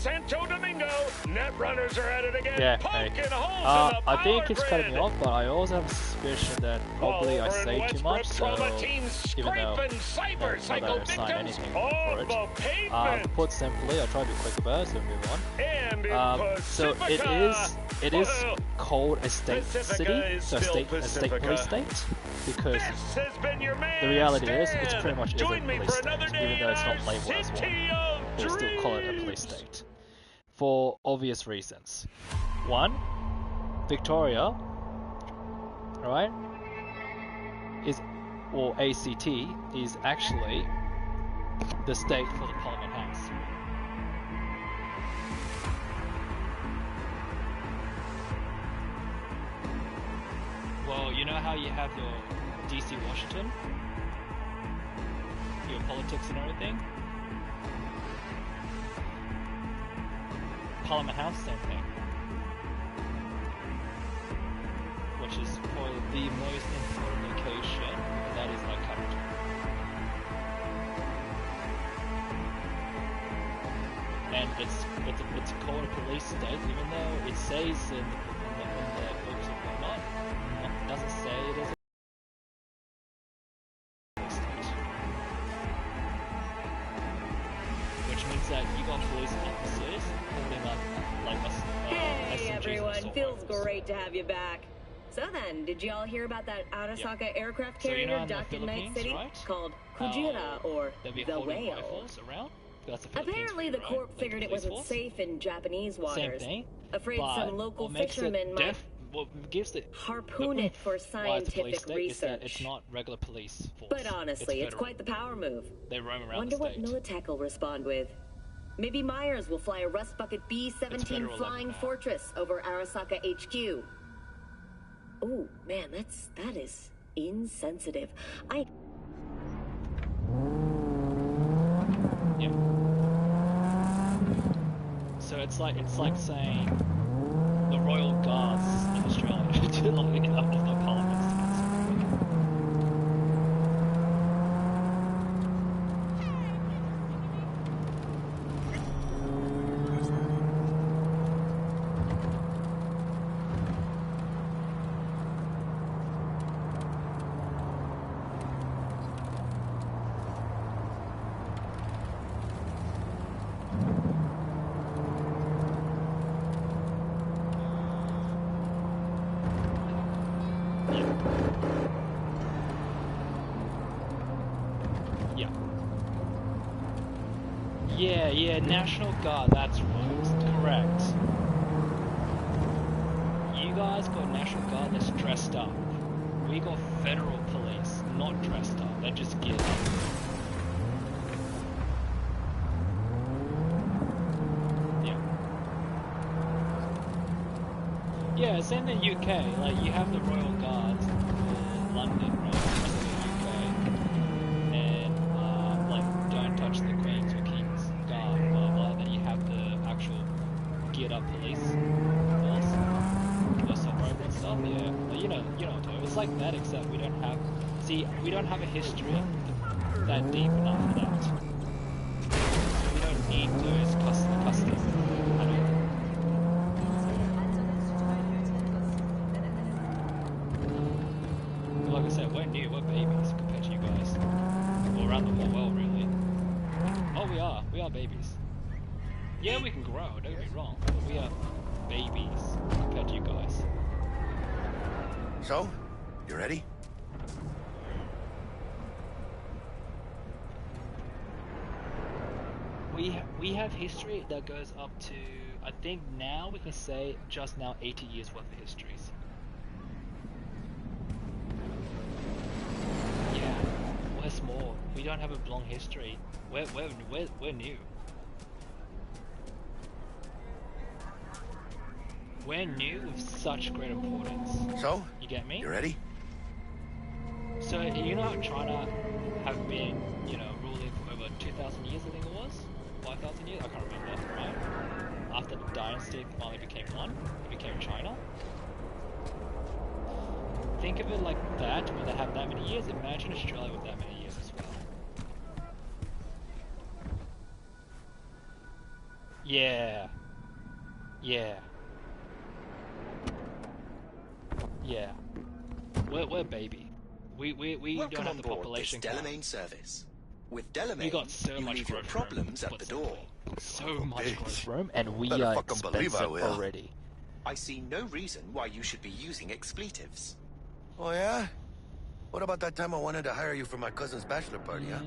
Santo Domingo. Net runners are at it again. Yeah, Poking hey. holes in the I think it's power cutting me grid. off, but I also have a suspicion that probably I say too much, so even though not that I sign anything for it. Put simply, I'll try to be quick about it, so move on. So it is called a state city, so a state police state, because the reality is it's pretty much is a police state, even though it's not labeled as one. They still call it a police state for obvious reasons. One, Victoria, right, or ACT is actually the state for the Parliament House. Well, you know how you have your DC Washington, your politics and everything? Parliament House, same thing. Which is probably the most important location, and that is our capital. And it's called a police state, even though it says in the books and whatnot, it doesn't say it is a police state. Which means that you got police officers holding up Hey everyone, feels great to have you back. So then, did y'all hear about that Arasaka aircraft carrier docked in Night City? Right? Called Kujira, or the Whale? Apparently the Corp figured it wasn't safe in Japanese waters. Same thing, afraid some local fishermen might harpoon it for scientific research. It's not regular police force. But honestly, it's quite the power move. They roam around Wonder the state. what Militech will respond with. Maybe Myers will fly a Rust Bucket B-17 Flying Fortress over Arasaka HQ. Oh man, that is insensitive. Yep. So it's like saying the Royal Guards in Australia to like up to the Parliament. Yeah, National Guard, that's right, correct. You guys got National Guard that's dressed up. We got Federal Police, not dressed up, they're just geared up. Yeah, same in the UK, like you have the Royal Guards in London, right, in the UK, and like don't touch the Queen's or King's Guard, blah blah, then you have the actual geared up police force, the suburban and stuff, yeah, but you know what I'm talking about. It's like that, except we don't have a history that deep enough for that, so we don't need those customs at all. Like I said, we're new, we're babies compared to you guys. Or around the whole world, really. Oh, we are babies. Yeah, we can grow, don't get me wrong, but we are babies compared to you guys. So, you ready? We have history that goes up to, I think now we can say just now 80 years worth of histories. Yeah, we're small. We don't have a long history. We're new. We're new with such great importance. So, you get me? You ready? So you know how China have been, ruling for over 2,000 years, I think it was? 5,000 years? I can't remember, right? After the dynasty finally became one, it became China. Think of it like that, when they have that many years. Imagine Australia with that many years as well. Yeah. Yeah. Yeah. We're baby. We don't Welcome have on the board this population count. Delamain service. With We got Delamain, so you much leave your growth room, problems at put the simply. door. So much growth room, and we Better are fucking believe I expensive will. already. I see no reason why you should be using expletives. Oh, yeah? What about that time I wanted to hire you for my cousin's bachelor party, huh?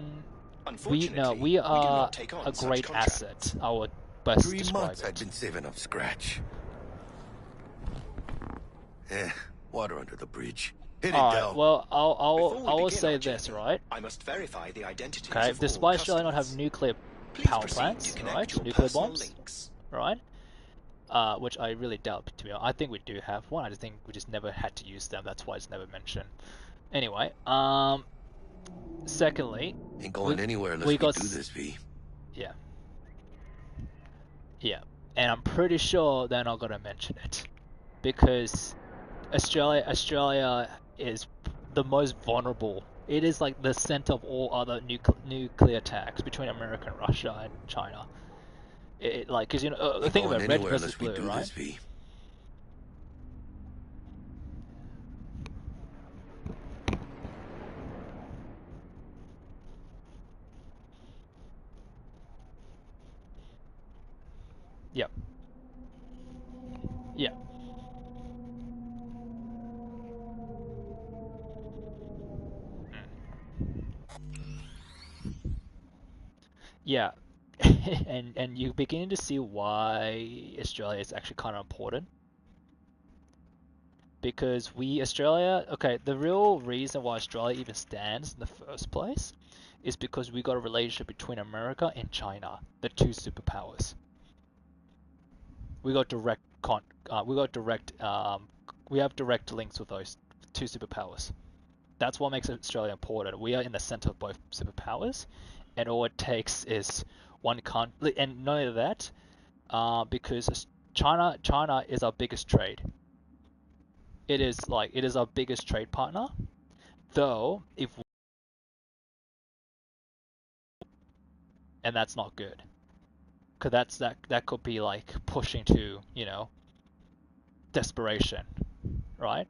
Unfortunately, We do are not take on a such great contracts. asset. I would best 3 describe months I've it. been saving up scratch. Eh, water under the bridge. Hit it, Alright, Del. well, Before we I will begin say our this, journey, right? I must verify the identities Okay, of all despite Australia not have customers. nuclear Please power proceed plants, to connect right? your Nuclear personal bombs, links. right? Which I really doubt, to be honest. I think we do have one. I just think we just never had to use them. That's why it's never mentioned. Anyway, secondly, Ain't going anywhere unless we do this, V. Yeah. Yeah. And I'm pretty sure they're not gonna mention it because Australia is the most vulnerable. It is like the center of all other nuclear attacks between America and Russia and China. Like, cause the thing about red versus blue, right? This, v. Yep. Yeah. Yeah. and you begin to see why Australia is actually kind of important. Because Australia, okay, the real reason why Australia even stands in the first place is because we got a relationship between America and China, the two superpowers. We got we have direct links with those two superpowers. That's what makes Australia important. We are in the center of both superpowers, and all it takes is one country. And not only that, because China is our biggest trade. It is our biggest trade partner. Though, and that's not good, because that could be like pushing to desperation, right?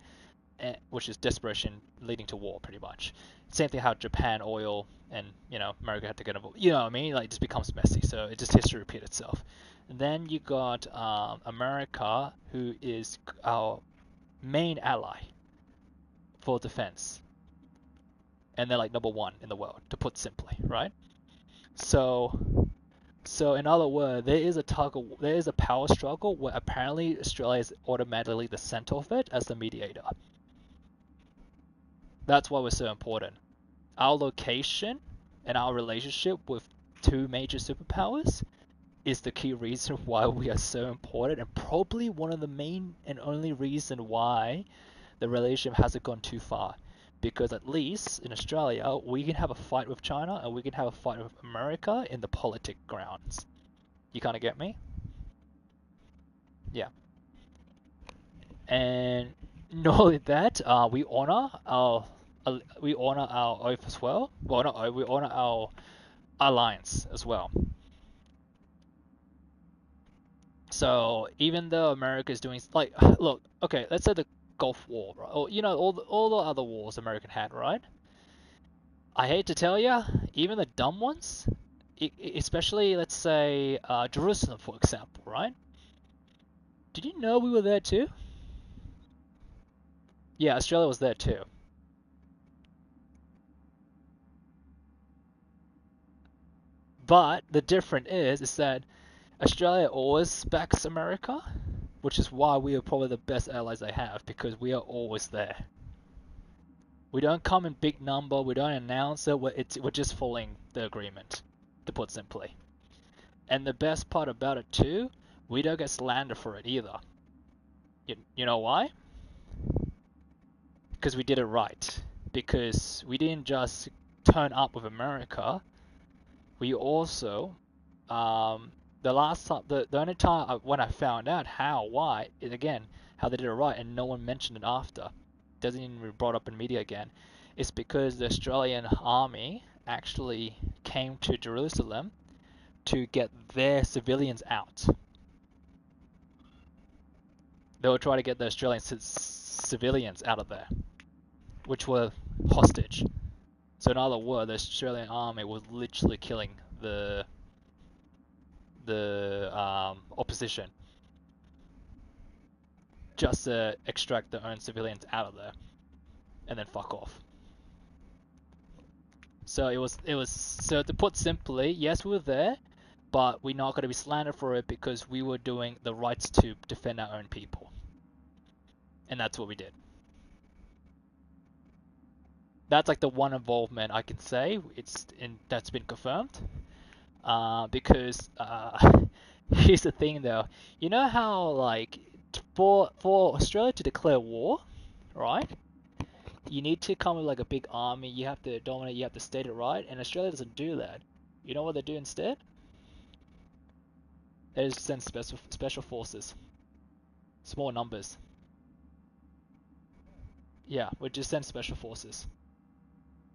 Which is desperation leading to war, pretty much. Same thing how Japan oil and America had to get involved. You know what I mean? Like, it just becomes messy. So it just history repeat itself. And then you got America, who is our main ally for defense, and they're like number one in the world, to put simply, right? So in other words, there is a power struggle where apparently Australia is automatically the center of it as the mediator. That's why we're so important. Our location and our relationship with two major superpowers is the key reason why we are so important, and probably one of the main and only reason why the relationship hasn't gone too far. Because at least in Australia, we can have a fight with China and we can have a fight with America in the politic grounds. You kind of get me? Yeah. And not only that, we honor our oath as well. Well, not oath, we honor our alliance as well. So even though America is doing like, look, okay, let's say the Gulf War, right? Or all the other wars American had, right? I hate to tell you, even the dumb ones, especially let's say Jerusalem, for example, right? Did you know we were there too? Yeah, Australia was there too. But the difference is that Australia always backs America, which is why we are probably the best allies they have, because we are always there. We don't come in big number, we don't announce it, we're just following the agreement, to put simply. And the best part about it too, we don't get slandered for it either. You know why? Because we did it right. Because we didn't just turn up with America, we also the only time when I found out why is again how they did it right, and no one mentioned it after, doesn't even be brought up in media again, is because the Australian army actually came to Jerusalem, to get their civilians out. They were trying to get the Australian civilians out of there, which were hostage. So in other words, the Australian army was literally killing the opposition just to extract their own civilians out of there and then fuck off. So it was so to put simply, yes, we were there, but we're not going to be slandered for it because we were doing the rights to defend our own people, and that's what we did. That's like the one involvement I can say that's been confirmed. Because here's the thing though, you know how like for Australia to declare war, right? You need to come with like a big army. You have to dominate. You have to state it right, and Australia doesn't do that. You know what they do instead? They just send special forces, small numbers. Yeah, we just send special forces.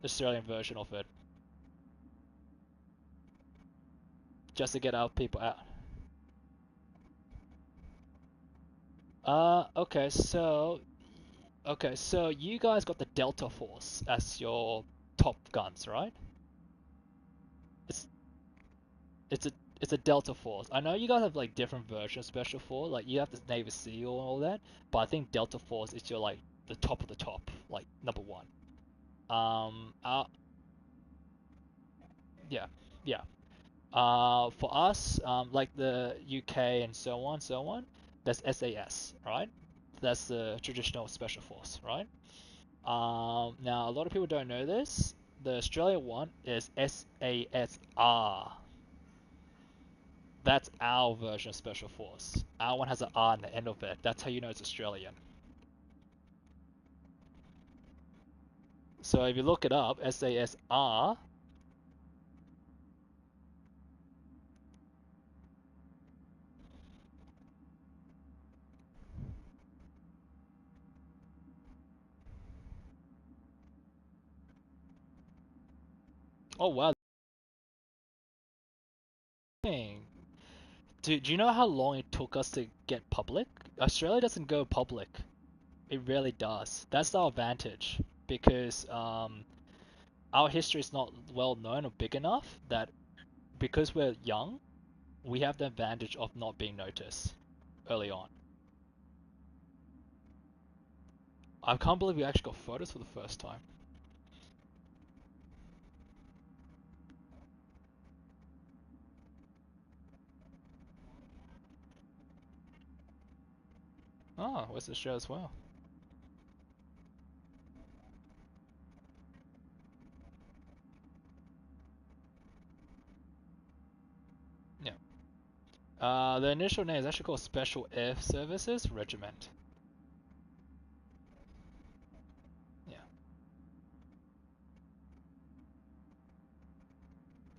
The Australian version of it, just to get our people out. Okay, so you guys got the Delta Force as your top guns, right? It's it's a it's a Delta Force. I know you guys have like different versions of Special Force, like you have the Navy SEAL and all that, but I think Delta Force is your like the top of the top, like number one. Yeah, yeah. For us, like the UK and so on, that's SAS, right? That's the traditional Special Force, right? Now a lot of people don't know this. The Australian one is SASR. That's our version of Special Force. Our one has an R in the end of it. That's how you know it's Australian. So if you look it up, SASR. Oh wow. Dang. Do you know how long it took us to get public? Australia doesn't go public. It really does. That's our advantage because our history is not well known or big enough that because we're young, we have the advantage of not being noticed early on. I can't believe we actually got photos for the first time. Oh, West Australia as well. Yeah. The initial name is actually called Special Air Services Regiment. Yeah.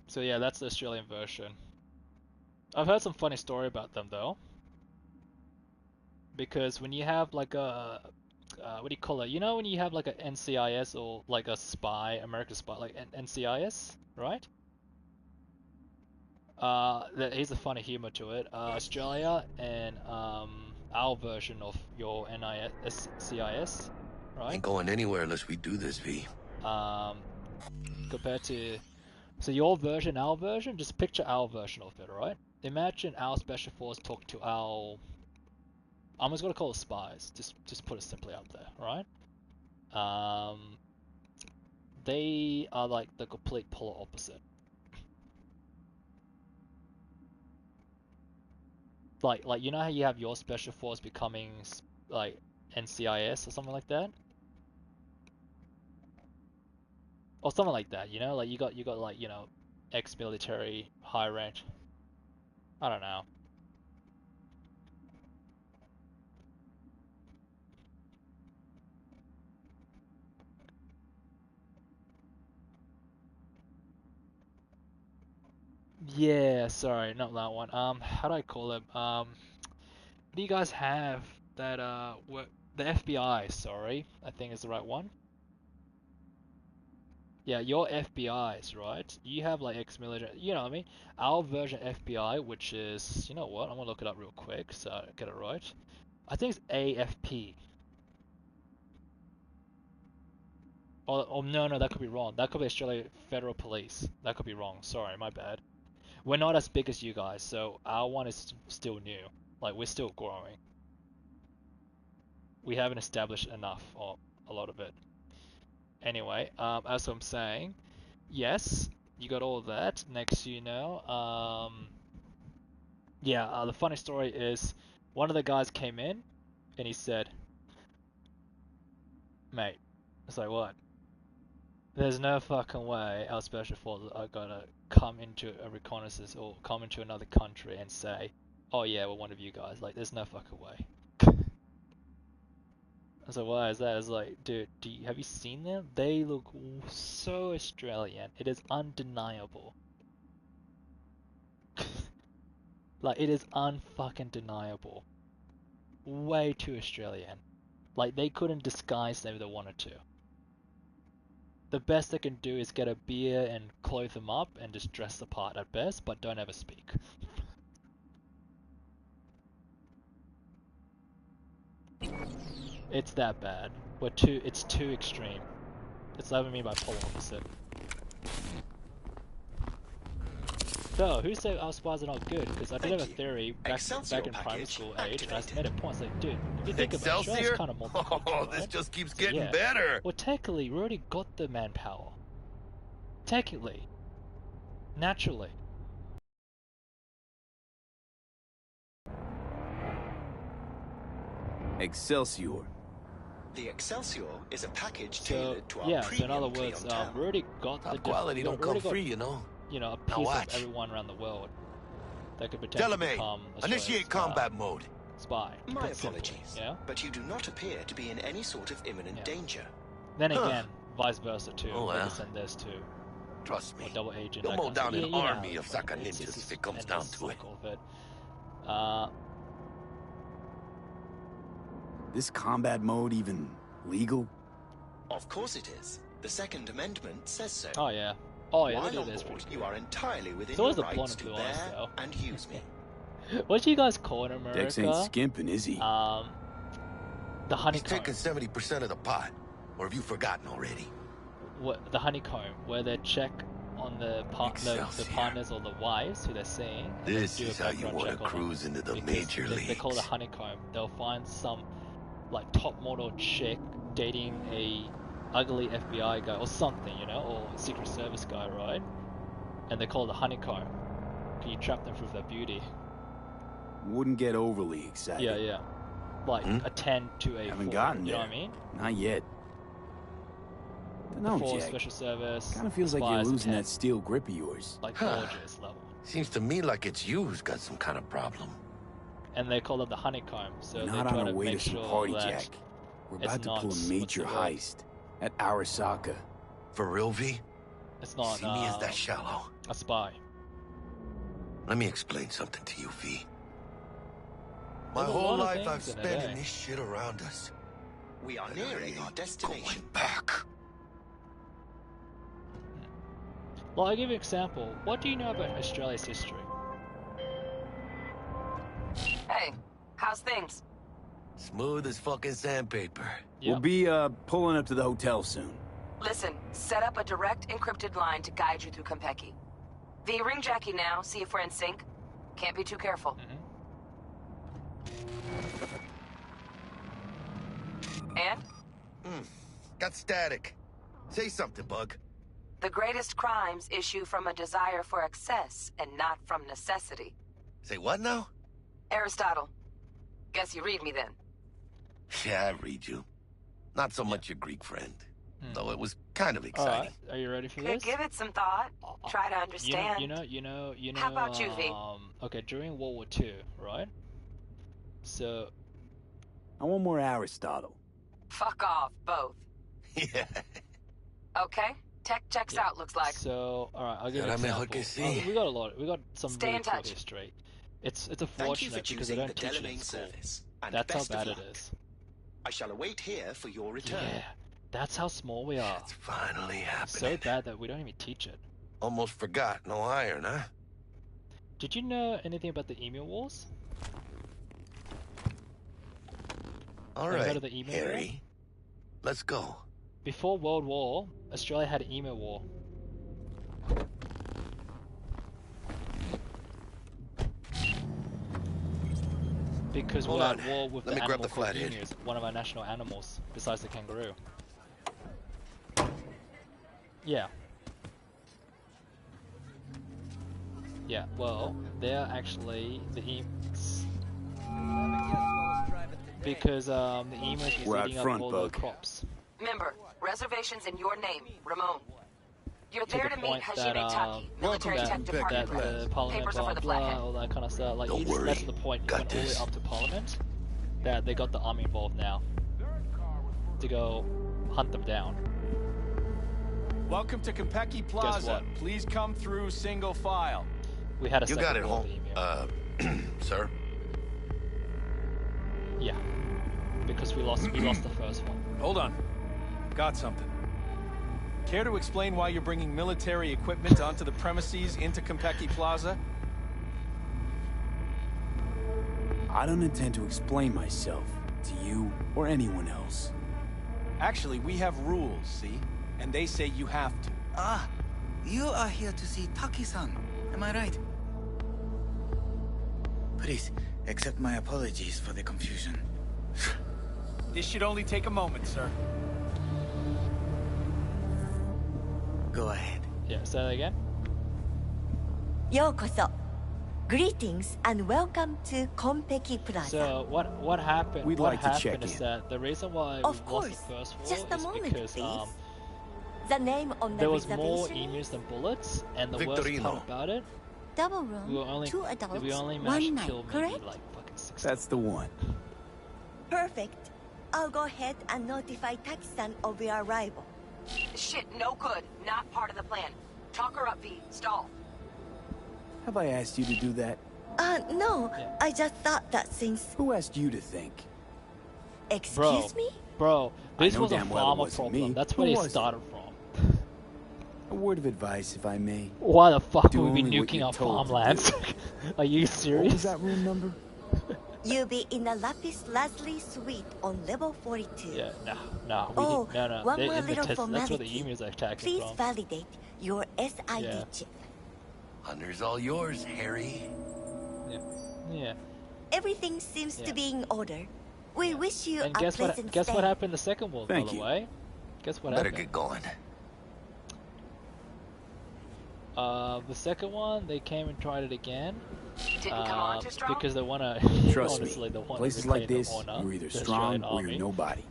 So yeah, that's the Australian version. I've heard some funny story about them though. Because when you have like a what do you call it? You know when you have like a NCIS or like a spy, American spy, like NCIS, right? Here's a funny humor to it. Australia and our version of your NIS, right? Ain't going anywhere unless we do this, V. Um, compared to so your version, our version, just picture our version of it, right? Imagine our special force talk to our I'm just gonna call it spies. Just put it simply out there, right? Um, they are like the complete polar opposite. Like you know how you have your special force becoming like NCIS or something like that, or something like that. You know, like you got like ex-military high rank. I don't know. Yeah, sorry, not that one. How do I call it? Do you guys have that work? The FBI, sorry, I think is the right one. Yeah, your FBI's, right? You have like ex-military, you know what I mean? Our version FBI, which is, you know what? I'm gonna look it up real quick so I get it right. I think it's AFP. Oh no, that could be wrong. That could be Australia Federal Police. That could be wrong. Sorry, my bad. We're not as big as you guys, so our one is still new. Like, we're still growing. We haven't established enough, or a lot of it. Anyway, as I'm saying, yes, you got all that. Next, you know, yeah, the funny story is one of the guys came in and he said, mate, it's like, what? There's no fucking way our special forces are gonna come into a reconnaissance or come into another country and say, oh yeah, we're one of you guys. Like, there's no fucking way. So why is that? It's like, dude, have you seen them? They look so Australian. It is undeniable. Like, it is unfucking deniable. Way too Australian. Like, they couldn't disguise them if they wanted to. The best they can do is get a beer and clothe them up and just dress the part at best, but don't ever speak. It's that bad. It's too extreme. It's what I mean by polar opposite. So, who said our spies are not good? Because I did have a theory back in primary school age, and I made a point, like, dude, if you think about it, Australia's kind of multicultural, Oh, right? this just keeps So, getting yeah. better. Well, technically, we already got the manpower. Technically. Naturally. Excelsior. The Excelsior is a package So, tailored to our yeah, so in premium other words, clientele. we already got Top the quality don't come free, you know. You know, a Now piece watch. of everyone around the world that could potentially Delamay, become initiate combat mode. spy. to My put it simply, apologies, you know? but you do not appear to be in any sort of imminent danger. Then Huh. again, vice versa too. Oh, They well. can send theirs too. Trust Or me. double agent. You'll that mow kind down of, an you know how army it of is, Saka right? It's ninjas if it comes endless down to it. cycle of it. This combat mode even legal? Of course it is. The Second Amendment says so. Oh yeah. Oh yeah, While they do on this board, pretty you good. are entirely within So your is the rights blonde to blue eyes, bear though. and use me. What do you guys call in America? Dex ain't skimping, is he? The He's honeycomb. taking 70% of the pot. Or have you forgotten already? The honeycomb, where they check on the Excelsior. partners or the wives who they're seeing. And This do a is how you background want to check on them. cruise into the Because major they call it a leagues. honeycomb. They'll find some like top model chick dating a ugly FBI guy or something, you know, or Secret Service guy, right? And they call it a honeycomb. You trap them with their beauty. Wouldn't get overly excited. Yeah. Like a 10 to a Haven't 4, gotten you know there. what I mean? Not yet. The No, 4 Jack. special service. Kind of feels like spies, you're losing 10, that steel grip of yours. like gorgeous level. Seems to me like it's you who's got some kind of problem. And they call it the honeycomb, so We're they not try on to our way make to some sure party, that Jack. We're it's about to not, pull a what's major the word? heist at Arasaka. For real, V? it's not See me as that shallow? a spy. Let me explain something to you, V. My There's a whole lot of life I've things in spent it, in this shit around us. We are And I nearing our ain't destination. going back. Well, I'll give you an example. What do you know about Australia's history? Hey, how's things? Smooth as fucking sandpaper. Yep. We'll be pulling up to the hotel soon. Listen, set up a direct encrypted line to guide you through Konpeki. V, ring Jackie now, see if we're in sync. Can't be too careful. And? Got static. Say something, Bug. The greatest crimes issue from a desire for excess and not from necessity. Say what now? Aristotle. Guess you read me then. Yeah, I read you. Not so much your Greek friend. Though it was kind of exciting. Alright, are you ready for Okay, this? give it some thought. Try to understand. You know. How about you, V? Okay, during World War II, right? So, I want more Aristotle. Fuck off, both. Yeah. Okay? Tech checks out, looks like. so, alright, I'll give you Será an mejor example. que sí. We got some Stay really in cool touch. history. It's Thank you for unfortunate because they choosing the don't teach it in Delamain school. service. And That's how best of bad it luck. is. I shall await here for your return. Yeah. That's how small we are. It's finally happening. So bad that we don't even teach it. Almost forgot. No iron, huh? Did you know anything about the Emu Wars? All Have you heard right, of the Emu Harry. Let's go. Before World War, Australia had an Emu War. Because we're at war with the animal called emus, one of our national animals, besides the kangaroo. Yeah. Yeah, well, they're actually the emus. Because the emus was eating up all the crops. Member, reservations in your name, Ramon. You're To there the to meet point Hajime that, Taki, military tech department. the parliament, Papers are for the blah, flathead. all that kind of stuff. Like, Don't even worry. that's the point. It went all the way up to parliament that they got the army involved now to go hunt them down. Welcome to Konpeki Plaza. what? Please come through single file. We had a You second got it, war home. with the emu. Sir? Yeah, because we lost the first one. Hold on. Got something. Care to explain why you're bringing military equipment onto the premises into Konpeki Plaza? I don't intend to explain myself to you or anyone else. Actually, we have rules, see? And they say you have to. Ah, you are here to see Taki-san, am I right? Please, accept my apologies for the confusion. This should only take a moment, sir. Go ahead. Yeah, say that again. Yokoso. Greetings and welcome to Konpeki Plaza. So what happened? We'd what like to happened check is in. that the reason why Of we lost course. the first war Just a is moment, because please. The name on the there was reservation? more emus than bullets, and the worst Victorino. part about it, Double room, we only 2 adults, managed one to night, kill maybe correct? like fucking 6. That's the one. Perfect. I'll go ahead and notify Taki-san of your arrival. Shit, no good. Not part of the plan. Talk her up, V. Stall. Have I asked you to do that? No. Yeah. I just thought that since... Who asked you to think? Excuse me? Bro, this know was a damn well it farmer wasn't problem. me. That's Who where it was it? started from. A word of advice, if I may. Why the fuck Do would we be only what nuking you're our told to farmlands? Are you What was serious? that room number? You'll be in the Lapis Lazuli suite on level 42. Yeah, no. Oh, no. one They're more in the little test. That's where the formality. emus are attacking Please from. validate your SID Yeah. chip. Honor's all yours, Harry. Yeah. Everything seems Yeah. to be in order. We wish you And a guess pleasant what? Guess stay. what happened in the second war, Thank by the you. way? Guess what Better happened? get going. The second one, they came and tried it again. Didn't come on too strong? Because they want to. Trust honestly, me, they want places to like reclaim this, the honor, you're either the strong Australian or you're army. nobody.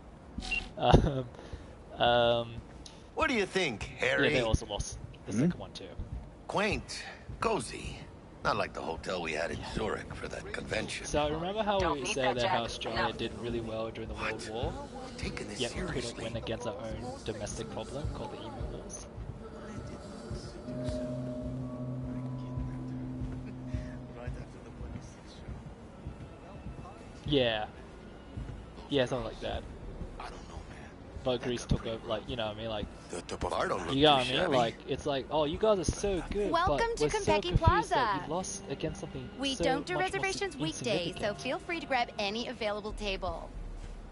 What do you think, Harry? Yeah, they also lost the second one too. Quaint, cozy. Not like the hotel we had in Zurich for that convention. So remember how Don't we need said that that how jacket. Australia Enough. did really well during the World War, Taking this yet we couldn't seriously. win against our own domestic problem called the Emu Wars. Yeah, something like that. I don't know, man. But Greece took over, like, you know what I mean, like, The bar don't look you know what I too mean, shabby. like, it's like, oh, you guys are so good, Welcome but to we're so Konpeki confused Plaza. that you've lost against something We so don't do much more reservations weekdays, so insignificant. feel free to grab any available table.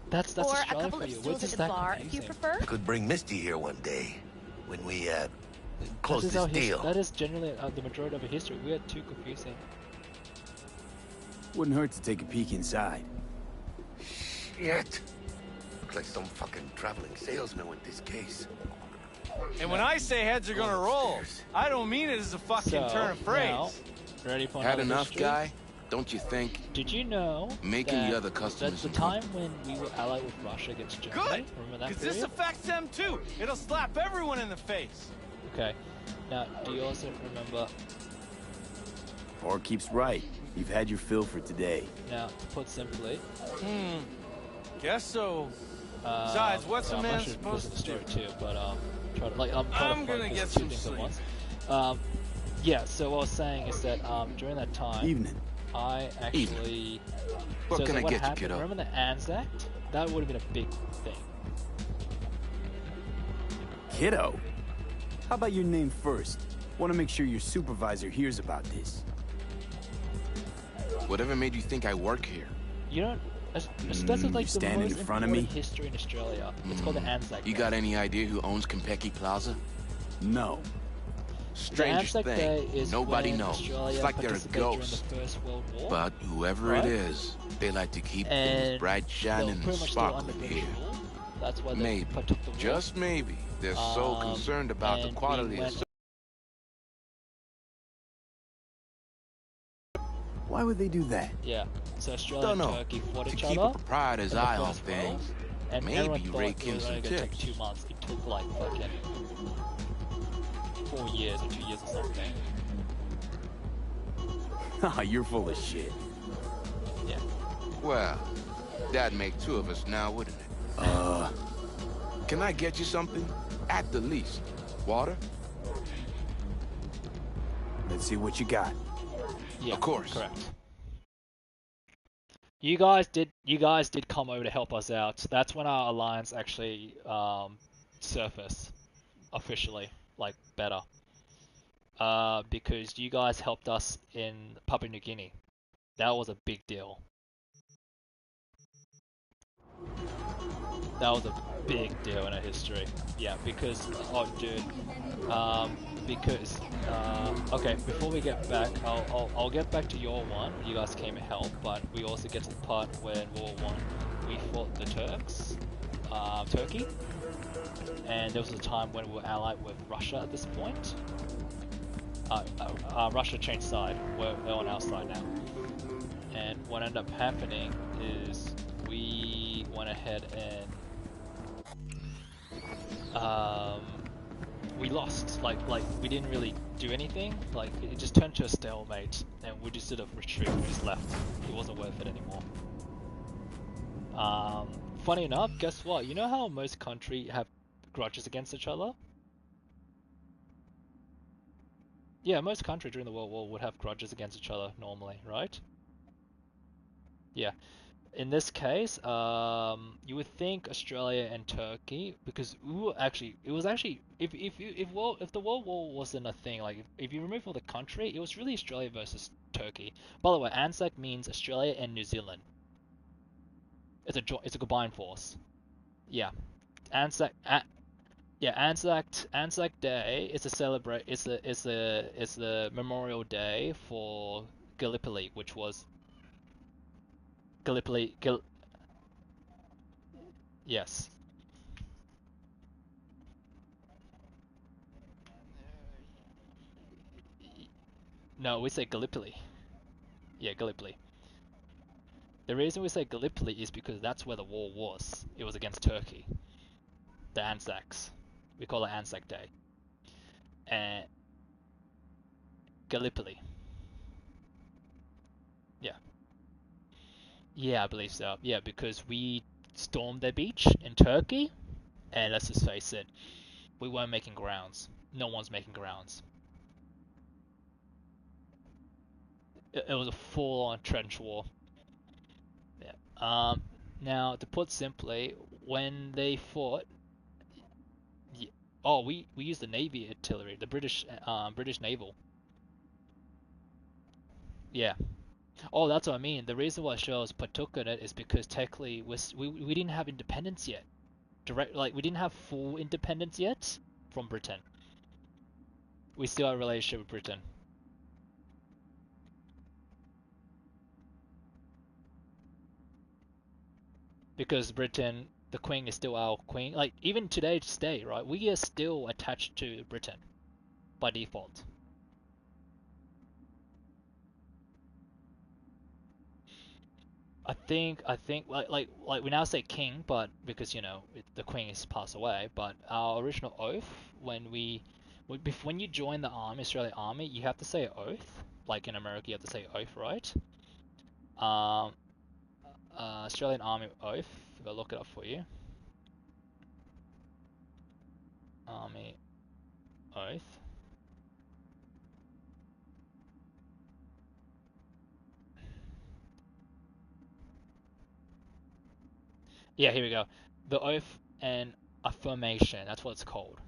That's or a Australia couple for of you. We're stools at just the that bar if you confusing. prefer. Could bring Misty here one day when we close That is this our deal. that is generally the majority of our history. We are too confusing. Wouldn't hurt to take a peek inside. Shit. Looks like some fucking traveling salesman with this case. And when I say heads are gonna roll, I don't mean it as a fucking So, turn of phrase. now, ready for Had another enough, history? guy? Don't you think? Did you know Making that the other customers that's the time when we were allied with Russia against Germany? Good, Remember that because this period? affects them too. It'll slap everyone in the face. Okay. Now, do you also remember? Or keeps right. You've had your fill for today. Now, to put simply. Guess so. Besides, what's so a I'm man actually supposed to listening do? to it too, but try to like I'm I'm trying gonna to get focus some two things at sleep. once. Yeah. So what I was saying is that during that time, Evening. I actually. What so can I what get you, happened, kiddo? Remember the Anzac? That would have been a big thing. Kiddo? How about your name first? Want to make sure your supervisor hears about this. Whatever made you think I work here? You don't... This is like the standing most in front of me? important history in Australia. It's called the Anzac Day. You got any idea who owns Konpeki Plaza? No. Strangest the Anzac Day thing, is nobody when knows. Australia It's like they're a participated during ghost. the First World War. But whoever right? it is, they like to keep and things bright, shining, and pretty much still under sparkling British here. rule. That's why they Maybe, partook the war. just maybe, they're so concerned about the and quality we of went... Why would they do that? Yeah, so Australia and Turkey fought to each keep other. a proprietor's eye on things. And Maybe everyone thought rake it in was some only going to take tips. 2 months. It took like fucking 4 years or 2 years or something. Haha, you're full of shit. Yeah. Well, that'd make 2 of us now, wouldn't it? Can I get you something? At the least. Water? Let's see what you got. Yeah, of course. Correct. You guys did come over to help us out. That's when our alliance actually surfaced officially, like better. Because you guys helped us in Papua New Guinea. That was a big deal. That was a big deal in our history. Yeah, because okay, before we get back, I'll get back to your one. You guys came to help, but we also get to the part where in World War I we fought the Turks, Turkey, and there was a time when we were allied with Russia at this point. Russia changed side. They're on our side now. And what ended up happening is we went ahead and we lost. Like we didn't really do anything. Like it just turned to a stalemate, and we just sort of retreated. We just left. It wasn't worth it anymore. Funny enough, guess what? You know how most countries have grudges against each other? Yeah, most countries during the World War would have grudges against each other normally, right? Yeah. In this case, you would think Australia and Turkey, because it was actually if the World War wasn't a thing, like if you remove all the country, it was really Australia versus Turkey. By the way, ANZAC means Australia and New Zealand. It's a combined force. Yeah, ANZAC. Anzac Day is a it's a memorial day for Gallipoli, which was Gallipoli. Yes. No, we say Gallipoli. Yeah, Gallipoli. The reason we say Gallipoli is because that's where the war was. It was against Turkey. The Anzacs. We call it Anzac Day. And Gallipoli. Yeah. Yeah, I believe so. Yeah, because we stormed their beach in Turkey, and let's just face it, we weren't making grounds. No one's making grounds. It was a full-on trench war. Yeah. Now, to put simply, when they fought, we used the Navy artillery, the British naval. Yeah. Oh, that's what I mean. The reason why Australia's partook in it is because technically we didn't have independence yet. We didn't have full independence yet from Britain. We still have a relationship with Britain. Because Britain, the Queen is still our Queen. Like, even today's day, right? We are still attached to Britain by default. I think like we now say king, but because the queen has passed away. But our original oath when when you join the army, Australian Army, you have to say an oath. Like in America, you have to say oath, right? Australian Army oath. If I look it up for you. Army oath. Yeah, here we go. The oath and affirmation. That's what it's called.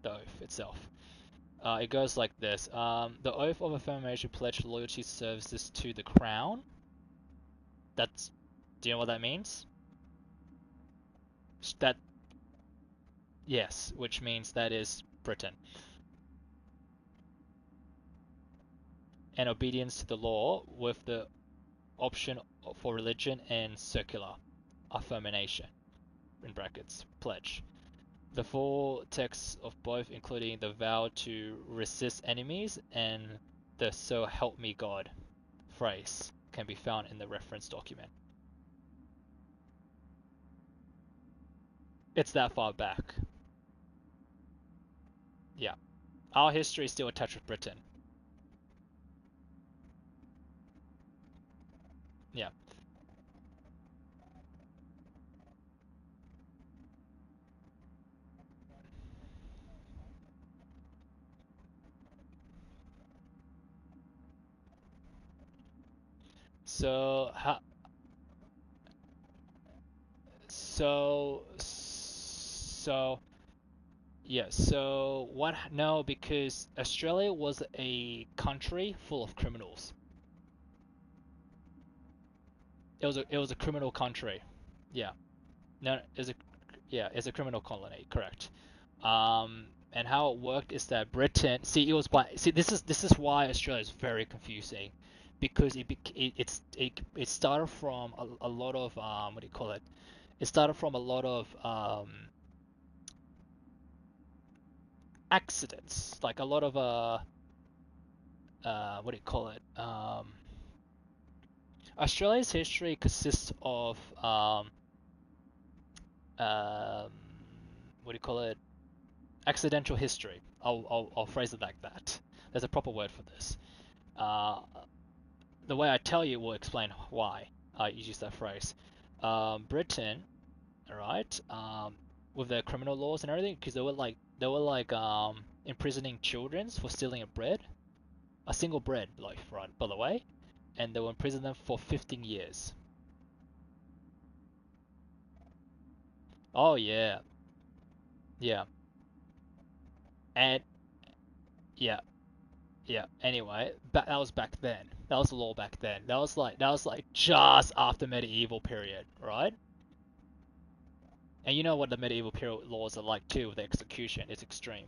the oath itself. It goes like this. The oath of affirmation pledged loyalty services to the crown. That's... Do you know what that means? That... Yes, which means that is Britain. And obedience to the law with the option for religion and secular affirmation, in brackets, pledge. The full text of both, including the vow to resist enemies and the "so help me God" phrase, can be found in the reference document. It's that far back. Yeah. Our history is still attached with Britain. Yeah. So yeah, so what? No, because Australia was a country full of criminals. It was a criminal country. Yeah. No, it's a criminal colony, correct. And how it worked is that Britain, this is why Australia is very confusing, because it started from a lot of what do you call it? It started from a lot of accidents, like a lot of what do you call it? Australia's history consists of what do you call it? Accidental history. I'll phrase it like that. There's a proper word for this. The way I tell you will explain why I use that phrase. Britain, right? With their criminal laws and everything, because they were like imprisoning children for stealing a single bread loaf, right? By the way, and they were imprisoning them for 15 years. Oh yeah, yeah, and yeah. Yeah. Anyway, that was back then. That was the law back then. That was like just after medieval period, right? And you know what the medieval period laws are like too, with execution. It's extreme.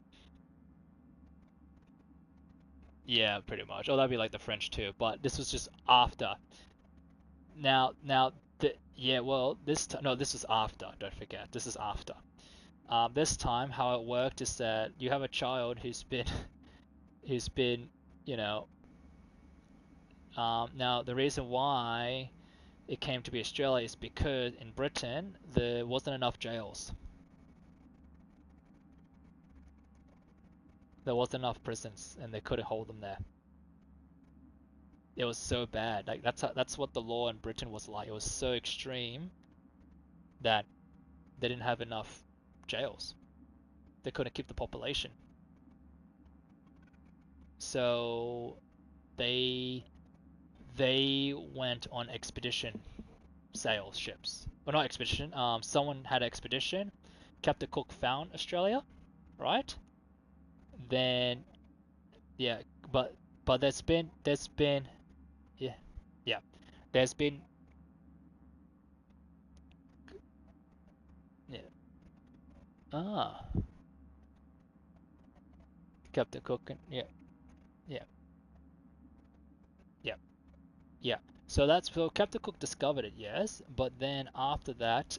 Yeah, pretty much. Oh, that'd be like the French too. But this was just after. Now, well, this was after. Don't forget, this is after. This time, how it worked is that you have a child who's been, you know, now the reason why it came to be Australia is because in Britain there wasn't enough jails. There wasn't enough prisons, and they couldn't hold them there. It was so bad. Like that's what the law in Britain was like. It was so extreme that they didn't have enough jails. They couldn't keep the population. So they went on expedition sail ships. Well, not expedition. Someone had an expedition. Captain Cook found Australia, right? Then yeah, but there's been yeah, yeah. There's been yeah. Ah, Captain Cook and yeah, yeah, yeah, yeah. So Captain Cook discovered it, yes, but then after that,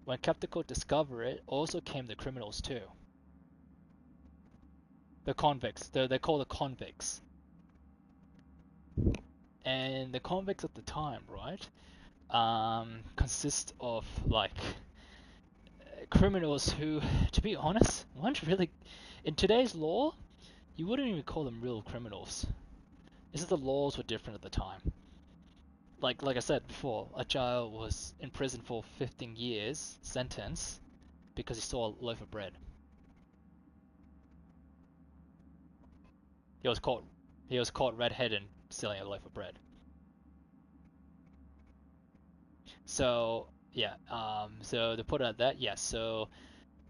when Captain Cook discovered it, also came the criminals too. The convicts. They're called the convicts. And the convicts at the time, right? Consist of like criminals who, to be honest, weren't really, in today's law, you wouldn't even call them real criminals. It's just the laws were different at the time. Like I said before, a child was in prison for 15 years sentence because he stole a loaf of bread. He was caught red-handed stealing a loaf of bread. So yeah, so to put it at that, yeah, so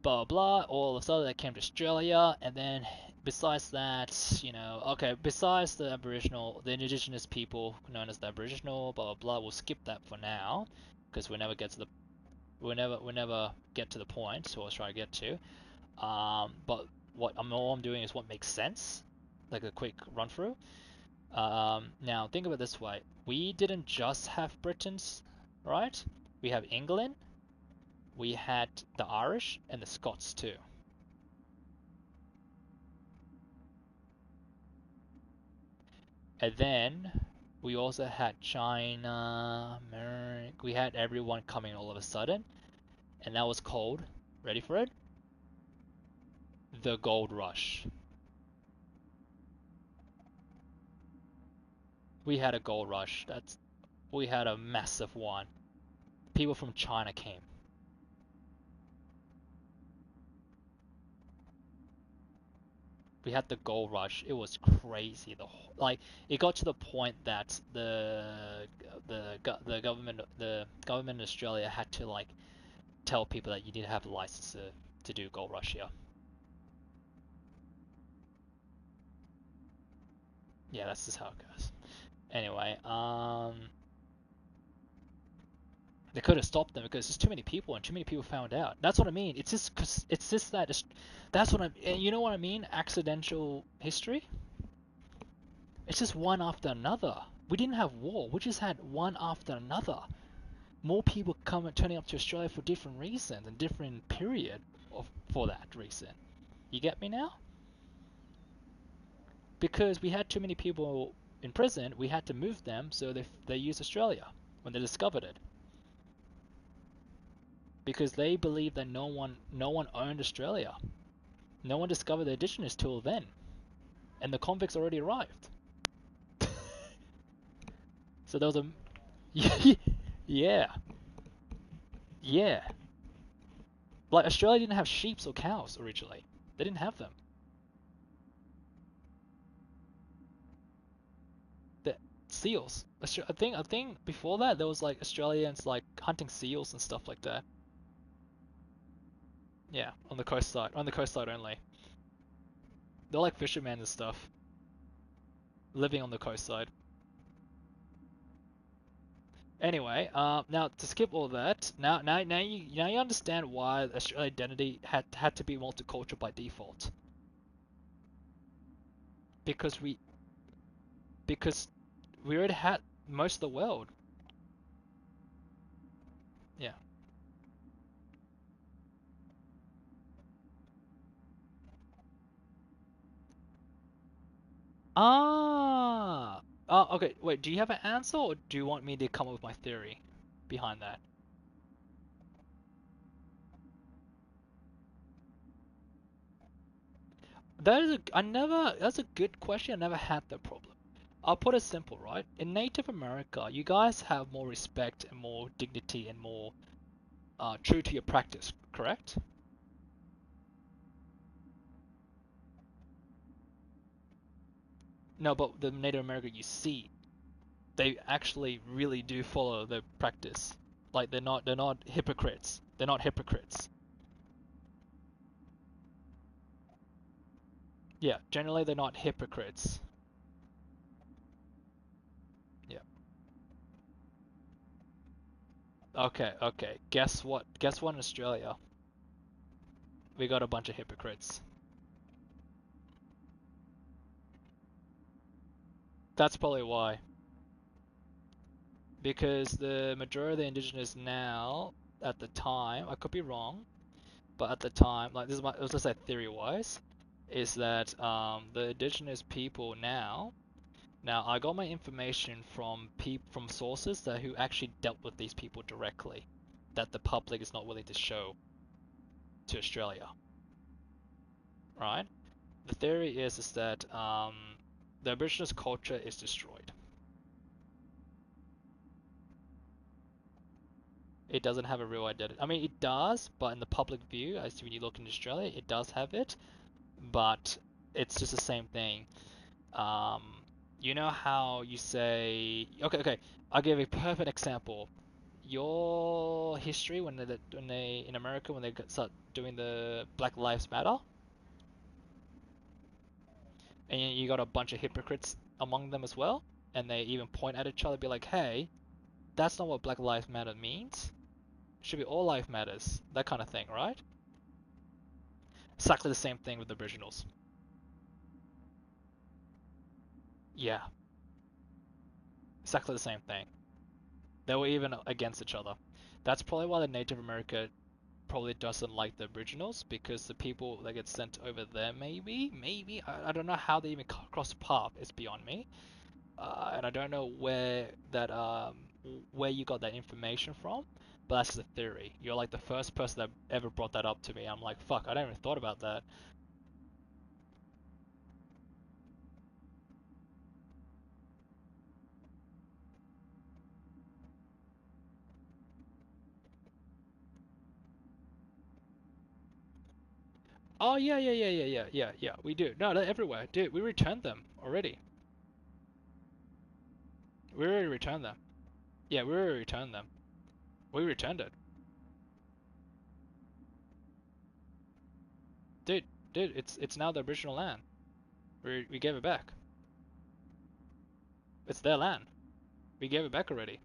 blah blah. All of a sudden they came to Australia, and then besides that, you know, okay, besides the indigenous people known as the Aboriginal, blah blah blah. We'll skip that for now, because we never get to the point. So I was trying to get to. But all I'm doing is what makes sense, like a quick run through. Now think of it this way: we didn't just have Britons, right? We have England, we had the Irish, and the Scots too. And then we also had China, America. We had everyone coming all of a sudden, and that was called, ready for it? The Gold Rush. We had a gold rush. We had a massive one. People from China came. We had the gold rush. It was crazy. It got to the point that the government in Australia had to like tell people that you need to have a license to do gold rush here. Yeah, that's just how it goes. Anyway, they could have stopped them because there's too many people and too many people found out. That's what I mean. It's just that. That's what you know what I mean? Accidental history. It's just one after another. We didn't have war. We just had one after another. More people turning up to Australia for different reasons and different period for that reason. You get me now? Because we had too many people in prison, we had to move them, so they used Australia when they discovered it. Because they believed that no one owned Australia. No one discovered the indigenous till then, and the convicts already arrived. So there was a yeah. Like Australia didn't have sheep or cows originally. They didn't have them. The seals. I think before that there was like Australians like hunting seals and stuff like that. Yeah, on the coast side only. They're like fishermen and stuff, living on the coast side. Anyway, now to skip all that, now you understand why Australian identity had to be multicultural by default. Because we already had most of the world. Yeah. Ah. Okay. Wait. Do you have an answer, or do you want me to come up with my theory behind that? That's a good question. I never had that problem. I'll put it simple, right? In Native America, you guys have more respect and more dignity and more true to your practice, correct? No, but the Native America you see, they actually really do follow the practice. Like they're not hypocrites. They're not hypocrites. Yeah, generally they're not hypocrites. Yeah. Okay. Guess what? Guess what in Australia? We got a bunch of hypocrites. That's probably why. Because the majority of the indigenous now, at the time, I could be wrong, but at the time, like this is let's just say theory-wise, is that the indigenous people now I got my information from sources who actually dealt with these people directly, that the public is not willing to show to Australia. Right? The theory is that the Aboriginal culture is destroyed. It doesn't have a real identity. I mean, it does, but in the public view, as when you look in Australia, it does have it, but it's just the same thing. You know how you say, okay, I'll give a perfect example. your history when they in America when they start doing the Black Lives Matter, and you got a bunch of hypocrites among them as well, and they even point at each other, be like, hey, that's not what Black Lives Matter means. It should be all life matters, that kind of thing, right? Exactly the same thing with the originals. Yeah. Exactly the same thing. They were even against each other. That's probably why the Native America probably doesn't like the originals, because the people that get sent over there, maybe, I don't know how they even cross the path. It's beyond me, and I don't know where you got that information from, but that's the theory. You're like the first person that ever brought that up to me. I'm like, fuck, I never even thought about that. Oh yeah. We do. No, they're everywhere, dude. We returned them already. We already returned them. Yeah, we already returned them. We returned it. Dude, it's now the original land. We gave it back. It's their land. We gave it back already.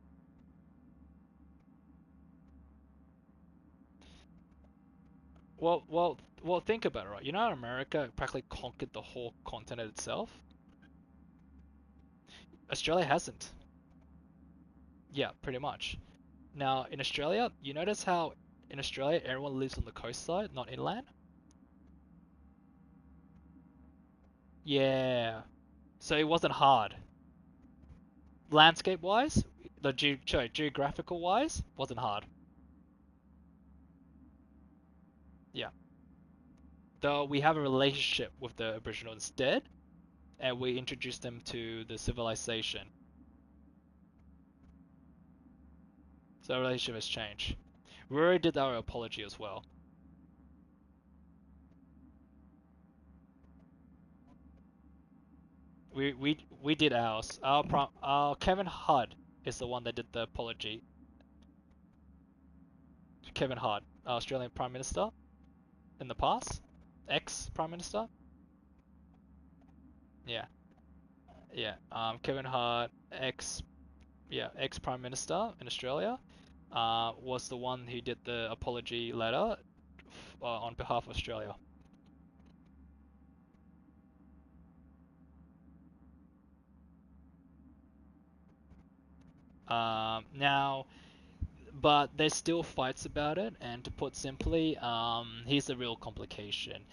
Well, think about it, right? You know how America practically conquered the whole continent itself? Australia hasn't. Yeah, pretty much. Now, in Australia, you notice how in Australia everyone lives on the coastside, not inland? Yeah. So it wasn't hard. Landscape-wise, geographical-wise, wasn't hard. Yeah. Though we have a relationship with the Aboriginal instead, and we introduced them to the civilization. So the relationship has changed. We already did our apology as well. We did ours. Our Kevin Hud is the one that did the apology. Kevin Hud, our Australian Prime Minister in the past, ex-Prime Minister. Yeah, yeah. Kevin Hud, ex-Prime Minister in Australia, was the one who did the apology letter on behalf of Australia. Now, but there's still fights about it, and to put simply, here's the real complication.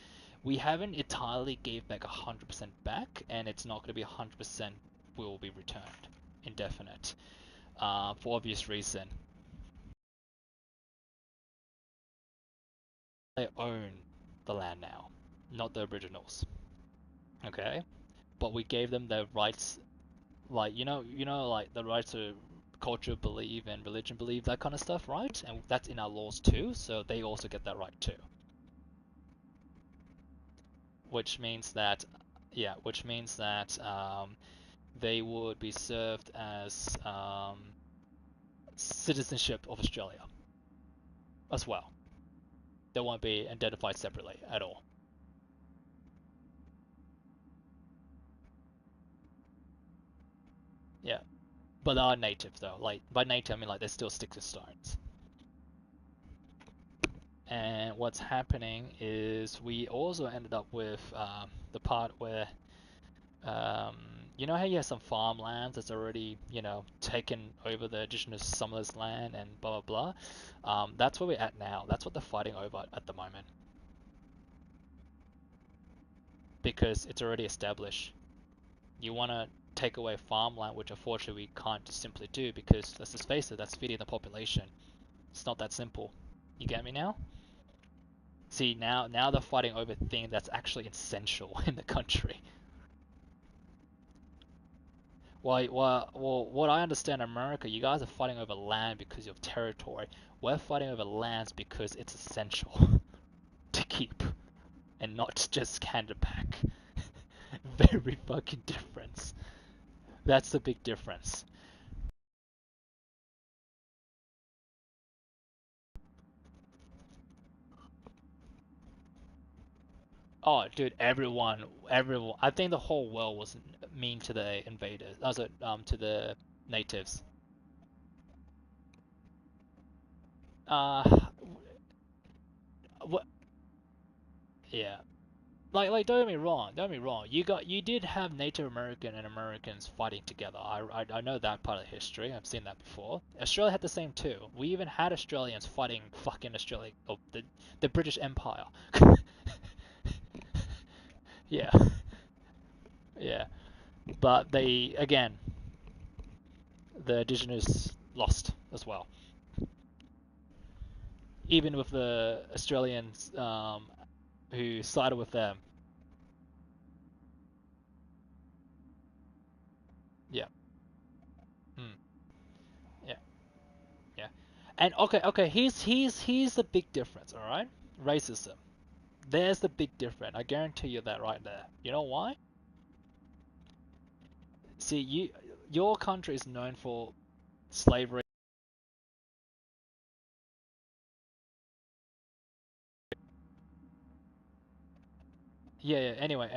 We haven't entirely gave back 100% back, and it's not going to be 100% will be returned, indefinite, for obvious reason. They own the land now, not the originals. Okay, but we gave them the rights, like like the rights to culture believe and religion believe, that kind of stuff, right? And that's in our laws too, so they also get that right too. Which means that, yeah, they would be served as citizenship of Australia as well. They won't be identified separately at all. Yeah, but they are native though. Like by native, I mean like they're still sticks and stones. And what's happening is we also ended up with the part where um, you know how you have some farmlands that's already, taken over the indigenous Summers land and blah blah blah. That's where we're at now. That's what they're fighting over at the moment. Because it's already established. You want to take away farmland, which unfortunately we can't just simply do because, let's just face it, that's feeding the population. It's not that simple. You get me now? See, now they're fighting over things that's actually essential in the country. Well, what I understand in America, you guys are fighting over land because of territory. We're fighting over lands because it's essential to keep and not just hand it back. Very fucking difference. That's the big difference. Oh, dude, everyone. I think the whole world was mean to the invaders, also to the natives. What? Yeah. Like, don't get me wrong. Don't get me wrong. You did have Native American and Americans fighting together. I know that part of history. I've seen that before. Australia had the same too. We even had Australians fighting fucking Australia, or the British Empire. Yeah. Yeah. But again, the indigenous lost as well. Even with the Australians who sided with them. Yeah. Hmm. Yeah. Yeah. And okay. Here's the big difference. All right. Racism. There's the big difference. I guarantee you that right there. You know why? See, your country is known for slavery. Yeah. Anyway,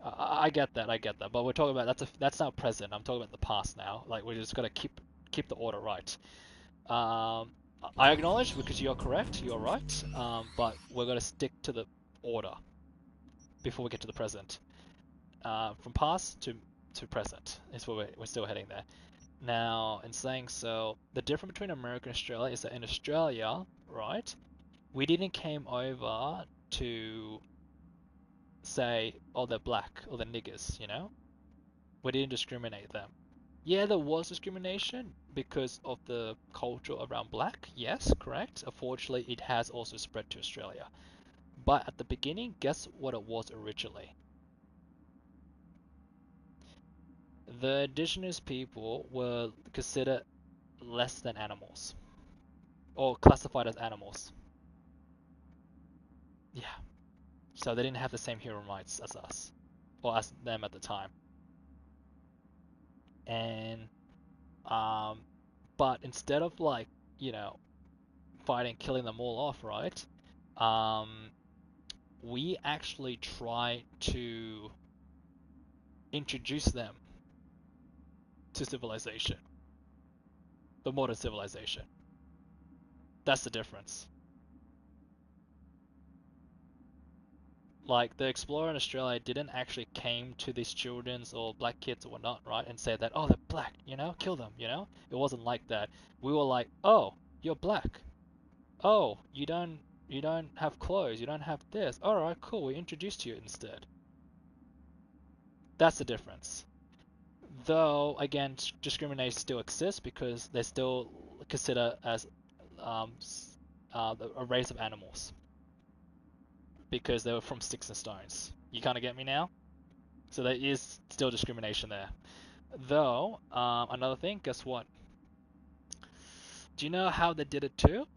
I get that. I get that. But we're talking about that's now present. I'm talking about the past now. Like we're just gotta keep the order right. Um, I acknowledge because you're correct. You're right. But we're gonna stick to the order before we get to the present. From past to present is where we're still heading there. Now, in saying so, the difference between America and Australia is that in Australia, right, we didn't came over to say, oh, they're black or they're niggers, you know? We didn't discriminate them. Yeah, there was discrimination because of the culture around black. Yes, correct. Unfortunately, it has also spread to Australia. But at the beginning, guess what it was originally? The indigenous people were considered less than animals or classified as animals. Yeah. So they didn't have the same human rights as us, or as them at the time. And but instead of like fighting, killing them all off, right? Um, we actually try to introduce them to civilization, the modern civilization. That's the difference. Like the explorer in Australia didn't actually came to these children's or black kids or whatnot, right, and say that, oh, they're black, kill them, It wasn't like that. We were like, oh, you're black. Oh, you don't have clothes, you don't have this. All right, cool. We introduced you instead. That's the difference. Though again, discrimination still exists because they're still considered as um, a race of animals because they were from sticks and stones. You kind of get me now? So there is still discrimination there. Though, another thing, guess what? Do you know how they did it too?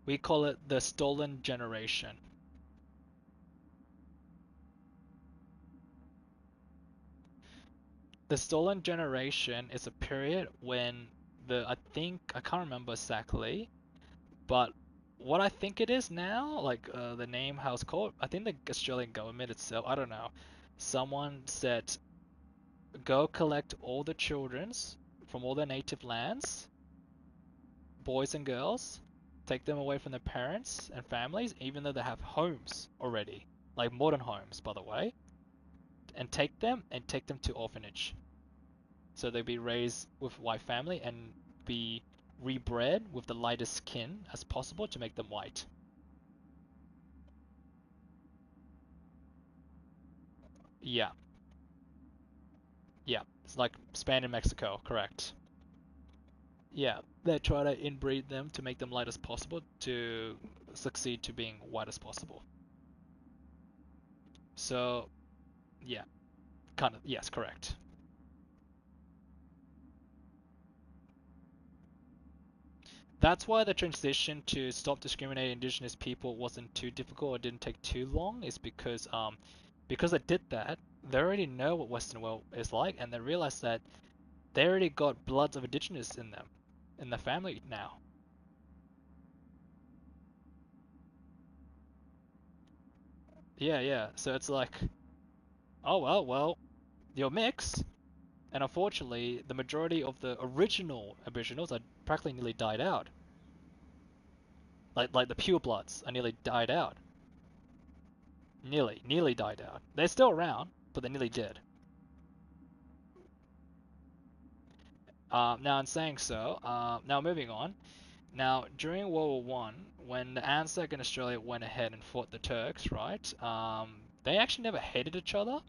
We call it the stolen generation. The stolen generation is a period when I can't remember exactly, but what I think it is now, like the name how it's called, I think the Australian government itself, I don't know, someone said, go collect all the childrens from all their native lands, boys and girls, take them away from their parents and families, even though they have homes already, like modern homes, by the way, and take them to orphanage. So they'll be raised with white family and be rebred with the lightest skin as possible to make them white. Yeah, yeah. It's like Spain and Mexico, correct. Yeah, they try to inbreed them to make them light as possible to succeed to being white as possible. So, yeah, kind of, yes, correct. That's why the transition to stop discriminating indigenous people wasn't too difficult or didn't take too long, is because they did that, they already know what Western world is like, and they realize that they already got bloods of indigenous in them, in the family now. Yeah. So it's like, oh well, you're mixed, and unfortunately, the majority of the original Aboriginals are practically nearly died out. Like the purebloods are nearly died out. Nearly died out. They're still around, but they're nearly dead. Now in saying so, now moving on. Now during World War One, when the ANZAC in Australia went ahead and fought the Turks, right? They actually never hated each other.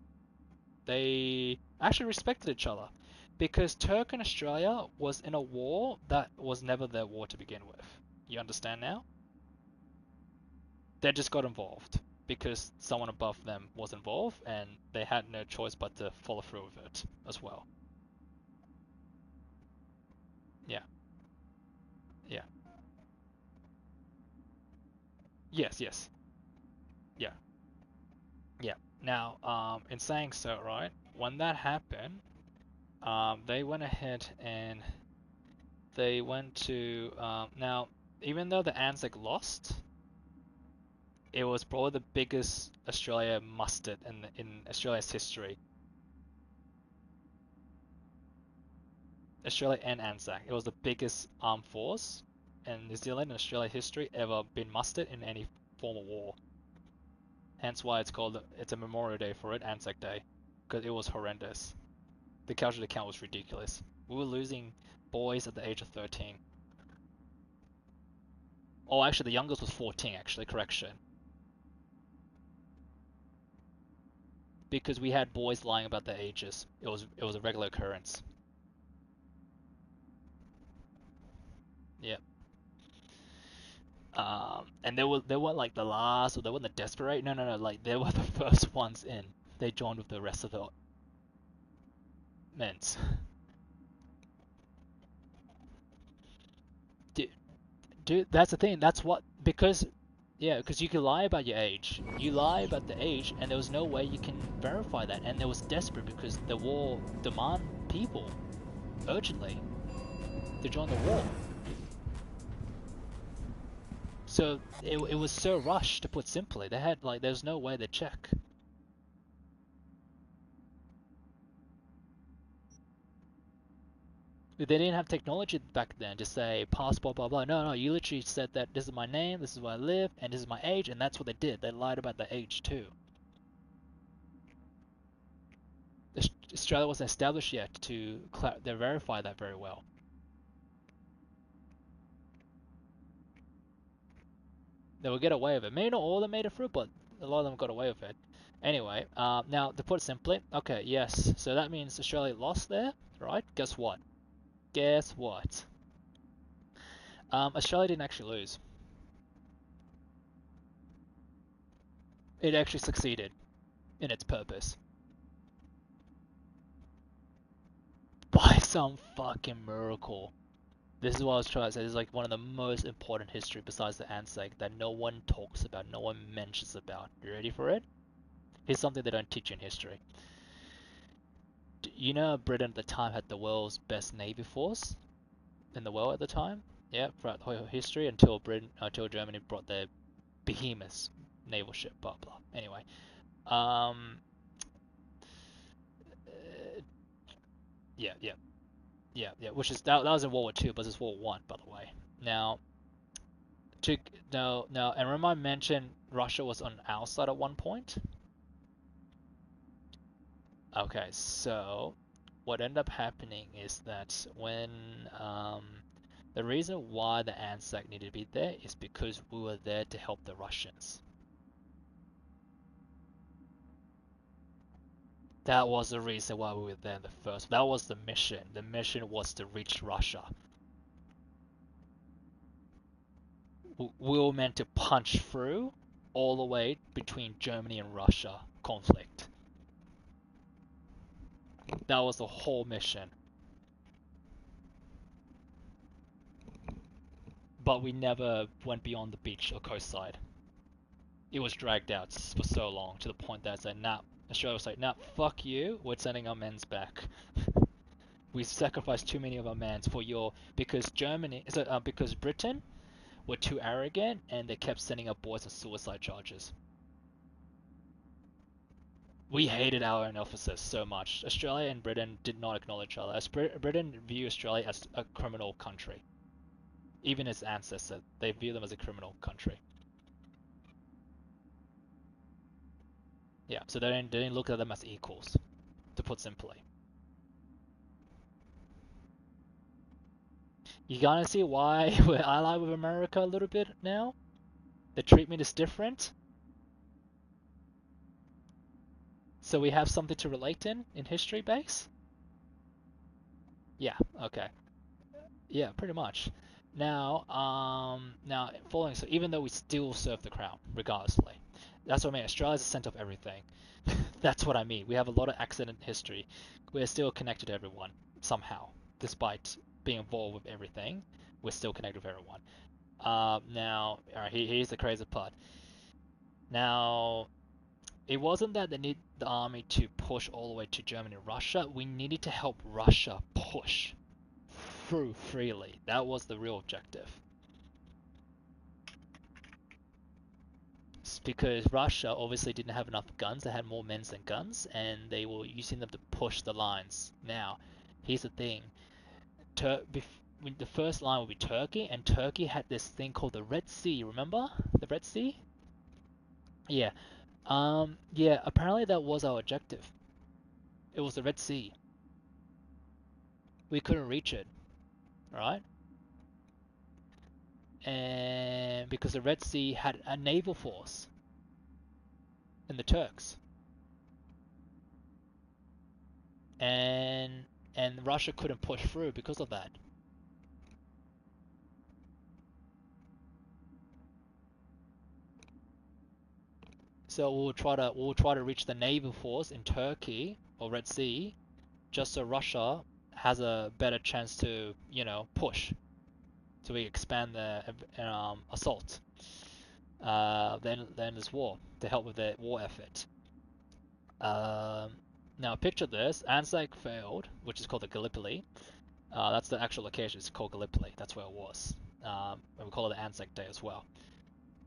They actually respected each other, because Turk and Australia was in a war that was never their war to begin with. You understand now? They just got involved because someone above them was involved, and they had no choice but to follow through with it as well. Yeah. Yeah. Yes. Yeah. Yeah. Now, in saying so, right, when that happened, they went ahead and they went to now, even though the Anzac lost, it was probably the biggest Australia mustered in Australia's history. Australia and Anzac. It was the biggest armed force in New Zealand and Australia history ever been mustered in any form of war. Hence why it's a Memorial Day for it, Anzac Day, because it was horrendous. The casualty count was ridiculous. We were losing boys at the age of 13. Oh, actually, the youngest was 14. Actually, correction. Because we had boys lying about their ages. It was a regular occurrence. Yeah. And they were like the last, or they weren't the desperate. No. Like they were the first ones in. They joined with the rest of the men's. Dude, that's the thing. That's what because you can lie about your age. You lie about the age, and there was no way you can verify that. And it was desperate because the war demand people urgently to join the war. So it was so rushed, to put simply. They had there's no way to check. They didn't have technology back then to say passport, blah blah. No, you literally said that this is my name, this is where I live, and this is my age, and that's what they did. They lied about the age too. Australia wasn't established yet to verify that very well. They will get away with it. Maybe not all of them made it through, but a lot of them got away with it. Anyway, now to put it simply, okay, yes, so that means Australia lost there, right? Guess what? Australia didn't actually lose. It actually succeeded in its purpose. By some fucking miracle. This is what I was trying to say. This is like one of the most important history besides the ANZAC that no one talks about, no one mentions about. You ready for it? Here's something they don't teach in history. You know Britain at the time had the world's best navy force in the world at the time? Yeah, throughout the whole history until Germany brought their behemoth naval ship, blah blah. Anyway, yeah. Which is that was in World War II, but it's World War One, by the way. Now, and remember I mentioned Russia was on our side at one point. Okay, so what ended up happening is that when the reason why the ANZAC needed to be there is because we were there to help the Russians. That was the reason why we were there in the first. That was the mission. The mission was to reach Russia. We were meant to punch through all the way between Germany and Russia conflict. That was the whole mission. But we never went beyond the beach or coastside. It was dragged out for so long to the point that it's like, nah, Australia was like, nah, fuck you, we're sending our men's back. We sacrificed too many of our men's because Britain were too arrogant and they kept sending up boys on suicide charges. We hated our own officers so much. Australia and Britain did not acknowledge each other. As Britain view Australia as a criminal country. Even its ancestors, they view them as a criminal country. Yeah, so they didn't look at them as equals, to put simply. You gonna see why we're allied with America a little bit now? The treatment is different. So we have something to relate in history base? Yeah, okay. Yeah, pretty much. Now, following, so even though we still serve the crown, regardlessly. That's what I mean, Australia's the center of everything. That's what I mean. We have a lot of accident history. We're still connected to everyone, somehow. Despite being involved with everything, we're still connected with everyone. Now, alright, here's the crazy part. Now, it wasn't that they need the army to push all the way to Germany and Russia. We needed to help Russia push through freely. That was the real objective. It's because Russia obviously didn't have enough guns. They had more men than guns, and they were using them to push the lines. Now, here's the thing. The first line will be Turkey, and Turkey had this thing called the Red Sea. Remember the Red Sea? Yeah. Yeah, apparently that was our objective. It was the Red Sea. We couldn't reach it, right? And because the Red Sea had a naval force in the Turks. And Russia couldn't push through because of that. So we'll try to reach the naval force in Turkey or Red Sea, just so Russia has a better chance to, push. So we expand the assault. Then this war to help with the war effort. Now picture this: Anzac failed, which is called the Gallipoli. That's the actual location. It's called Gallipoli. That's where it was. And we call it the Anzac Day as well.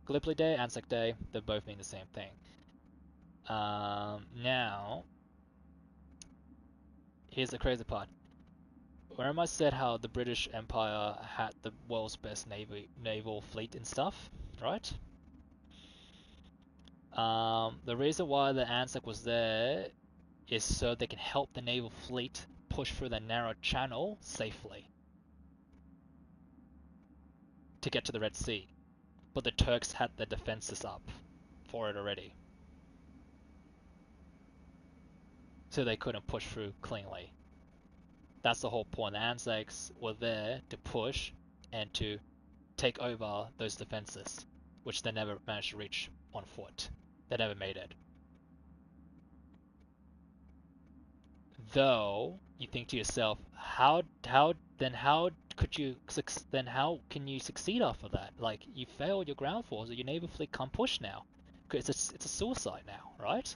Gallipoli Day, Anzac Day, they both mean the same thing. Now, here's the crazy part. Remember I said how the British Empire had the world's best naval fleet and stuff, right? The reason why the Anzac was there is so they can help the naval fleet push through the narrow channel safely to get to the Red Sea. But the Turks had the defenses up for it already. So they couldn't push through cleanly. That's the whole point. The Anzacs were there to push and to take over those defenses, which they never managed to reach on foot. They never made it. Though you think to yourself, how can you succeed after that? Like, you failed your ground force, or your naval fleet can't push now. It's a suicide now, right?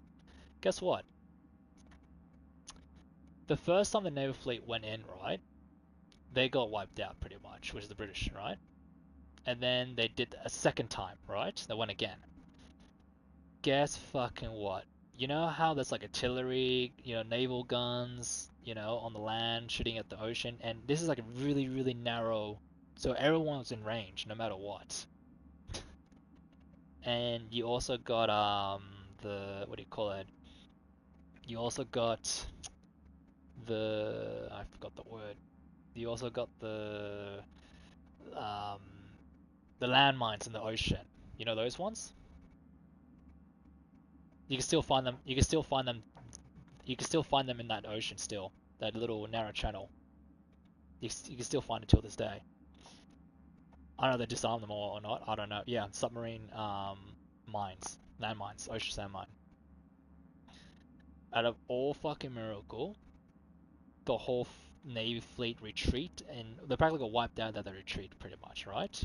Guess what? The first time the naval fleet went in, right, they got wiped out pretty much, which is the British, right? And then they did a second time, right? They went again. Guess fucking what? You know how there's like artillery, naval guns, on the land shooting at the ocean, and this is like a really, really narrow, so everyone was in range no matter what. And you also got the what do you call it? You also got I forgot the word. You also got the landmines in the ocean. You know those ones? You can still find them. You can still find them. You can still find them in that ocean still. That little narrow channel. You can still find it till this day. I don't know if they disarmed them or not. I don't know. Yeah, submarine mines, landmines, ocean sand mine. Out of all fucking miracle, the whole Navy fleet retreat, and they practically got wiped out at the retreat, pretty much, right?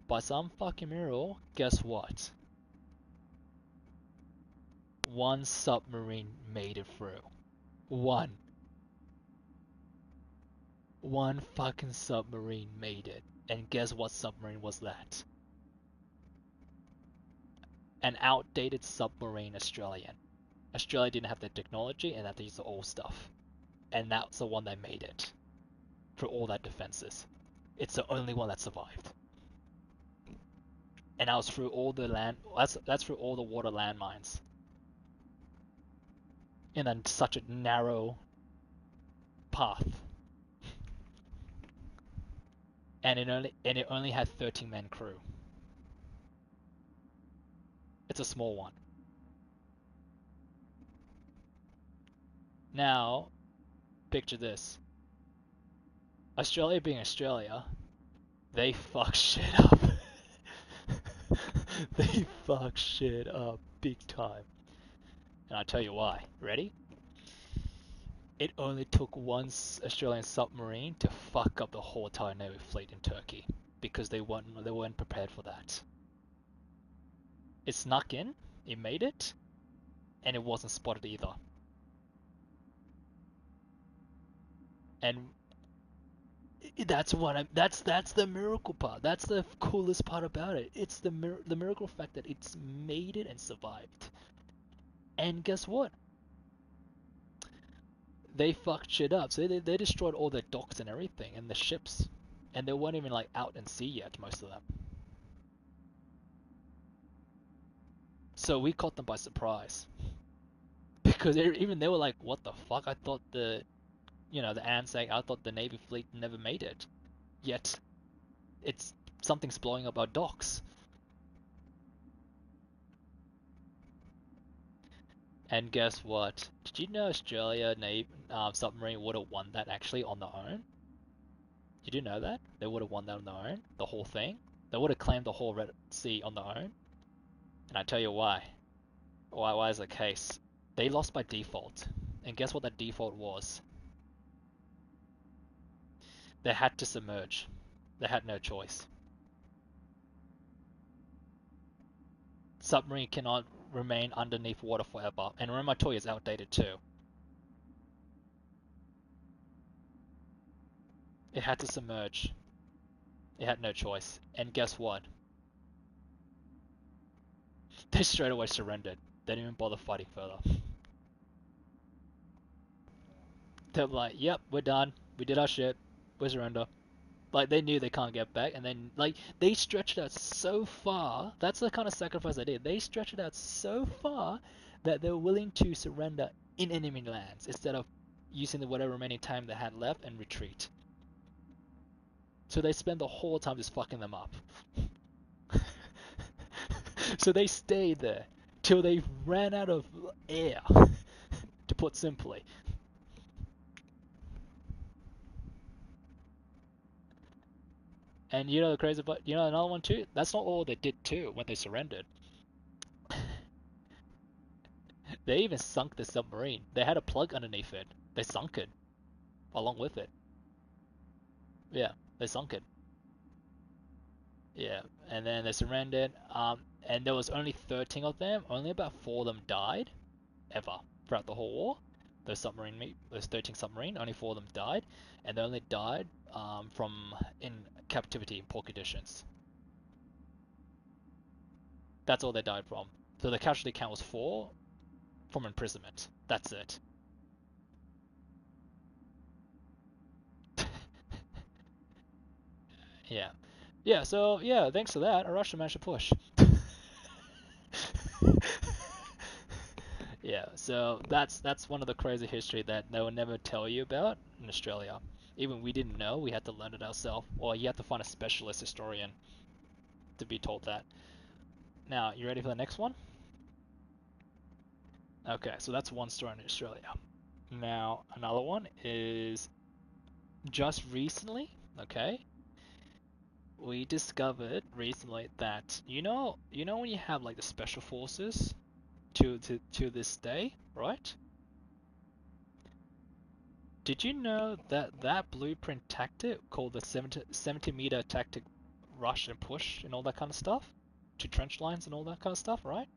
By some fucking miracle, guess what? One submarine made it through. One fucking submarine made it. And guess what submarine was that? An outdated submarine Australian. Australia didn't have the technology and had to use the old stuff. And that's the one that made it. Through all that defenses. It's the only one that survived. And that was through all the land, that's through all the water landmines. And then such a narrow path. And it only had 13-man crew. It's a small one. Now, picture this. Australia being Australia, they fuck shit up. They fuck shit up big time. And I'll tell you why. Ready? It only took one Australian submarine to fuck up the whole entire Navy fleet in Turkey. Because they weren't prepared for that. It snuck in, it made it, and it wasn't spotted either. And that's the miracle part. That's the coolest part about it. It's the miracle fact that it's made it and survived. And guess what? They fucked shit up. So they destroyed all their docks and everything and the ships, and they weren't even like out in sea yet, most of them. So we caught them by surprise. Because they were like, what the fuck? I thought the ANZAC, I thought the Navy fleet never made it. Yet, something's blowing up our docks. And guess what? Did you know Australia Navy submarine would have won that actually on their own? Did you know that? They would have won that on their own, the whole thing. They would have claimed the whole Red Sea on their own. And I tell you why. Why is the case? They lost by default. And guess what that default was? They had to submerge. They had no choice. Submarine cannot remain underneath water forever. And remember, my toy is outdated too. It had to submerge. It had no choice. And guess what? They straight away surrendered. They didn't even bother fighting further. They're like, yep, we're done. We did our shit. We surrender. Like, they knew they can't get back, and then, like, they stretched it out so far. That's the kind of sacrifice they did. They stretched it out so far that they were willing to surrender in enemy lands instead of using the whatever remaining time they had left and retreat. So they spent the whole time just fucking them up. So they stayed there till they ran out of air, to put simply. And you know the crazy part, you know another one too? That's not all they did too when they surrendered. They even sunk the submarine. They had a plug underneath it. They sunk it. Along with it. Yeah, they sunk it. Yeah, and then they surrendered. And there was only 13 of them. Only about 4 of them died. Ever. Throughout the whole war. Those 13 submarine, only 4 of them died. And they only died from in captivity in poor conditions. That's all they died from. So the casualty count was 4 from imprisonment. That's it. Yeah. Yeah, so yeah, thanks to that, Russia managed to push. Yeah, so that's one of the crazy history that they will never tell you about in Australia. Even we didn't know, we had to learn it ourselves. Or you have to find a specialist historian to be told that. Now, you ready for the next one? Okay, so that's one story in Australia. Now, another one is just recently, okay? We discovered recently that you know when you have like the special forces to this day, right? Did you know that blueprint tactic called the 70-meter tactic rush and push and all that kind of stuff to trench lines and all that kind of stuff, right?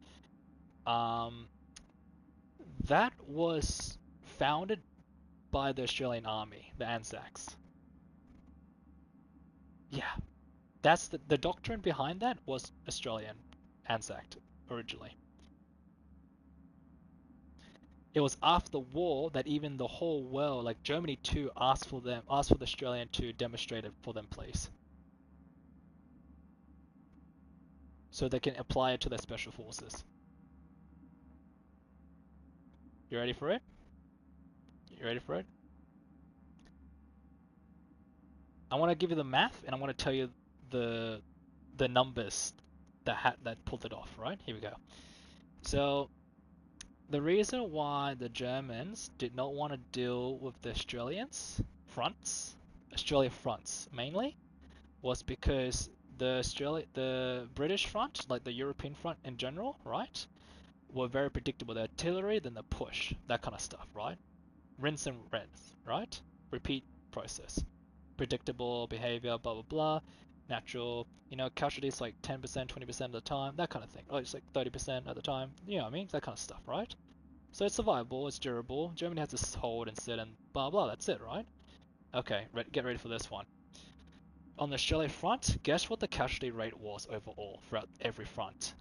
That was founded by the Australian Army, the ANZACs. Yeah, that's the doctrine behind that was Australian ANZAC originally. it was after the war that even the whole world, like Germany too, asked for the Australian to demonstrate it for them, please, so they can apply it to their special forces. You ready for it? You ready for it? I want to give you the math, and I want to tell you the numbers that pulled it off. Right? Here we go. So the reason why the Germans did not want to deal with the Australia fronts mainly, was because the British front, like the European front in general, right, were very predictable. The artillery, then the push, that kind of stuff, right? Rinse and rinse, right? Repeat process. Predictable behavior, blah blah blah. Natural, casualties like 10%, 20% of the time, that kind of thing. Or it's like 30% at the time, you know what I mean? That kind of stuff, right? So it's survivable, it's durable. Germany has to hold and sit and blah blah, that's it, right? Okay, get ready for this one. On the Australia front, guess what the casualty rate was overall throughout every front?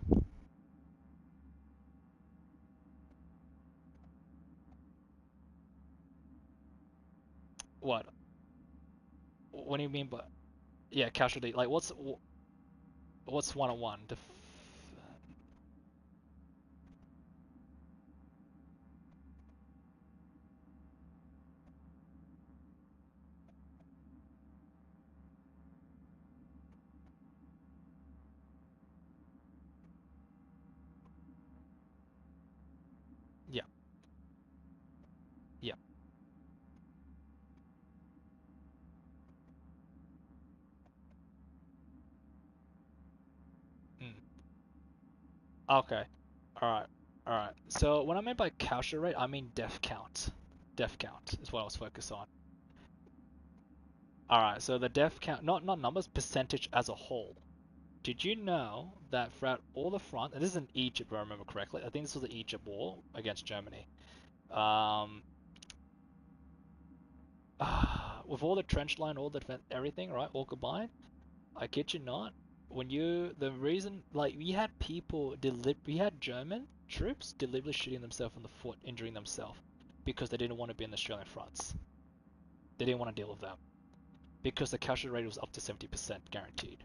What? What do you mean by... Yeah, casualty. Like, what's 101? Yeah. Yeah. Mm. Okay. Alright. Alright. So, when I meant by casualty rate, I mean death count. Death count is what I was focused on. Alright, so the death count, not numbers, percentage as a whole. Did you know that throughout all the front, and this is in Egypt if I remember correctly, I think this was the Egypt war against Germany. With all the trench line, all the defense, everything, right, all combined, I kid you not, the reason, like, we had German troops deliberately shooting themselves in the foot, injuring themselves, because they didn't want to be in the Australian fronts. They didn't want to deal with them. Because the casualty rate was up to 70% guaranteed.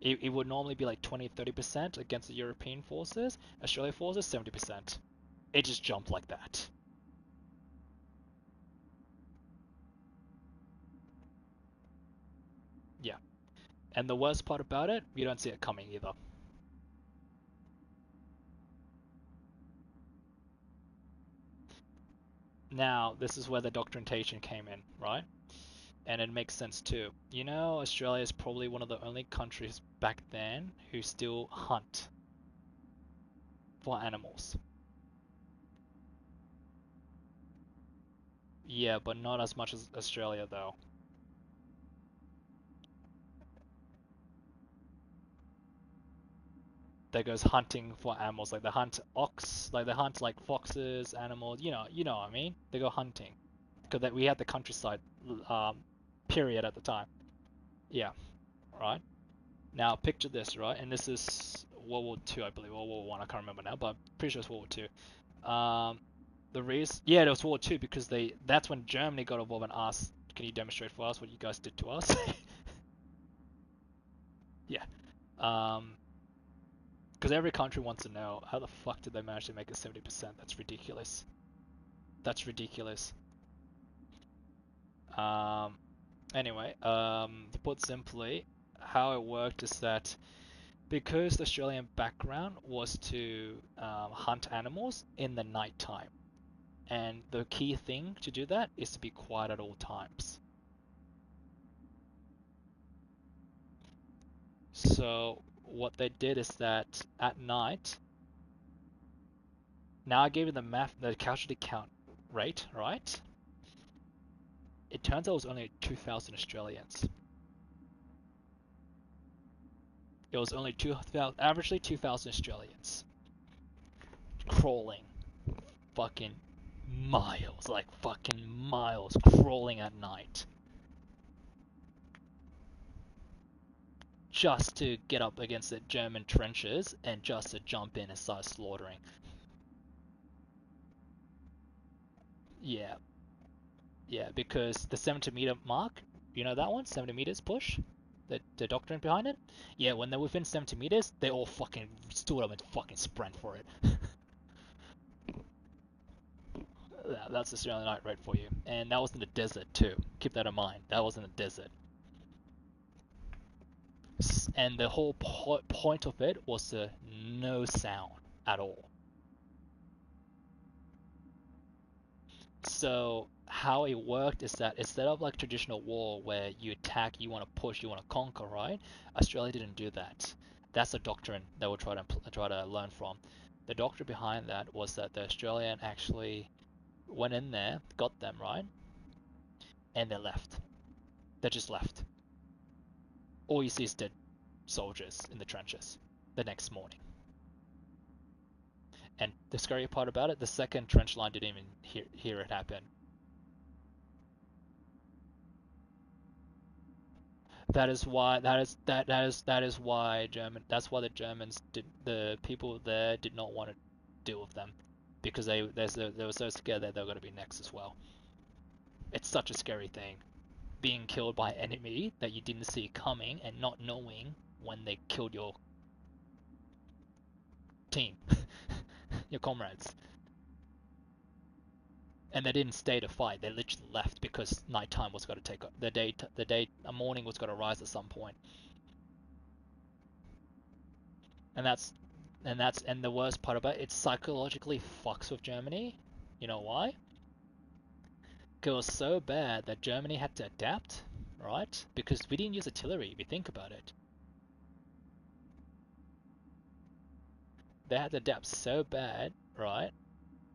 It would normally be like 20-30% against the European forces. Australia forces, 70%. It just jumped like that. Yeah. And the worst part about it, you don't see it coming either. Now, this is where the documentation came in, right? And it makes sense too. Australia is probably one of the only countries back then who still hunt for animals. Yeah, but not as much as Australia though. That goes hunting for animals, like they hunt ox, like they hunt like foxes, animals, you know what I mean? They go hunting. Because we had the countryside period at the time. Yeah, right? Now picture this, right? And this is World War II, I believe, or World War I, can't remember now, but I'm pretty sure it's World War II. The reason, yeah, it was World War II because that's when Germany got involved and asked, "Can you demonstrate for us what you guys did to us?" Yeah. Because every country wants to know how the fuck did they manage to make it 70%? That's ridiculous. That's ridiculous. Anyway, to put simply, how it worked is that because the Australian background was to hunt animals in the night time, and the key thing to do that is to be quiet at all times. So what they did is that at night, now I gave you the casualty count rate, right? It turns out it was only 2,000 Australians. It was only 2,000, averagely 2,000 Australians crawling fucking miles, like fucking miles, crawling at night. just to get up against the German trenches and just to jump in and start slaughtering. Yeah. Yeah, because the 70-meter mark, you know that one? 70 meters push? The doctrine behind it? Yeah, when they're within 70 meters, they all fucking stood up and fucking sprint for it. That's Australian night raid for you. And that was in the desert too. Keep that in mind. That was in the desert. And the whole point of it was no sound at all. So how it worked is that instead of like traditional war where you attack, you want to push, you want to conquer, right? Australia didn't do that. That's a doctrine that we'll try to learn from. The doctrine behind that was that the Australian actually went in there, got them, right? And they left. They just left. All you see is dead soldiers in the trenches the next morning. And the scary part about it, the second trench line didn't even hear it happen. That is why that's why the Germans the people there did not want to deal with them, because they were so scared that they were going to be next as well. It's such a scary thing, being killed by an enemy that you didn't see coming and not knowing when they killed your team, your comrades. And they didn't stay to fight. They literally left because nighttime was going to take a morning was going to rise at some point. And the worst part about it, it psychologically fucks with Germany. You know why? It was so bad that Germany had to adapt, right? Because we didn't use artillery, if you think about it. They had to adapt so bad, right?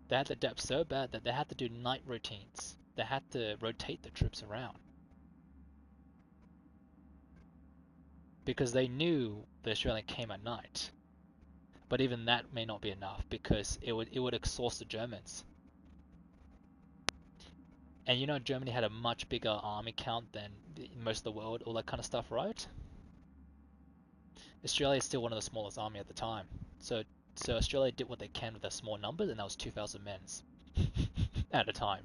They had to adapt so bad that they had to do night routines. They had to rotate the troops around. Because they knew the Australian came at night. But even that may not be enough, because it would exhaust the Germans. And you know Germany had a much bigger army count than most of the world, all that kind of stuff, right? Australia is still one of the smallest army at the time. So Australia did what they can with their small numbers, and that was 2,000 men at a time.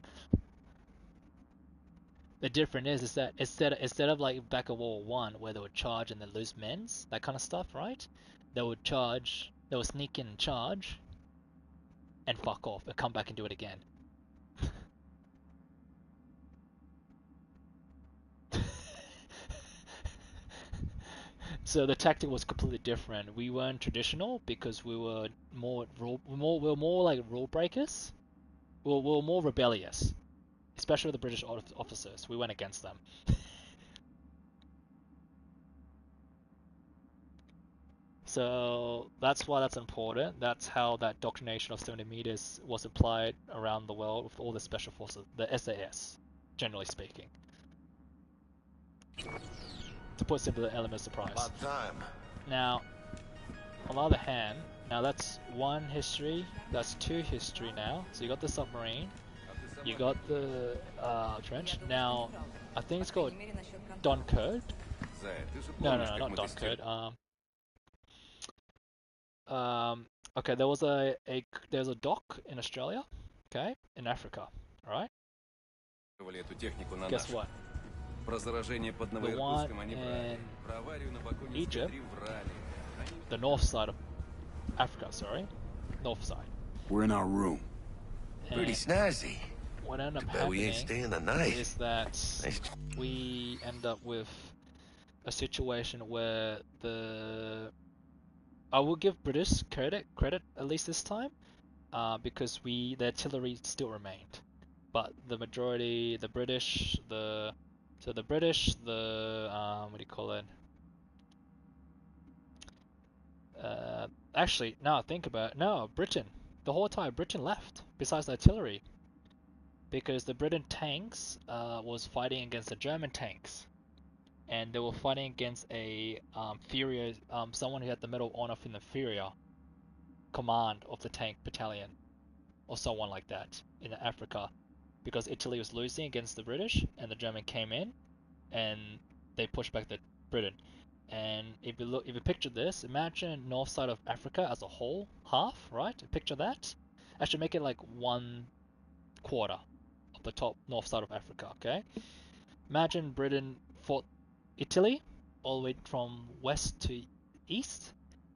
The difference is that instead of like back in World War I, where they would charge and then lose men, that kind of stuff, right? They would sneak in and charge, and fuck off, and come back and do it again. So the tactic was completely different. We weren't traditional because we were more like rule breakers. We were more rebellious, especially the British officers. We went against them. So that's why that's important. That's how that doctrination of 70 meters was applied around the world with all the special forces, the SAS, generally speaking. To put simply, the element of surprise. About time. Now, on the other hand, now that's one history, that's two history now. So you got the submarine, you got the trench. Now, I think it's called Dunkirk. No, not Dunkirk. Okay, there was there's a dock in Australia, okay, in Africa, alright? Guess what? The one in Egypt, the north side of Africa, sorry, north side. We're in our room. And pretty snazzy. What ended up we ain't happening staying the night. is that we end up with a situation where I will give British credit at least this time, because the artillery still remained, but the majority, the British, what do you call it? Actually, now I think about it, no, Britain. The whole time Britain left, besides the artillery, because the Britain tanks was fighting against the German tanks. And they were fighting against a inferior, someone who had the Medal of Honor from the inferior command of the tank battalion, or someone like that in Africa, because Italy was losing against the British, and the German came in, and they pushed back the Britain. And if you picture this, imagine north side of Africa as a whole, half, right? Picture that. Actually, make it like 1/4 of the top north side of Africa, okay? Imagine Britain fought Italy all the way from west to east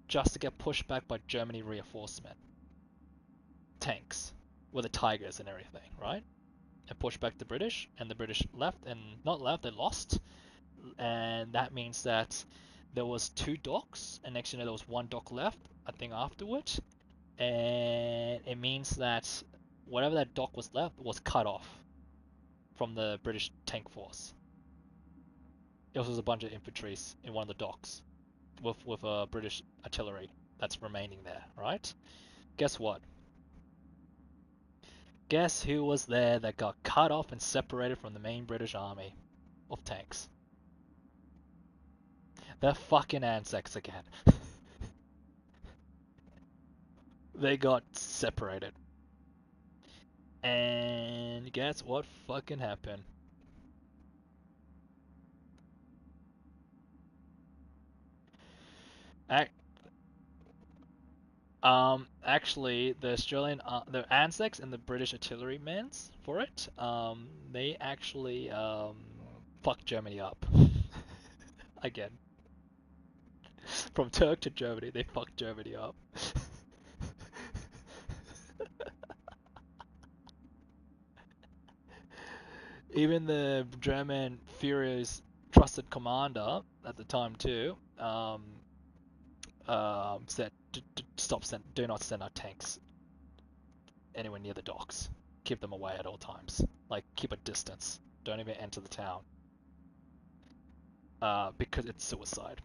just to get pushed back by Germany reinforcement. Tanks with the Tigers and everything, right? And pushed back the British, and the British left, and not left, they lost. And that means that there was 2 docks, and next you know there was 1 dock left, I think afterwards. And it means that whatever that dock was left was cut off from the British tank force. It was a bunch of infantry in one of the docks with British artillery that's remaining there, right? Guess what? Guess who was there that got cut off and separated from the main British army of tanks? The fucking Anzacs again. They got separated. And guess what fucking happened? Actually, the Australian, the Anzacs and the British artillerymen for it, they actually, fucked Germany up. Again. From Turk to Germany, they fucked Germany up. Even the German Führer's trusted commander at the time too, said, do not send our tanks anywhere near the docks. Keep them away at all times. Like, keep a distance. Don't even enter the town. Because it's suicide.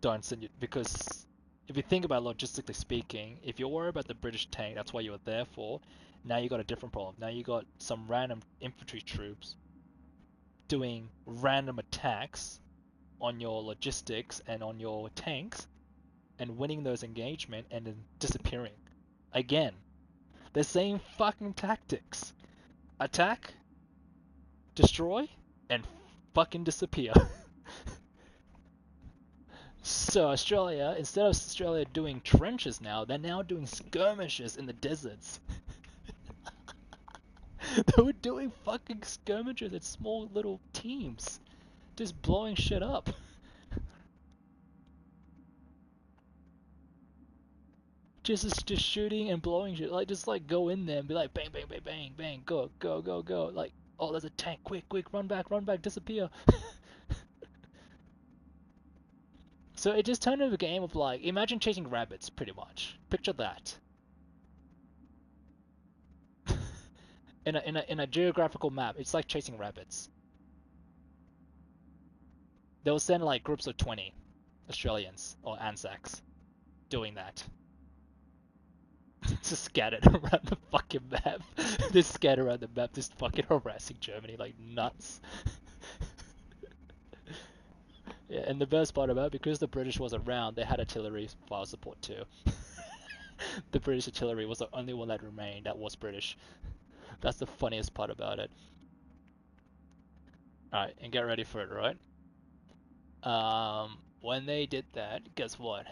Don't send you, because if you think about it, logistically speaking, if you're worried about the British tank, that's what you were there for. Now you got a different problem. Now you got some random infantry troops doing random attacks on your logistics and on your tanks and winning those engagement and then disappearing. Again, the same fucking tactics. Attack, destroy, and fucking disappear. So Australia, instead of Australia doing trenches now, they're now doing skirmishes in the deserts. They were doing fucking skirmishes in small little teams. Just blowing shit up. Just shooting and blowing shit. Like, just like go in there and be like bang, bang, bang, bang, bang, go, go, go, go. Like, oh, there's a tank, quick, quick, run back, disappear. So it just turned into a game of like, imagine chasing rabbits, pretty much. Picture that. in a geographical map, it's like chasing rabbits. They'll send like groups of 20 Australians or Anzacs doing that. Just scattered around the fucking map. Just scattered around the map, just fucking harassing Germany like nuts. Yeah, and the best part about it, because the British was around, they had artillery fire support too. The British artillery was the only one that remained that was British. That's the funniest part about it. Alright, and get ready for it, right? When they did that, guess what?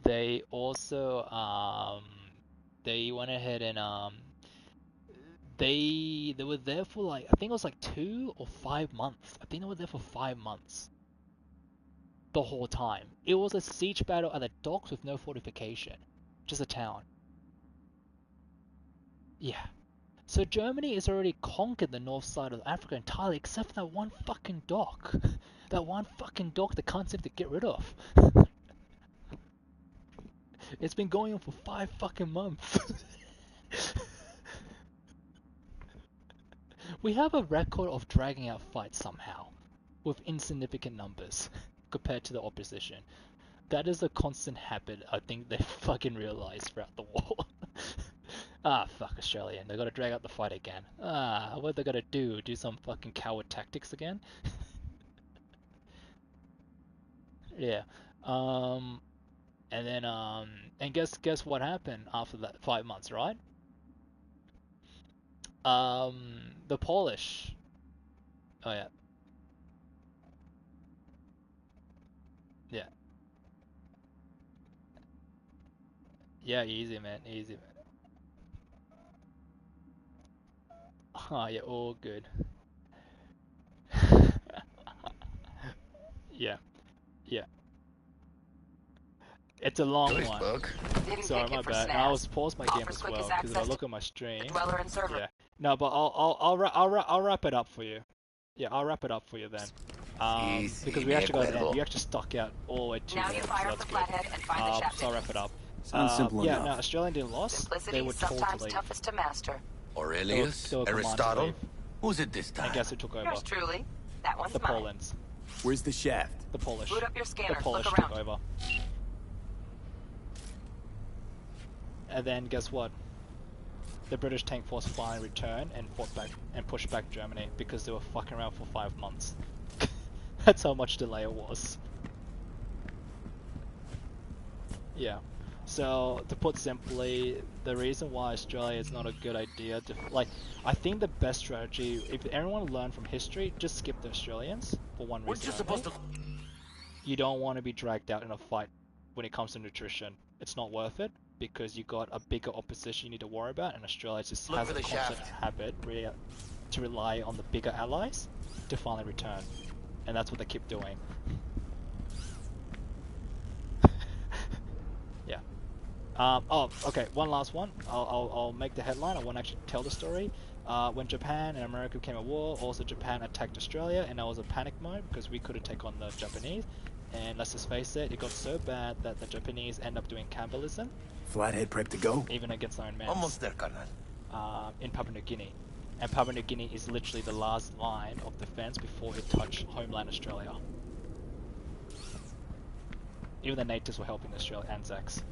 They also, they went ahead and, they were there for like, I think it was like 2 or 5 months. I think they were there for 5 months. The whole time. It was a siege battle at the docks with no fortification. Just a town. Yeah. So Germany has already conquered the north side of Africa entirely except for that one fucking dock. That one fucking dock they can't seem to get rid of. It's been going on for 5 fucking months. We have a record of dragging out fights somehow, with insignificant numbers, compared to the opposition. That is a constant habit I think they fucking realized throughout the war. Ah, fuck Australia, they gotta drag out the fight again. Ah, what they gotta do? Do some fucking coward tactics again? Yeah. And then, and guess what happened after that 5 months, right? The Polish. Oh yeah. Yeah. Yeah, easy man, easy man. Oh yeah, all good. Yeah, yeah. It's a long Choice one. book. Sorry, my bad. And I was pause my game as well because if I look at my stream, yeah. No, but I'll wrap it up for you. Yeah, I'll wrap it up for you then. Because we actually got to end. You actually stuck out all the way to the end, so that's good. So I'll wrap it up. Sounds simple yeah, enough. no, Australian didn't lost. They were told to leave. Toughest to master. Aurelius? They were commanded to Aristotle? leave. Who's it this time? And guess who took over? Yours truly. That one's The mine. Polands. Where's the shaft? The Polish. Boot up your scanner. The Polish Look took around. over. And then guess what? The British tank force finally returned and fought back and pushed back Germany because they were fucking around for 5 months. That's how much delay it was. Yeah. So to put simply, the reason why Australia is not a good idea to I think the best strategy, if everyone learn from history, just skip the Australians for one reason. You don't want to be dragged out in a fight when it comes to nutrition. It's not worth it because you got a bigger opposition you need to worry about, and Australia just has a constant habit to rely on the bigger allies to finally return, and that's what they keep doing. Yeah. Oh, okay. One last one. I'll make the headline. I won't actually tell the story. When Japan and America became at war, also Japan attacked Australia, and there was a panic mode because we couldn't take on the Japanese. And let's just face it, it got so bad that the Japanese end up doing cannibalism. Flathead prep to go? Even against their own men. Almost there, Colonel. In Papua New Guinea. And Papua New Guinea is literally the last line of defense before it touched homeland Australia. Even the natives were helping Australia, Anzacs.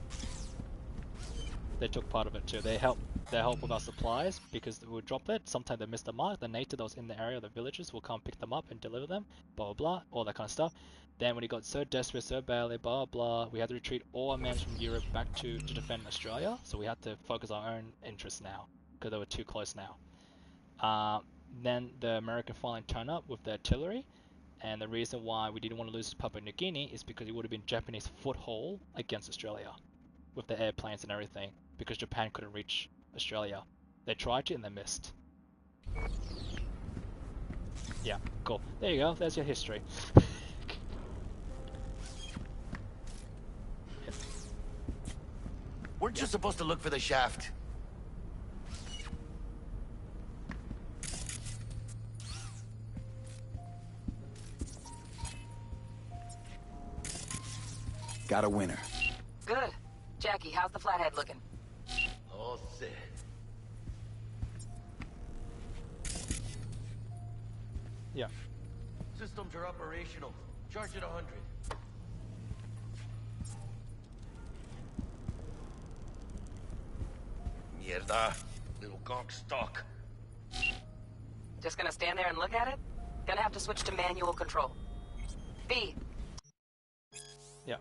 They took part of it too. They help with our supplies because we would drop it. Sometimes they miss the mark. The native that was in the area, the villagers, will come pick them up and deliver them. Blah blah blah, all that kind of stuff. Then when it got so desperate, so badly, blah blah, we had to retreat all our men from Europe back to defend Australia. So we had to focus our own interests now because they were too close now. Then the American finally turned up with the artillery, and the reason why we didn't want to lose Papua New Guinea is because it would have been Japanese foothold against Australia with the airplanes and everything, because Japan couldn't reach Australia. They tried to and they missed. Yeah, cool. There you go, there's your history. Weren't you supposed to look for the shaft? Got a winner. Good. Jackie, how's the flathead looking? Oh, shit. Yeah. Systems are operational. Charge it 100. Mierda. Little gonk stock. Just gonna stand there and look at it? Gonna have to switch to manual control. B. Yeah.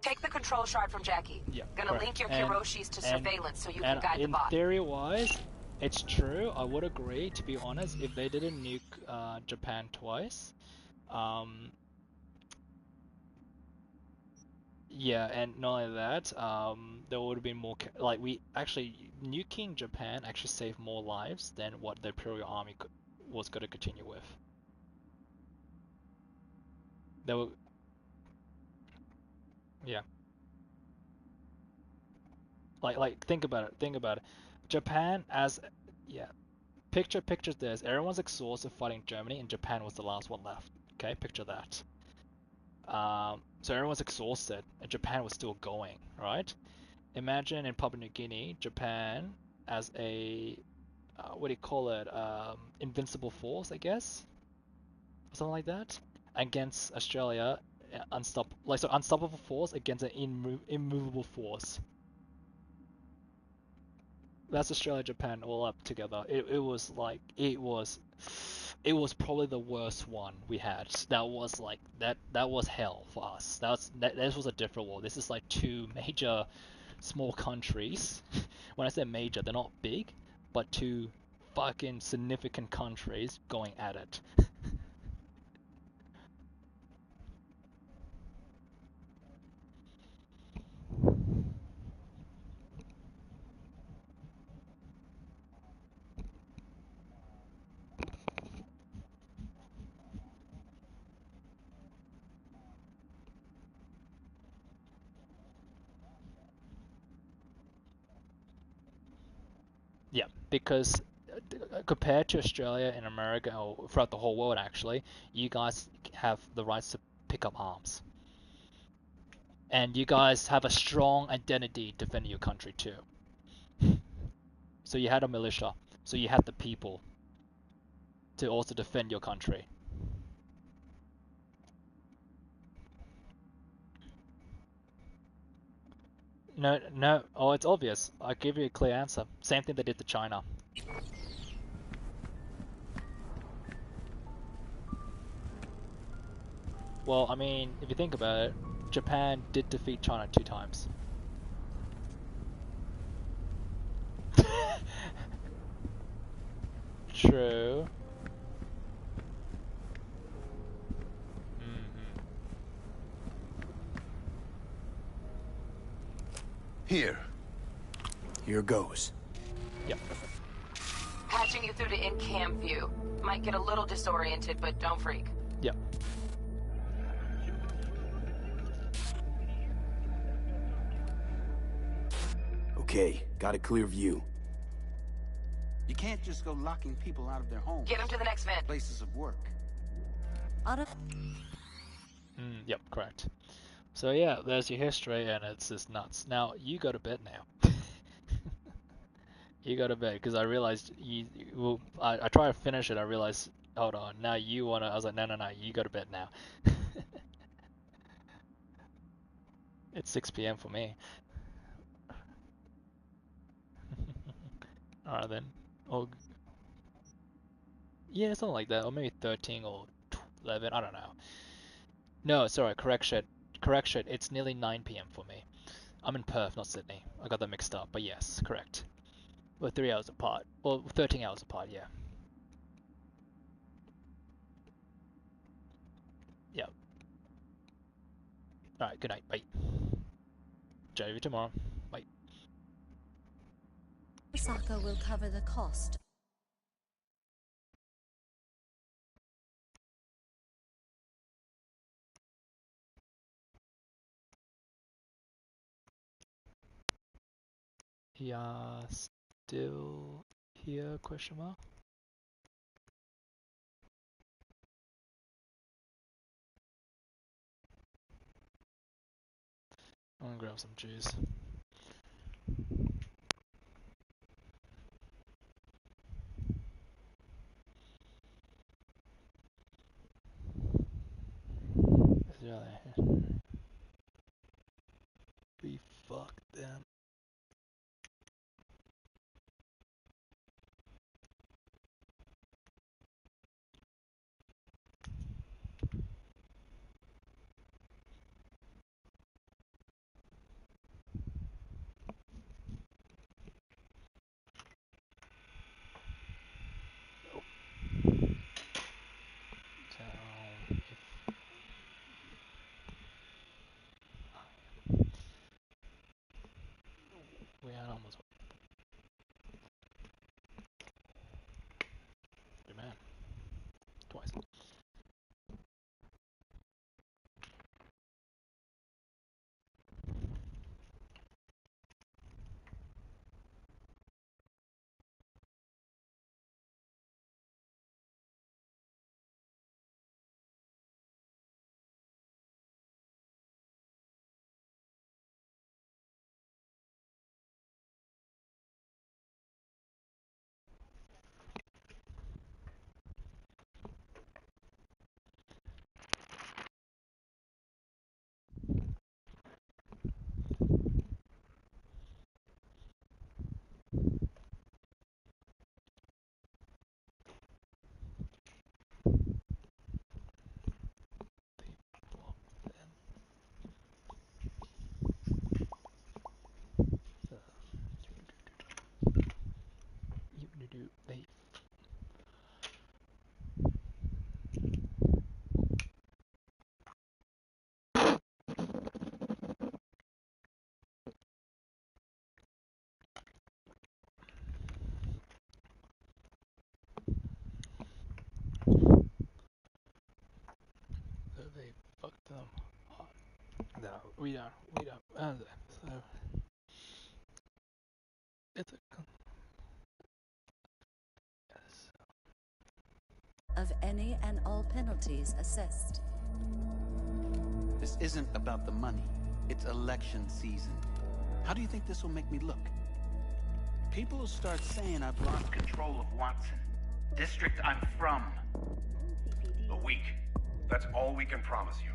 Take the control shard from Jackie. Yeah. Gonna link your Kiroshis to surveillance so you can guide the bot. And theory-wise, it's true. I would agree, to be honest, if they didn't nuke Japan twice. Yeah, and not only that, there would have been more. We actually nuking Japan actually saved more lives than what the Imperial Army was going to continue with. They were. Yeah. Think about it. Think about it. Japan picture this. Everyone's exhausted fighting Germany, and Japan was the last one left. Okay, picture that. So everyone's exhausted, and Japan was still going, right? Imagine in Papua New Guinea, Japan as a what do you call it? Invincible force, I guess, or something like that, against Australia, unstoppable force against an immovable force. That's Australia, Japan all up together. It was probably the worst one we had. That was that was hell for us. This was a different war. This is like two major small countries. When I say major, they're not big, but two fucking significant countries going at it. because compared to Australia and America, or throughout the whole world actually, you guys have the rights to pick up arms. And you guys have a strong identity defending your country too. So you had a militia, so you had the people to also defend your country. No, no, oh, it's obvious. I'll give you a clear answer. Same thing they did to China. Well, I mean, if you think about it, Japan did defeat China 2 times. True. Here goes. Yep. Patching you through to in-cam view. Might get a little disoriented, but don't freak. Yep. Okay, got a clear view. You can't just go locking people out of their homes. Get them to the next vent. Places of work. Yep, correct. So yeah, there's your history, and it's just nuts. Now, you go to bed now. You go to bed, because I realized well, I try to finish it, I realized, hold on, now you wanna, I was like, no, you go to bed now. It's 6 p.m. for me. Alright then. Oh, yeah, something like that, or maybe 13 or 11, I don't know. No, sorry, correction, it's nearly 9 p.m. for me. I'm in Perth, not Sydney. I got that mixed up, but yes, correct. We're 3 hours apart. Well, 13 hours apart, yeah. Yep. Alright, good night, bye. Chat with you tomorrow. Bye. Osaka will cover the cost. Yeah, still here, question mark? I'm gonna grab some juice. Yeah, we fucked them. So, if we had almost man, twice. They they fucked them. No, we don't. So it's a of any and all penalties assessed. This isn't about the money. It's election season. How do you think this will make me look? People will start saying I've lost control of Watson, district I'm from. A week. That's all we can promise you.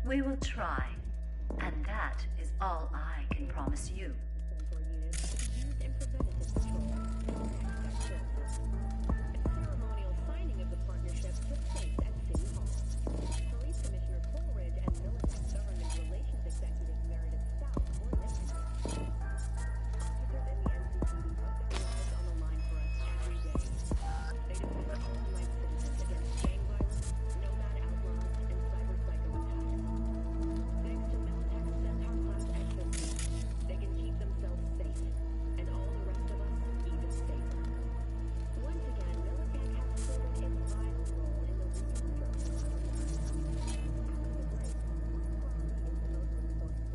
We will try. And that is all I can promise you.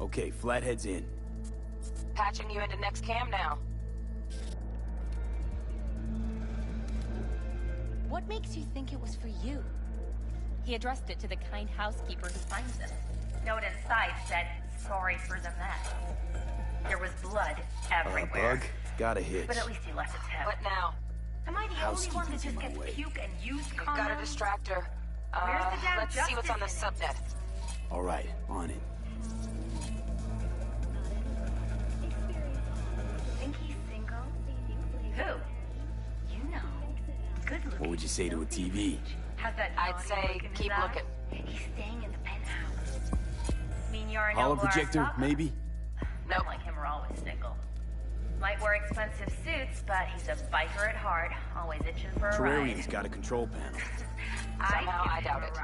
Okay, Flathead's in. Patching you into next cam now. What makes you think it was for you? He addressed it to the kind housekeeper who finds him. Note inside said, sorry for the mess. There was blood everywhere. Bug? Got a hitch. But at least he left a tip. What now? Am I the only one that just gets puke and used condoms? Got a distractor. Where's the damn let's see what's on the subnet. All right, on it. Think he's single? Who? You know. Good looking. What would you say to a TV? How's that? I'd say keep looking. He's staying in the penthouse. Mean you're a Hollow noble projector, Aristotle? maybe? Men like him are always single. Might wear expensive suits, but he's a biker at heart, always itching for a ride. Terrarium's got a control panel. Somehow I doubt it.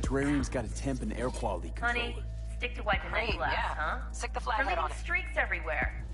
Terrarium's got a temp and air quality control. Honey, stick to wiping that Great, glass, yeah. huh? Stick the We're flathead leaving on it. streaks everywhere.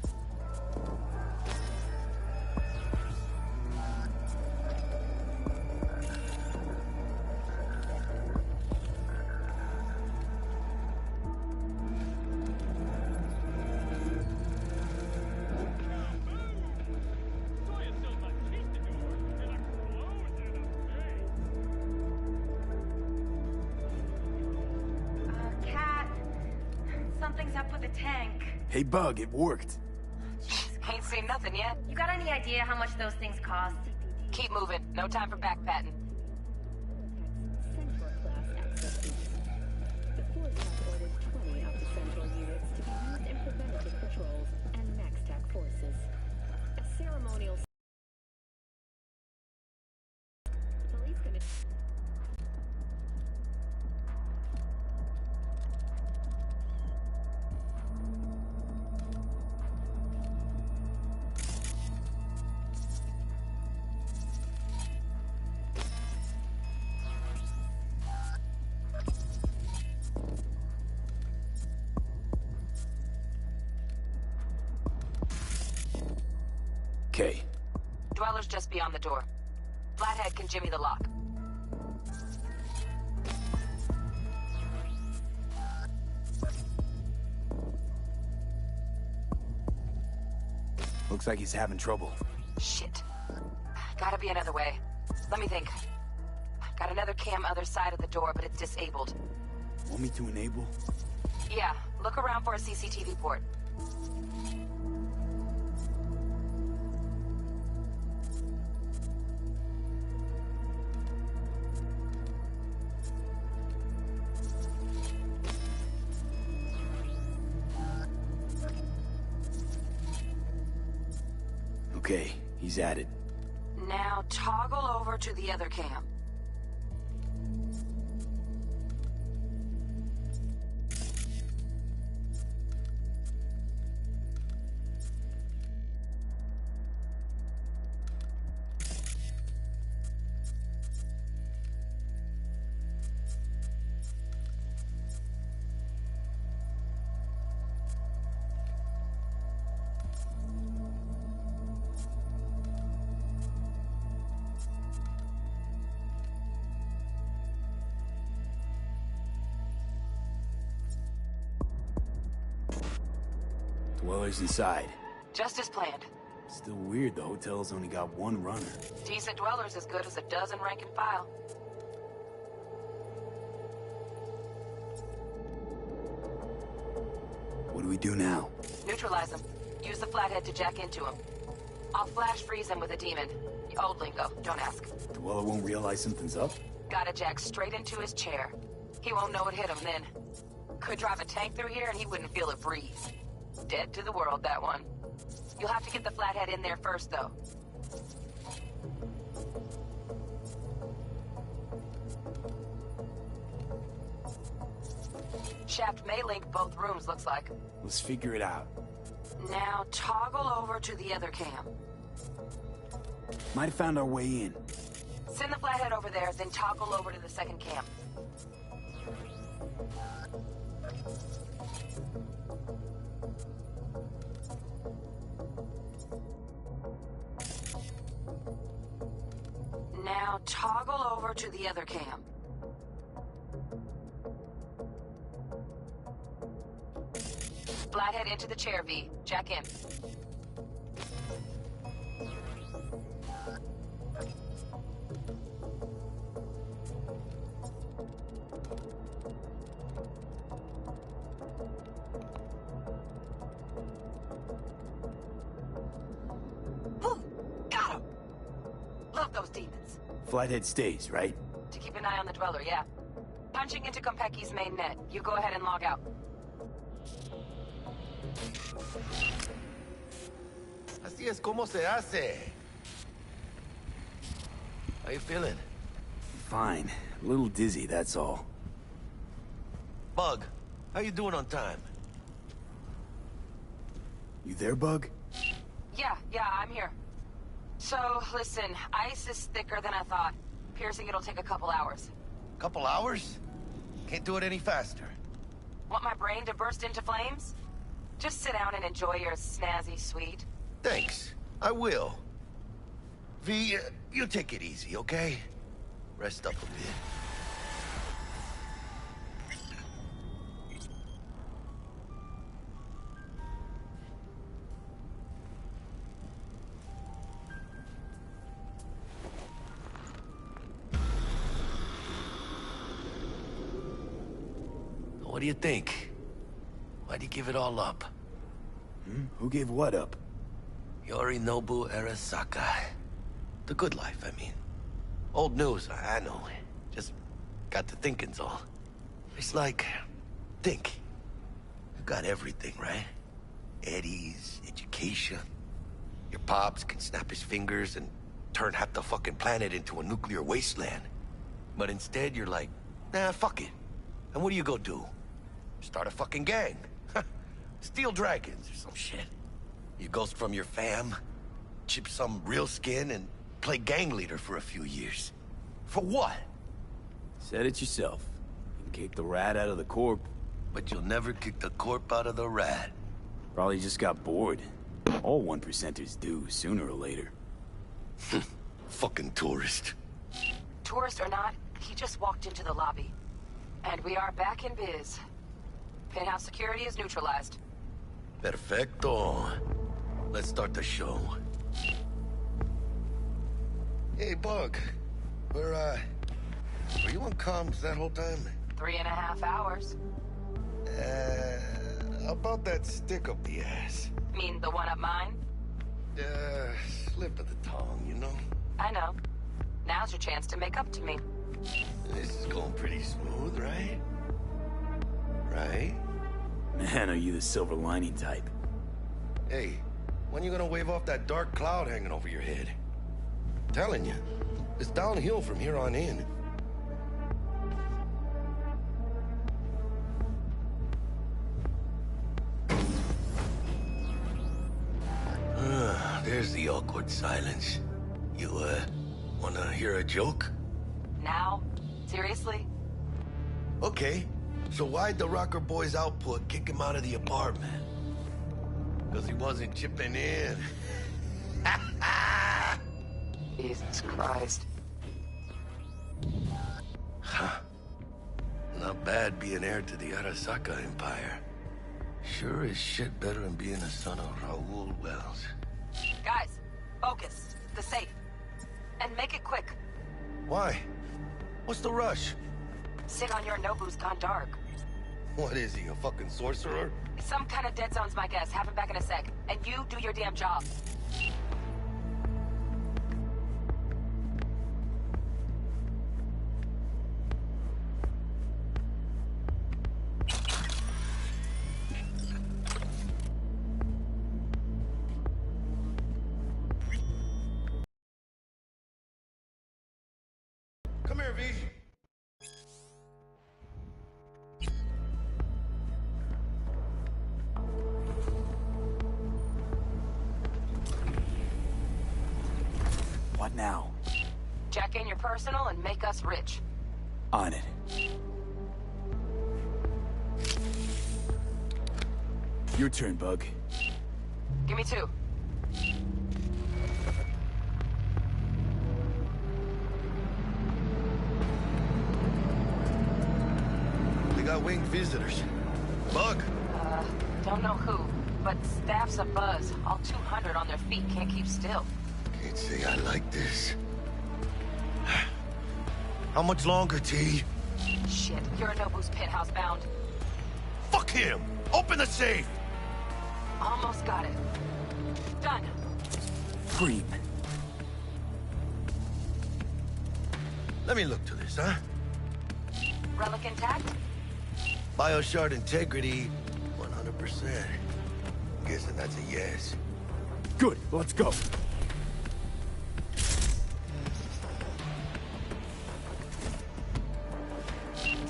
Something's up with the tank. Hey, Bug, it worked. Ain't seen nothing yet. You got any idea how much those things cost? Keep moving. No time for backpatting. The Force has ordered 20 of the Central units to be used in preventative patrols and MaxTac forces. A ceremonial police commission. Okay. Dweller's just beyond the door. Flathead can jimmy the lock. Looks like he's having trouble. Shit. Gotta be another way. Let me think. Got another cam other side of the door, but it's disabled. Want me to enable? Yeah, look around for a CCTV port. Okay, he's at it. Now toggle over to the other cam. Dweller's inside. Just as planned. Still weird the hotel's only got one runner. Decent dweller's as good as a dozen rank and file. What do we do now? Neutralize him. Use the flathead to jack into him. I'll flash freeze him with a demon. Old lingo, don't ask. Dweller won't realize something's up? Gotta jack straight into his chair. He won't know it hit him then. Could drive a tank through here and he wouldn't feel it breeze. Dead to the world, that one. You'll have to get the flathead in there first, though. Shaft may link both rooms, looks like. Let's figure it out. Now toggle over to the other cam. Might have found our way in. Send the flathead over there, then toggle over to the second cam. Now toggle over to the other cam. Flathead into the chair, V. Jack in. Got him! Love those demons. Flathead stays, right? To keep an eye on the Dweller, yeah. Punching into Konpeki's main net. You go ahead and log out. Así es como se hace. How you feeling? Fine. A little dizzy, that's all. Bug, how you doing on time? You there, Bug? Yeah, I'm here. So, listen, ice is thicker than I thought. Piercing it'll take a couple hours. Couple hours? Can't do it any faster. Want my brain to burst into flames? Just sit down and enjoy your snazzy sweet. Thanks. I will. V, you take it easy, okay? Rest up a bit. What do you think? Why'd you give it all up? Who gave what up? Yorinobu Arasaka. The good life, I mean. Old news, I know. Just got to thinking's all. It's like, think. You got everything, right? Eddies, education. Your pops can snap his fingers and turn half the fucking planet into a nuclear wasteland. But instead, you're like, nah, fuck it. And what do you go do? Start a fucking gang. Steal dragons or some shit. You ghost from your fam, chip some real skin, and play gang leader for a few years. For what? Said it yourself. You can kick the rat out of the corp. But you'll never kick the corp out of the rat. Probably just got bored. All 1%ers do, sooner or later. Fucking tourist. Tourist or not, he just walked into the lobby. And we are back in biz. Penthouse security is neutralized. Perfecto. Let's start the show. Hey, Bug. Were you on comms that whole time? 3.5 hours. About that stick up the ass. Mean the one up mine? Slip of the tongue, you know? I know. Now's your chance to make up to me. This is going pretty smooth, right? Right? Man, are you the silver lining type? Hey, when you gonna wave off that dark cloud hanging over your head? Telling you, it's downhill from here on in. There's the awkward silence. You, wanna hear a joke? Now? Seriously? Okay, so why'd the Rocker Boy's output kick him out of the apartment? Because he wasn't chipping in. Jesus Christ. Huh. Not bad being heir to the Arasaka Empire. Sure as shit better than being a son of Raoul Wells. Guys, focus. The safe. And make it quick. Why? What's the rush? Sit on your Nobu's gone dark. What is he, a fucking sorcerer? Some kind of dead zone's my guess. Have him back in a sec. And you do your damn job. Come here, V. What now? Jack in your personal and make us rich. On it. Your turn, Bug. Give me 2. We got winged visitors. Bug. Don't know who, but staff's a buzz. All 200 on their feet can't keep still. Can't say I like this. How much longer, T? Shit, Yorinobu's penthouse bound. Fuck him! Open the safe! Almost got it. Done. Creep. Let me look to this, huh? Relic intact? Bioshard integrity, 100%. Guessing that's a yes. Good, let's go.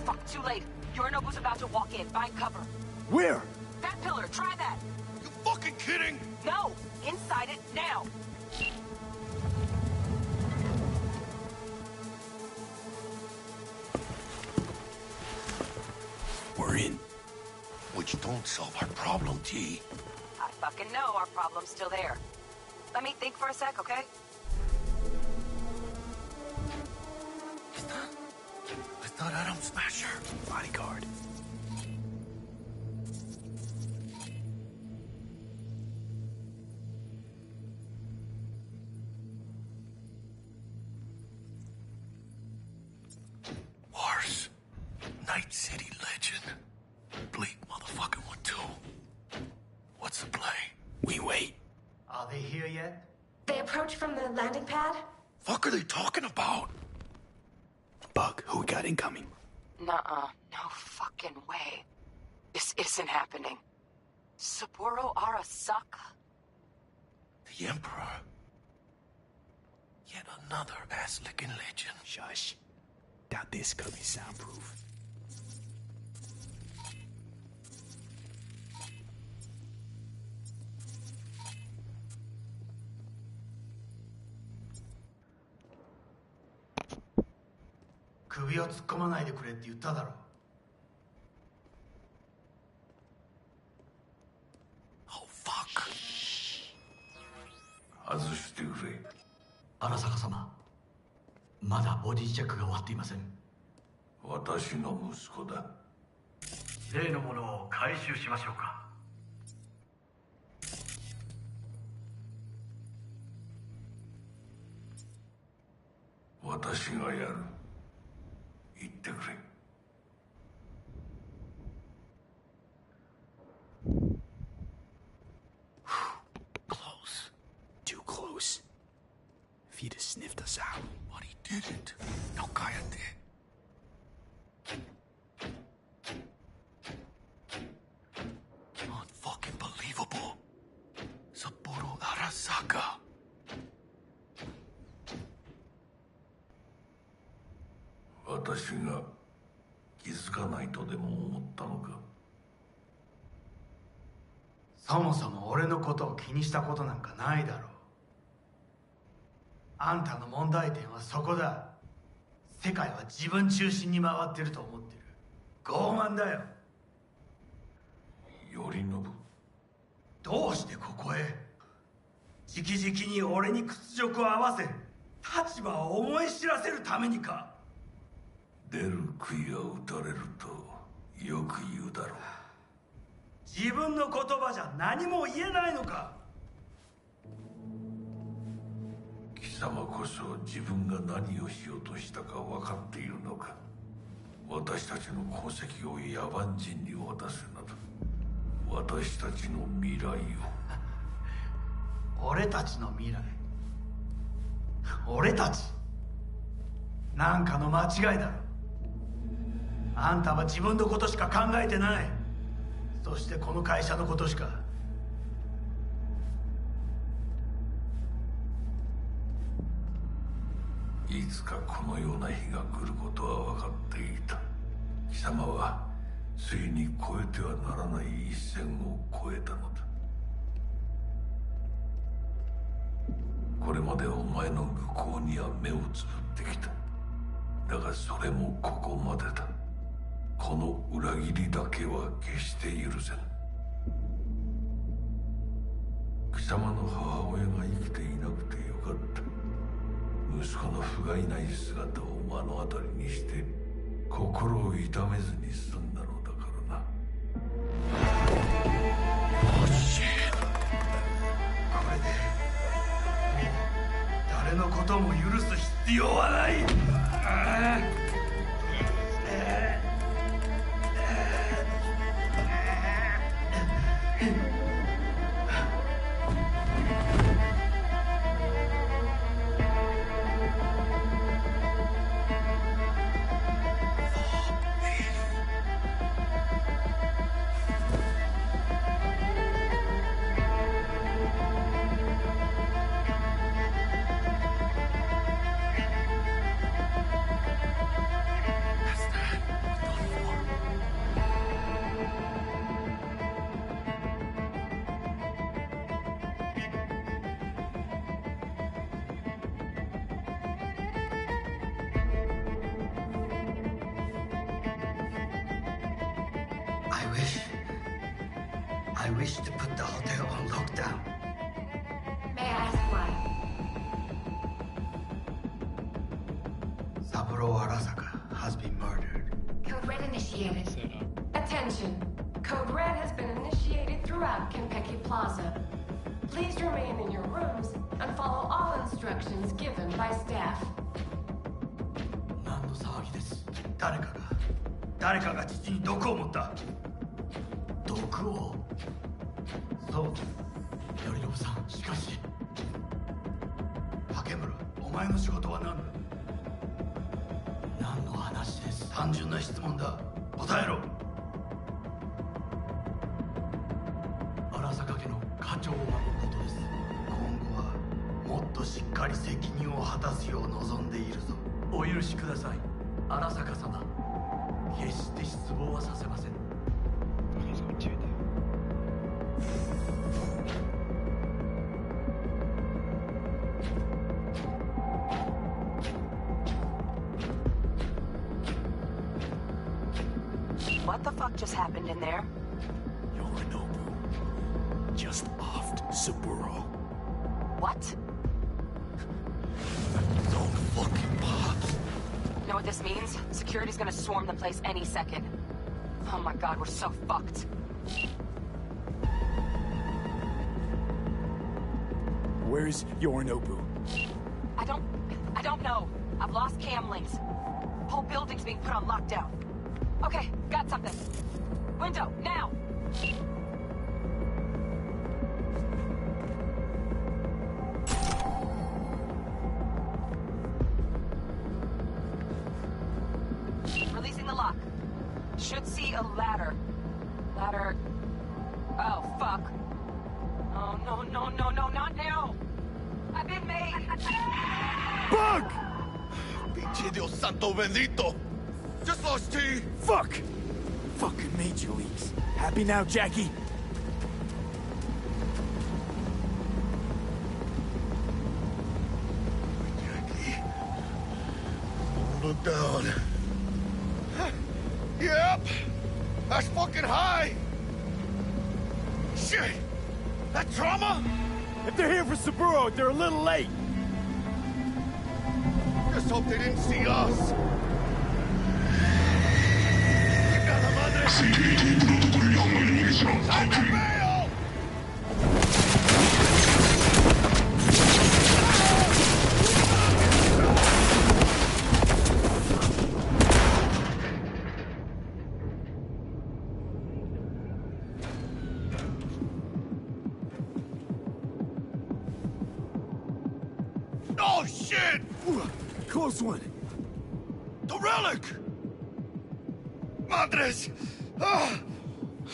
Fuck, too late. Yorinobu's about to walk in. Find cover. Where? That pillar, try that. You fucking kidding? No! Inside it, now! We're in. Which don't solve our problem, T. I fucking know our problem's still there. Let me think for a sec, okay? I thought Adam Smasher. Bodyguard. Wars. Night City legend. Bleak motherfucking one too. What's the play? We wait. Are they here yet? They approach from the landing pad? Fuck are they talking about? Bug, who we got incoming? Nuh-uh. No fucking way. This isn't happening. Saburo Arasaka? The Emperor. Yet another ass-licking legend. Shush. Doubt this could be soundproof. Oh, fuck. 外してくれ。荒坂様、まだボディチェックが終わっていません。私の息子だ。例のものを回収しましょうか。私がやる。言ってくれ。Close. Too close. If he'd have sniffed us out. But he didn't. No, cállate. Unfucking believable. Saburo Arasaka. 私が気づかないとでも思ったのか。そもそも俺のことを気にしたことなんかないだろう。あんたの問題点はそこだ。世界は自分中心に回ってると思ってる。傲慢だよ。頼信。どうしてここへ？直々に俺に屈辱を合わせ、立場を思い知らせるためにか。出る杭は打たれるとよく言うだろう。自分の言葉じゃ何も言えないのか。様こそ自分が何をしようとしたか分かっているのか。私たちの功績を野蛮人に渡すなど、私たちの未来を。俺たちの未来。俺たちなんかの間違いだろ。あんたは自分のことしか考えてない。そしてこの会社のことしか。いつかこのような日が来ることは分かっていた。貴様はついに越えてはならない一線を越えたのだ。これまでお前の向こうには目をつぶってきた。だがそれもここまでだ。この裏切りだけは決して許せん。貴様の母親が生きていなくてよかった。息子の不甲斐ない姿を目の当たりにして心を痛めずに済んだのだからな。これで誰のことも許す必要はない。I wish to put the hotel on lockdown. May I ask why? Saburo Arasaka has been murdered. Code Red initiated. Attention. Code Red has been initiated throughout Kenpeki Plaza. Please remain in your rooms and follow all instructions given by staff. 何の騒ぎです。誰かが父に毒を持った。毒を。そう。頼信さん、しかし。竹村、お前の仕事は何だ。何の話です。単純な質問だ。答えろ。荒坂家の課長を守ることです。今後はもっとしっかり責任を果たすよう望んでいるぞ。お許しください、荒坂様。決して失望はさせません。What the fuck just happened in there? Yorinobu just offed Saburo. What? Don't fucking pop. You know what this means? Security's gonna swarm the place any second. Oh my god, we're so fucked. Where's Yorinobu? I don't know. I've lost cam links. Whole building's being put on lockdown. Okay, got something. Window, now! Releasing the lock. Should see a ladder. Ladder... Oh, fuck. Oh, no, not now! I've been made! Bug! Pinche Dios santo bendito! Just lost T! Fuck! Fucking major leagues. Happy now, Jackie? Jackie. Look down. Yep! That's fucking high! Shit! That trauma? If they're here for Saburo, they're a little late. Just hope they didn't see us. Oh, shit! Close one. The relic! Madres! Ah!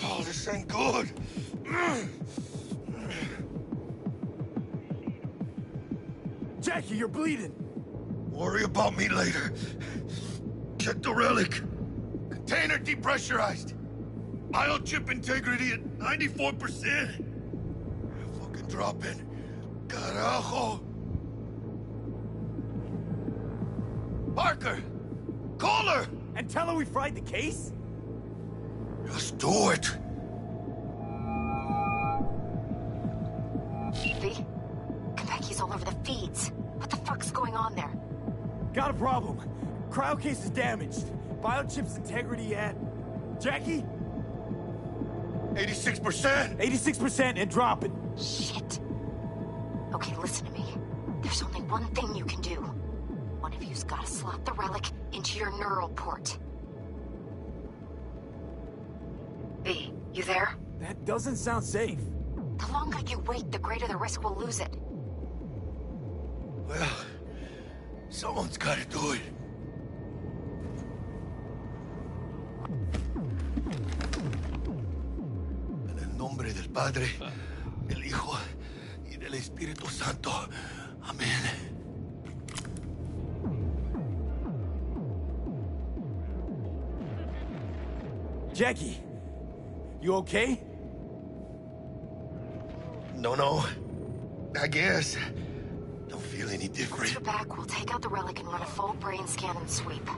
Oh, this ain't good. Jackie, you're bleeding. Worry about me later. Check the relic. Container depressurized. Biochip integrity at 94%. Fucking drop it. Carajo. Parker! Call her! And tell her we fried the case? Just do it. V? Konpeki's all over the feeds. What the fuck's going on there? Got a problem. Cryo case is damaged. Biochip's integrity at... Jackie? 86%? 86% and dropping. Shit. Okay, listen to me. There's only one thing you can do. One of you's gotta slot the relic into your neural port. V, you there? That doesn't sound safe. The longer you wait, the greater the risk we'll lose it. Well, someone's gotta do it. En el nombre del Padre, del Hijo y del Espíritu Santo. Amén. Jackie, you okay? No. I guess. Don't feel any Once different. you're back, we'll take out the relic and run a full brain scan and sweep.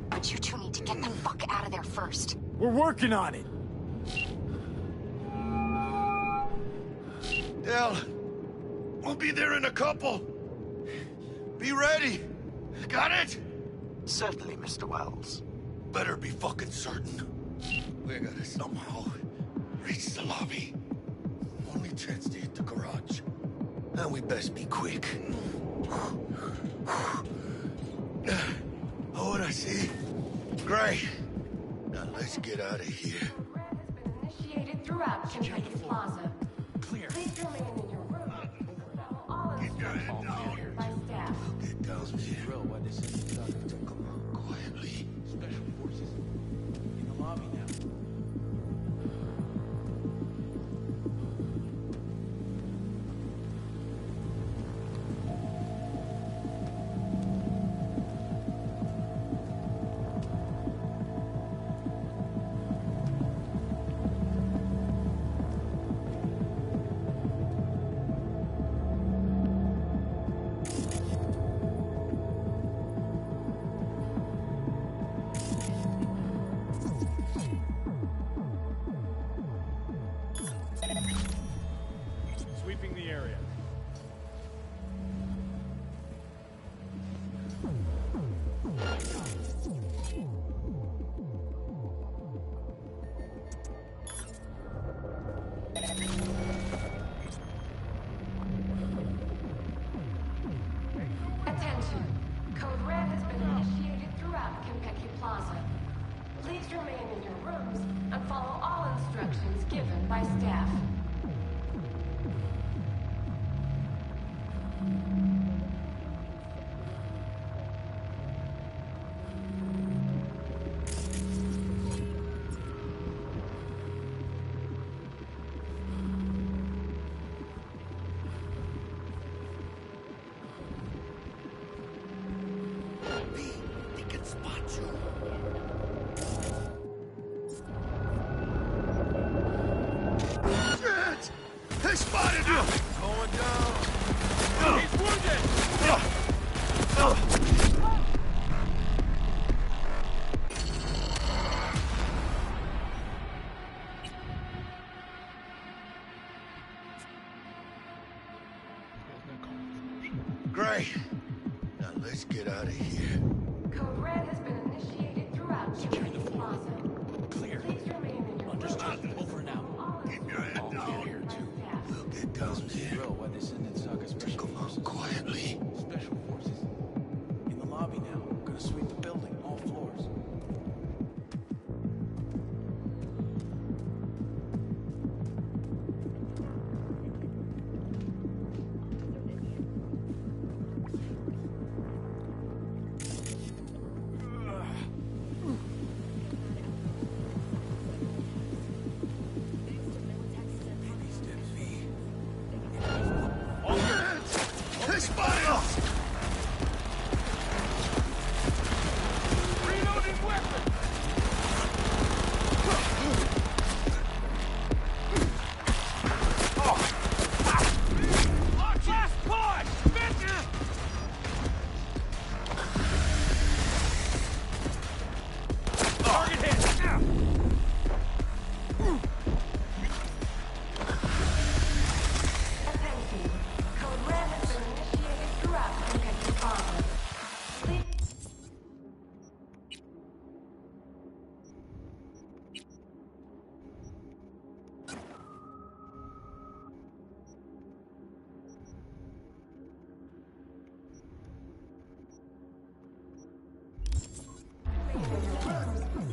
But you two need to get the fuck out of there first. We're working on it. Del, we'll be there in a couple. Be ready. Got it? Certainly, Mr. Wells. Better be fucking certain. We gotta somehow reach the lobby. Only chance to hit the garage. And we best be quick. Ahora sí. Great. Now let's get out of here. Initiated throughout Konpeki Plaza. Clear. Please remain in your room and follow all instructions given by staff. Get down here. Drill what is inside. Come on, quietly. Special forces in the lobby now. Sweeping the area. Attention. Code Red has been initiated throughout Konpeki Plaza. Please remain in your rooms and follow all instructions given by staff. They can spot you. Shit! They spotted you! Going down. He's wounded! Great. Now let's get out of here. Code Red has been initiated throughout Konpeki Plaza. Clear. Please remain in your rooms. Understood. Over now. Keep your head All down. clear here too. We'll get down there. Drill what is inside. Special Come on, forces. quietly. Special forces in the lobby now. Gonna sweep the building, all floors.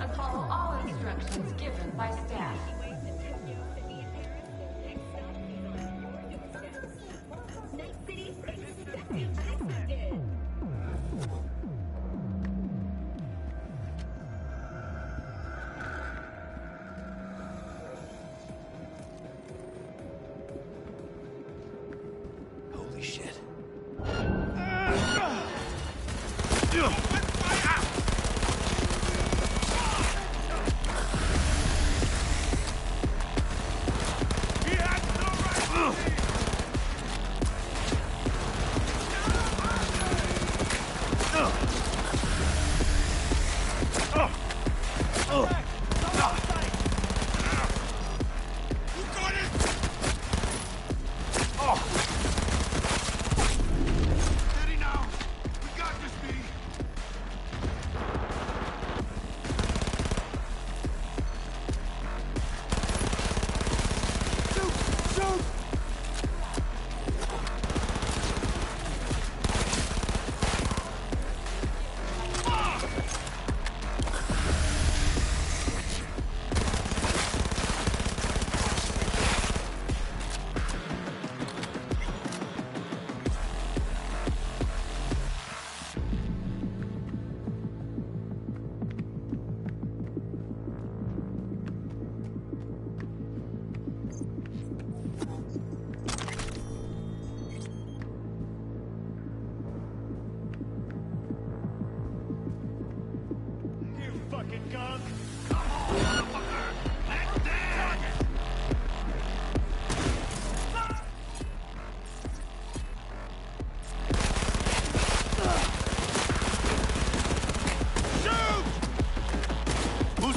and follow all instructions given by staff. Holy shit.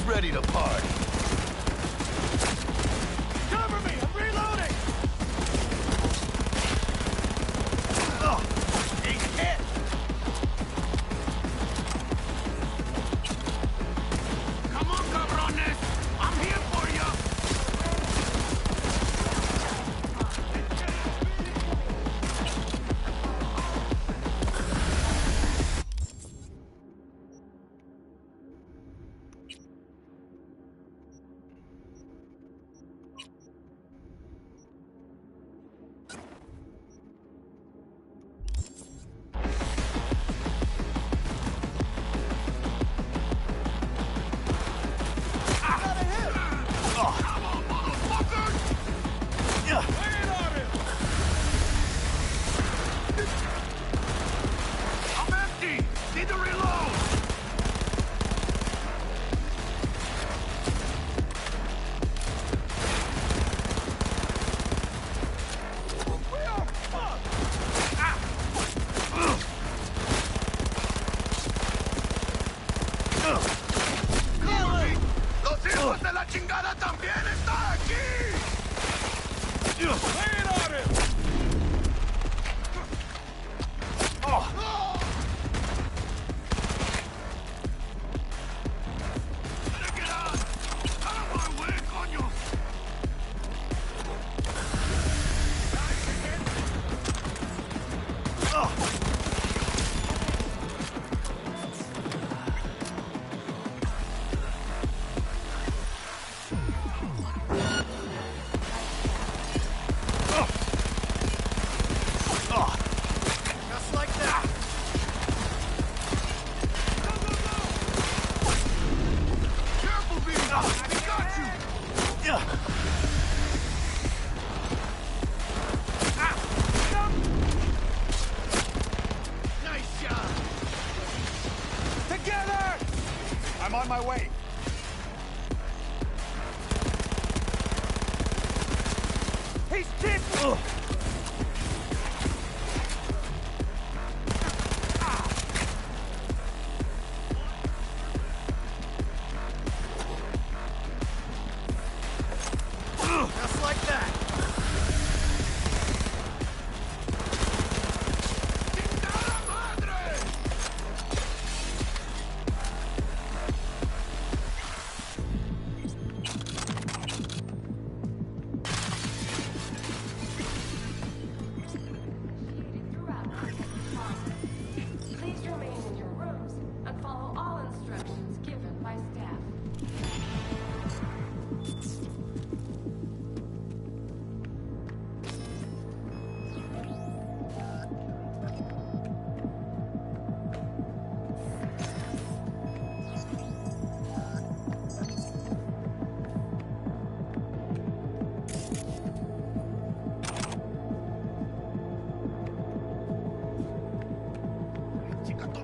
Ready to party. Cover me! I'm reloading! Oh, he's hit! Come on, cabrones! I'm here for you! I'm on my way. He's dead! Just like that.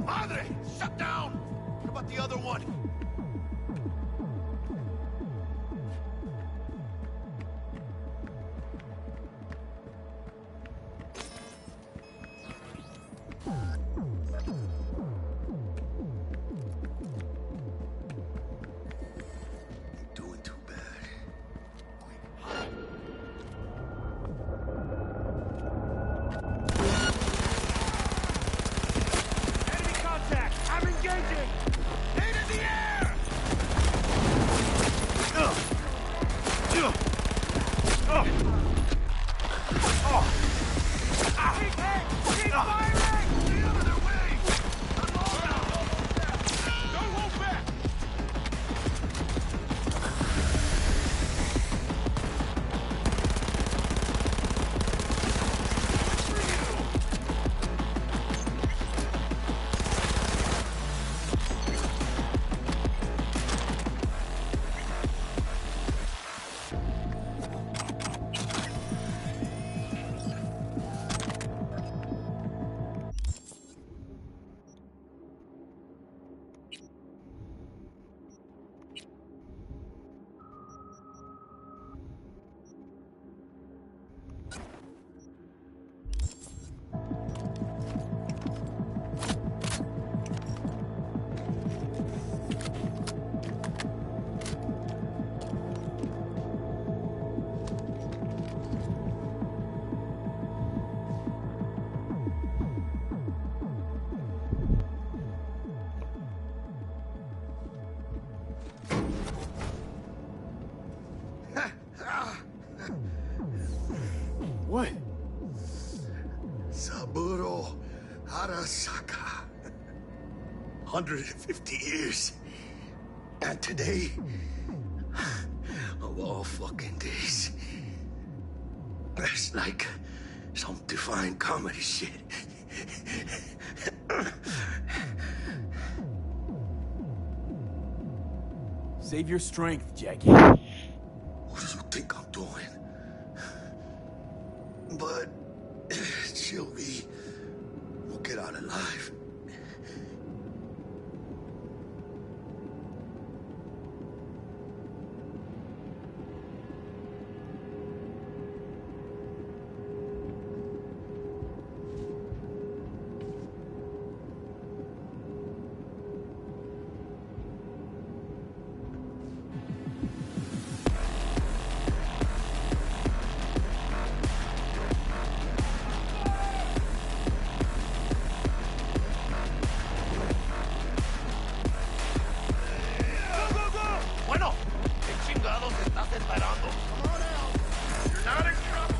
Madre! Shut down! What about the other one? Doing too bad. Enemy contact! I'm engaging! Aid in the air! Keep firing! Stay out of their way! Don't hold back! What? Saburo Arasaka. 150 years. And today, of all fucking days, that's like some divine comedy shit. Save your strength, Jackie. What do you think I'm doing? But Sylvie will get out alive. Bueno, ¿qué chingados estás esperando? Come on out. You're not in trouble.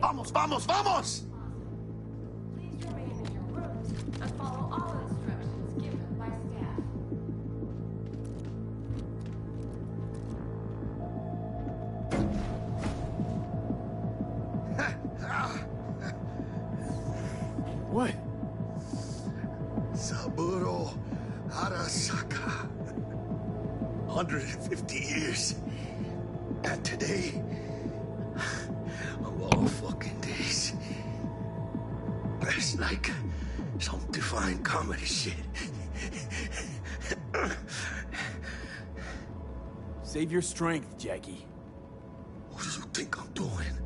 ¡Vamos, vamos, vamos! Please remain in your rooms and follow all instructions given by staff. 150 years. And today, of all fucking days, it's like some divine comedy shit. Save your strength, Jackie. What do you think I'm doing?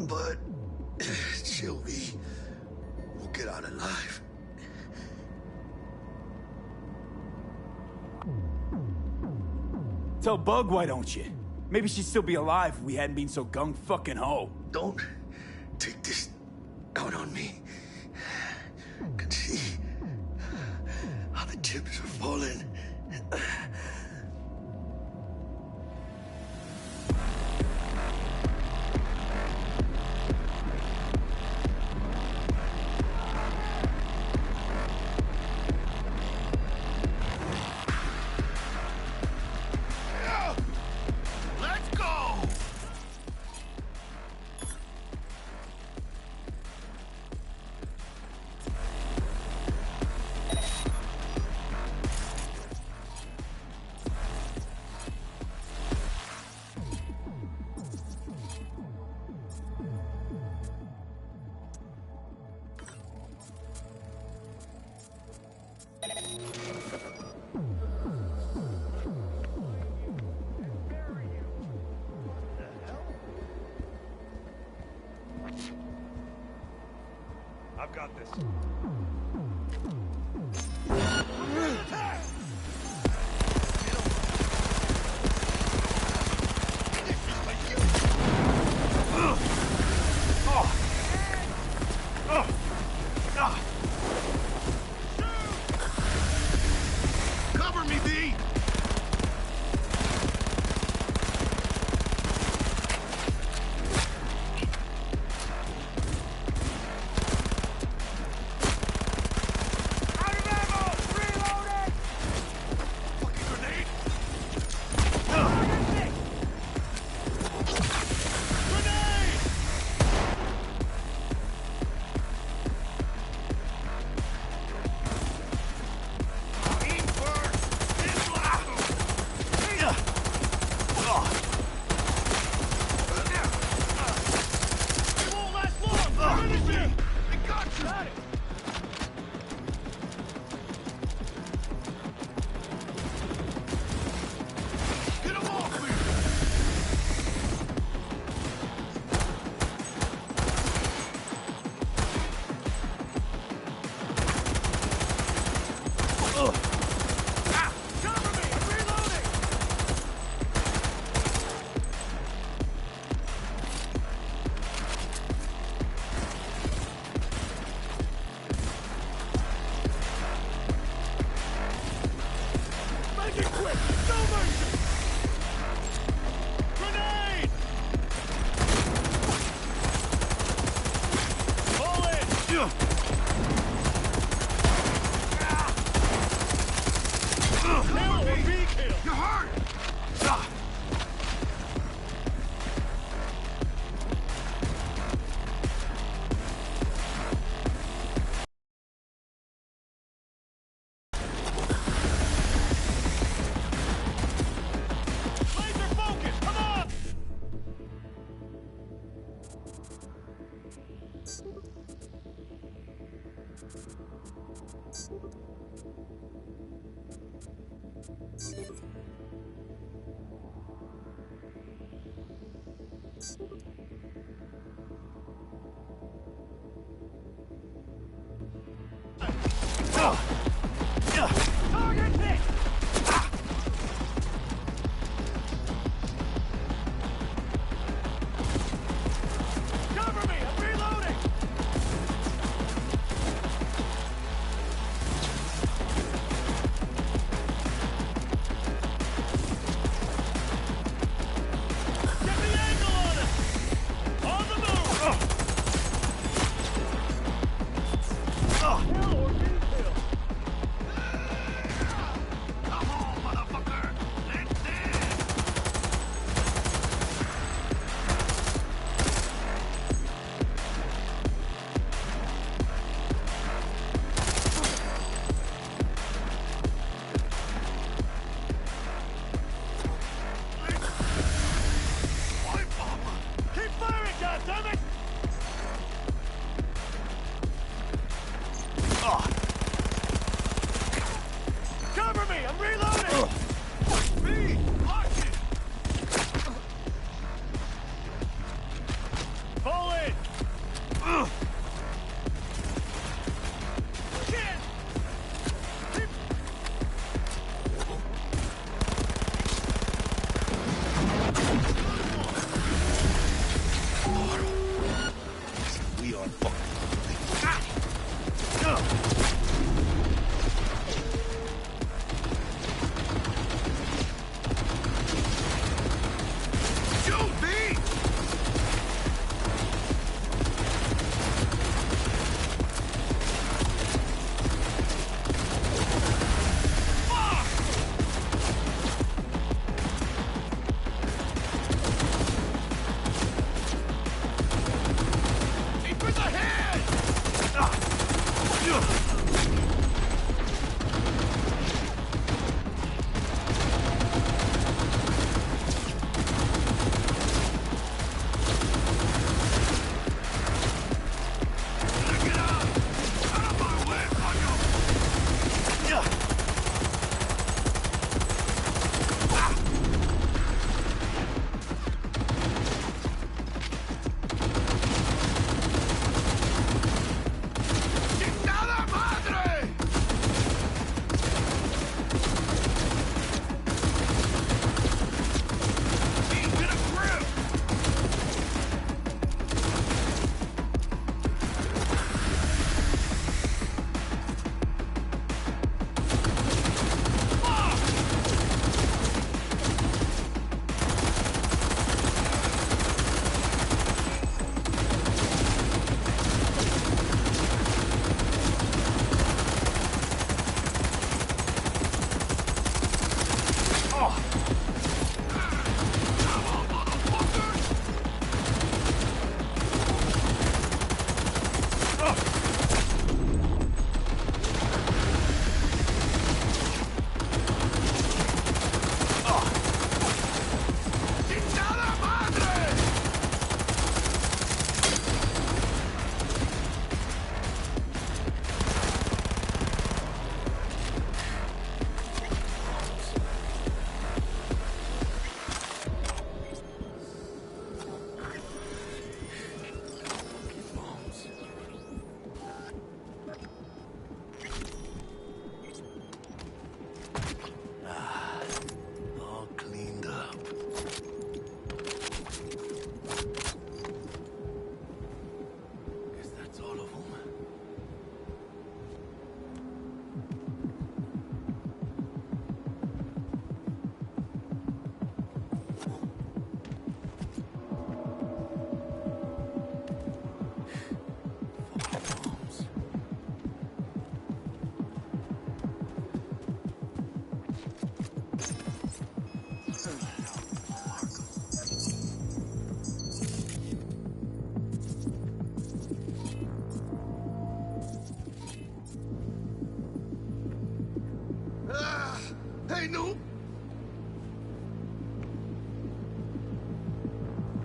But chill, V. We'll get out alive. Tell Bug, why don't you? Maybe she'd still be alive if we hadn't been so gung-fucking-ho. Don't take this out on me. Can see how the chips are falling. I've got this. Cover me, V!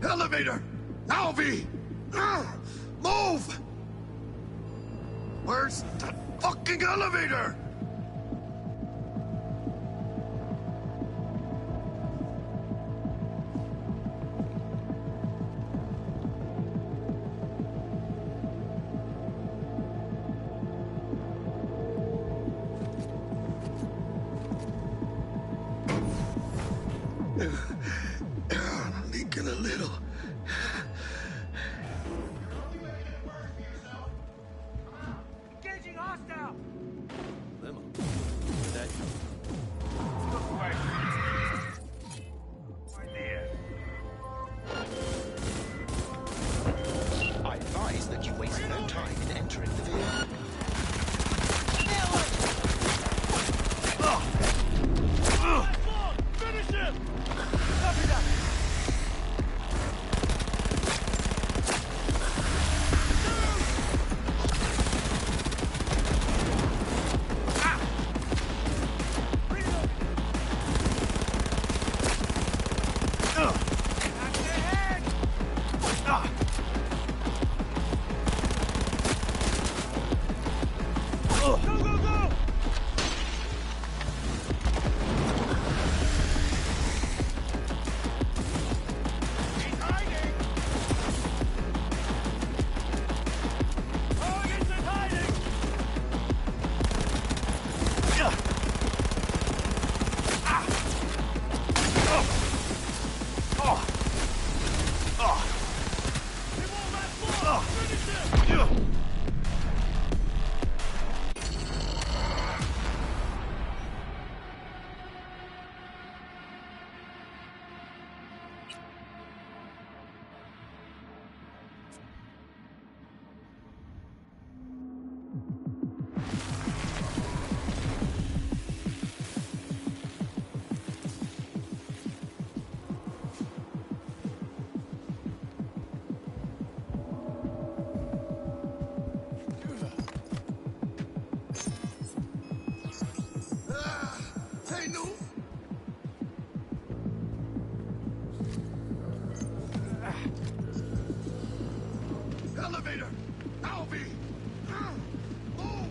Elevator! Alvi! Move! Where's the fucking elevator? Leaking a little. Engaging hostile! Limo. Where'd that come from? Look right. Right there. I advise that you waste no time in entering the vehicle. Finish him! Copy that! Hey, no! Elevator! Alvi! Move!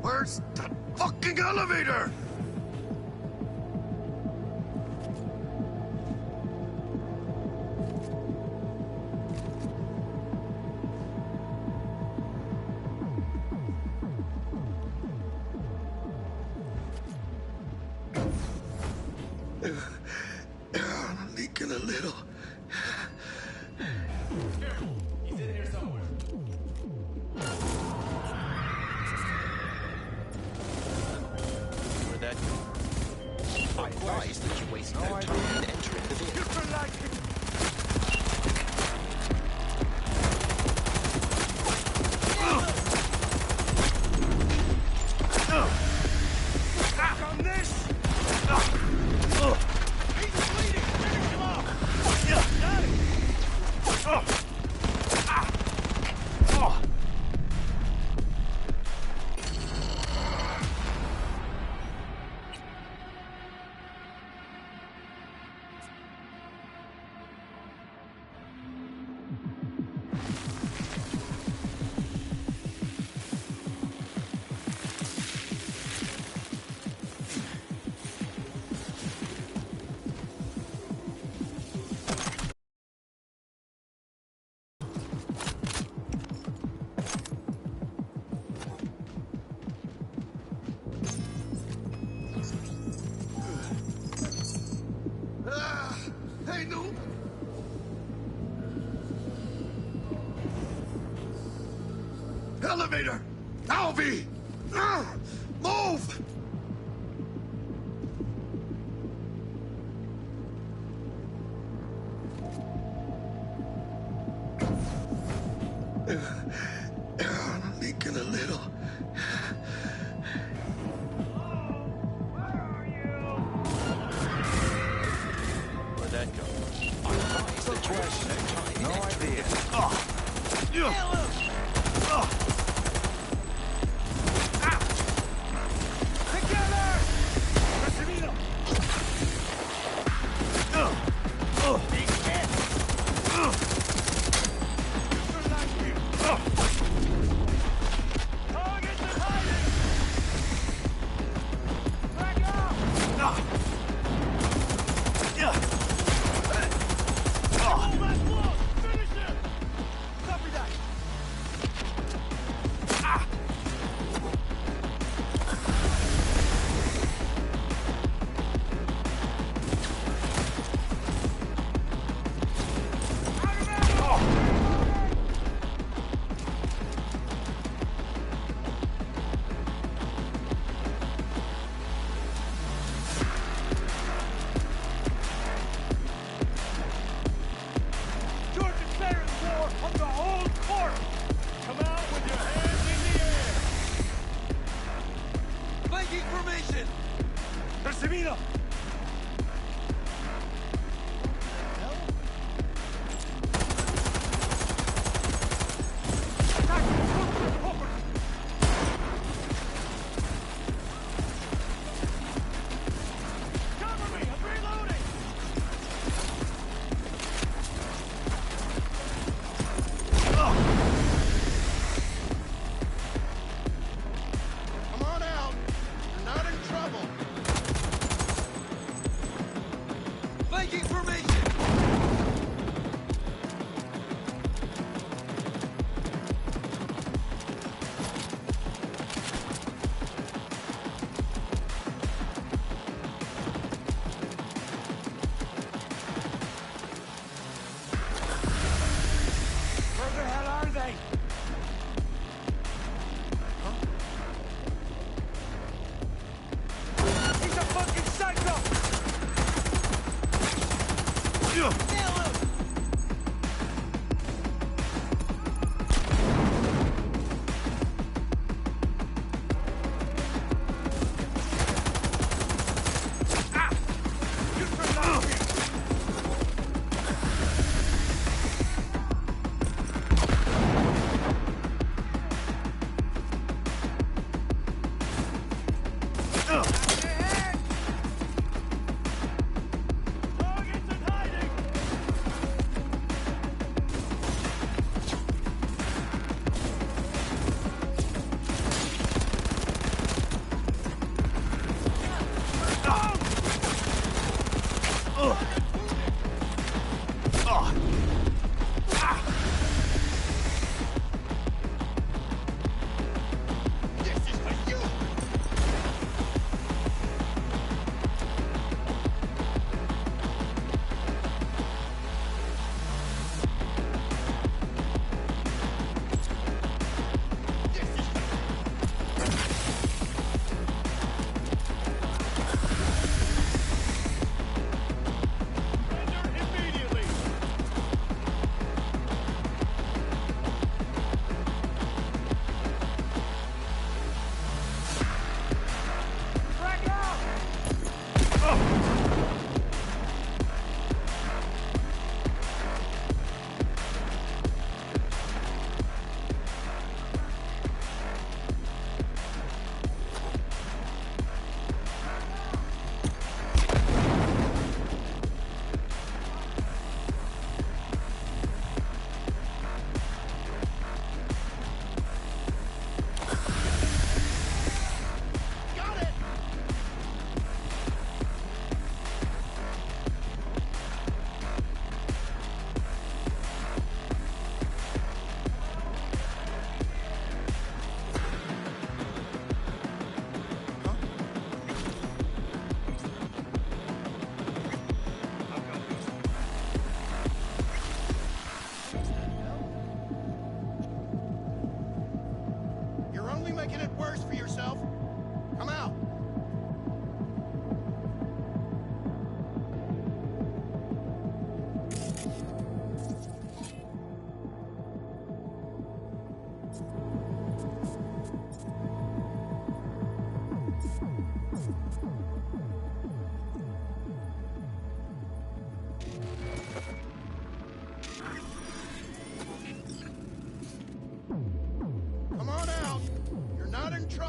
Where's the fucking elevator? Leaking a little. He's in here somewhere. Where'd that come from? I advise that you waste no time in entering the vehicle. Back on this! He's bleeding! Finish him off! Got it! Hey, no! Elevator! Alvi! Move! Leaking a little. Where are you?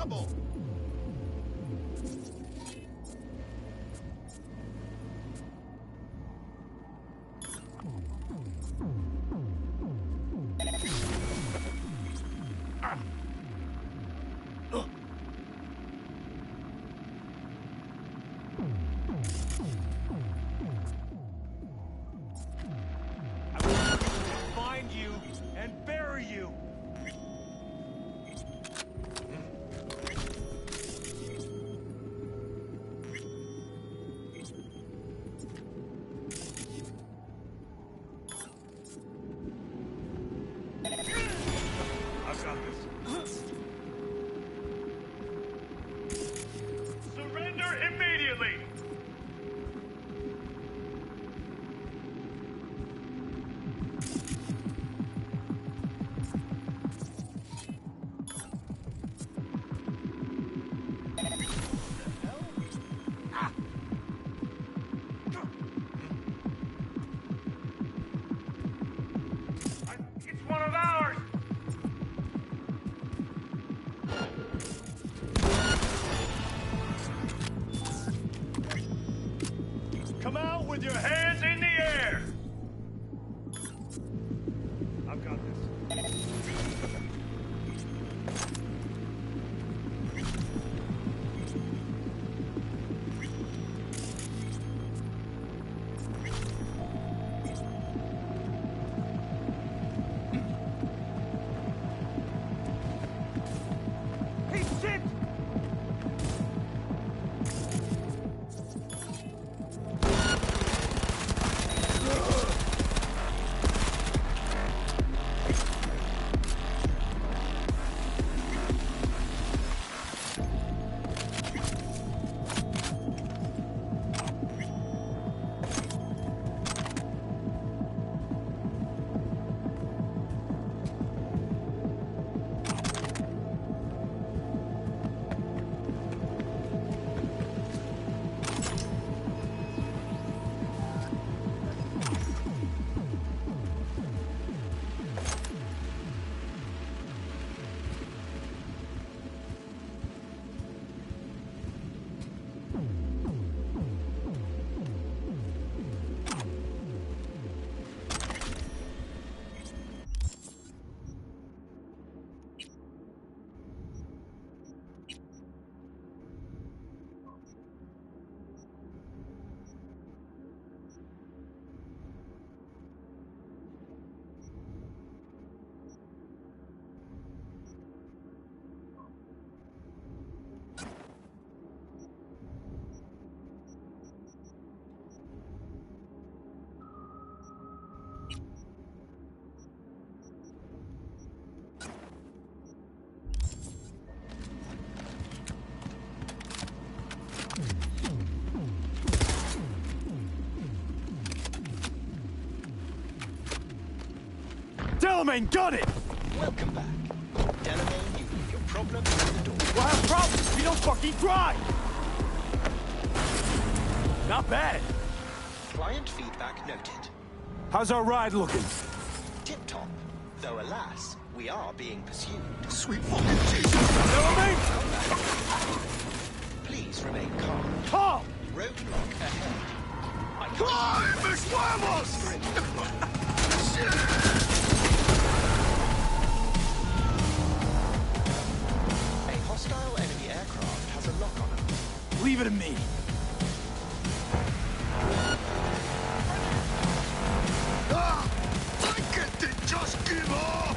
trouble! Find you and bury you! I've got this. Surrender immediately! It's one of ours! Come out with your hands in the air! I've got this. Hey, shit! Delamain got it! Welcome back. Delamain, you leave your problems at the door. We'll have problems if you don't fucking try! Not bad. Client feedback noted. How's our ride looking? Tip-top. Though alas, we are being pursued. Sweet fucking Jesus! Delamain! Please remain calm. Calm! Roadblock ahead. ¡Ay, mis huevos! A hostile enemy aircraft has a lock on it. Leave it to me. Why can't they just give up?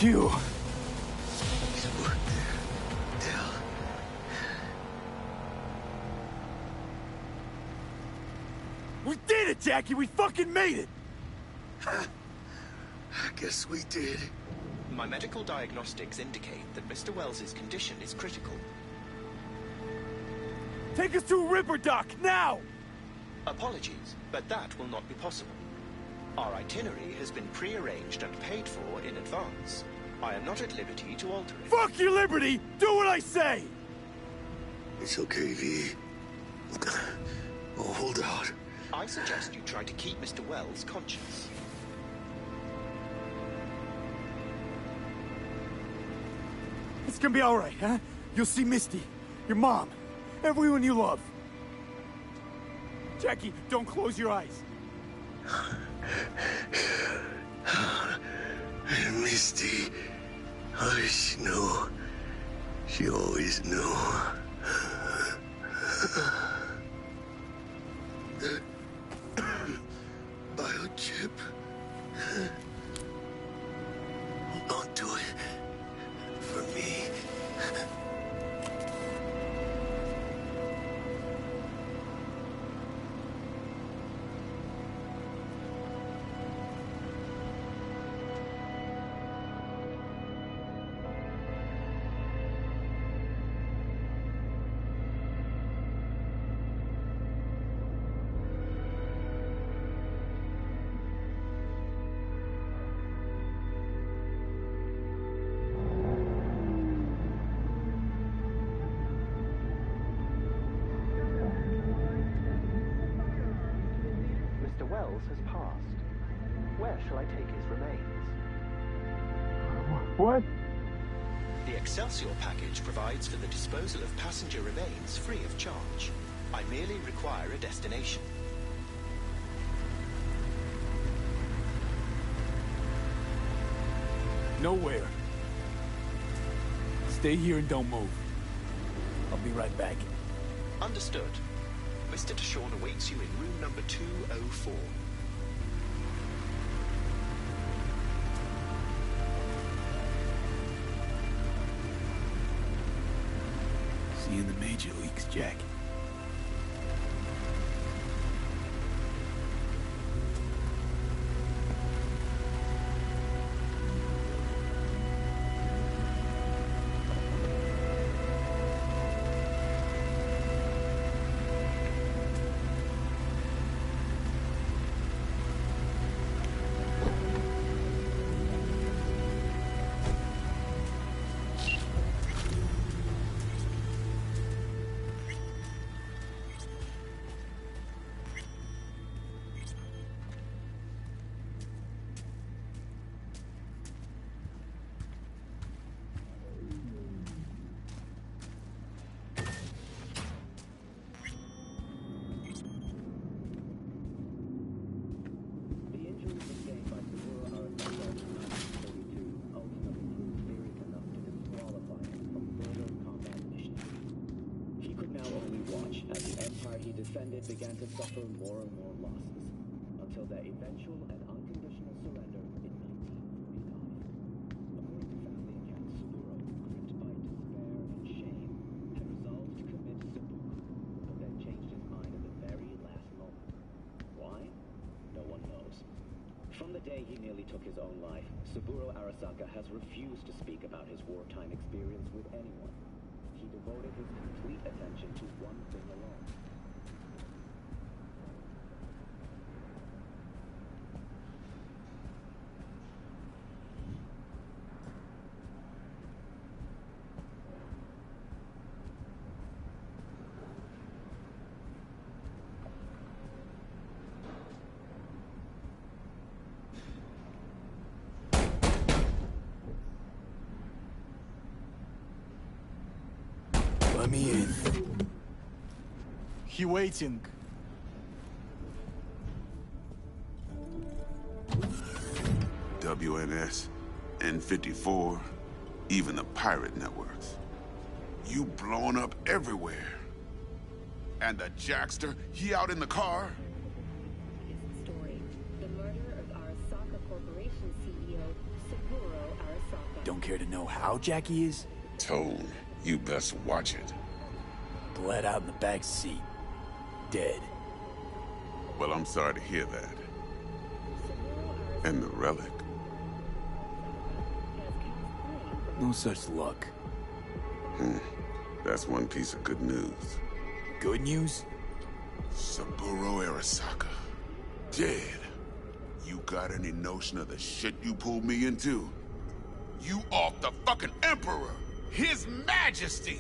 you. We did it, Jackie! We fucking made it! I guess we did. My medical diagnostics indicate that Mr. Wells's condition is critical. Take us to Ripper Dock, now! Apologies, but that will not be possible. Our itinerary has been pre-arranged and paid for in advance. I am not at liberty to alter it. Fuck your liberty! Do what I say! It's okay, V. Oh, hold out. I suggest you try to keep Mr. Wells conscious. It's gonna be alright, huh? You'll see Misty, your mom, everyone you love. Jackie, don't close your eyes. Misty, how does she know? She always knew. The biochip. Hold on to it. For me. Wells has passed. Where shall I take his remains? What? The Excelsior package provides for the disposal of passenger remains free of charge. I merely require a destination. Nowhere. Stay here and don't move. I'll be right back. Understood. Mr. Deshawn awaits you in room number 204. See you in the major leagues, Jack. Began to suffer more and more losses, until their eventual and unconditional surrender in 1949. According to family account, Saburo, gripped by despair and shame, had resolved to commit seppuku, but then changed his mind at the very last moment. Why? No one knows. From the day he nearly took his own life, Saburo Arasaka has refused to speak about his wartime experience with anyone. He devoted his complete attention to one thing alone. Let me in. He waiting. WNS, N54, even the pirate networks. You blowing up everywhere. And the Jackster, he out in the car? Story. The murder of Arasaka Corporation CEO, Saburo Arasaka. care to know how Jackie is? Tone, you best watch it. Bled out in the back seat. Dead. Well, I'm sorry to hear that. And the relic? No such luck. That's one piece of good news. Good news? Saburo Arasaka. Dead. You got any notion of the shit you pulled me into? You off the fucking Emperor! His Majesty!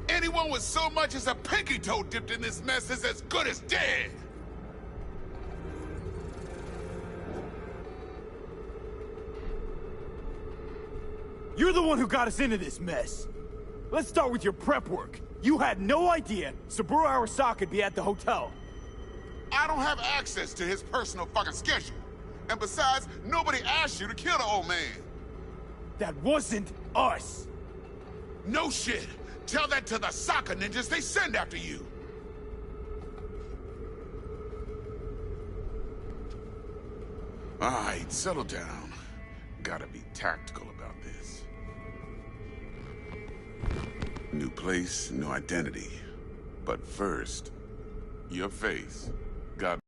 Anyone with so much as a pinky toe dipped in this mess is as good as dead! You're the one who got us into this mess. Let's start with your prep work. You had no idea Saburo Arasaka would be at the hotel. I don't have access to his personal fucking schedule. And besides, nobody asked you to kill the old man. That wasn't us. No shit. Tell that to the soccer ninjas they send after you. All right, settle down. Gotta be tactical about this. New place, new identity. But first, your face. Got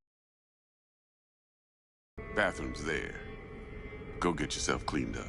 bathrooms there. Go get yourself cleaned up.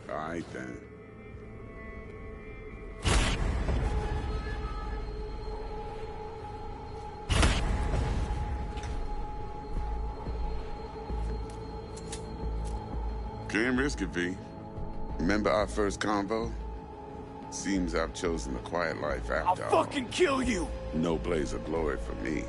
All right, then. Can't risk it, V. Remember our first convo? Seems I've chosen the quiet life after all. I'll fucking kill you! No blaze of glory for me.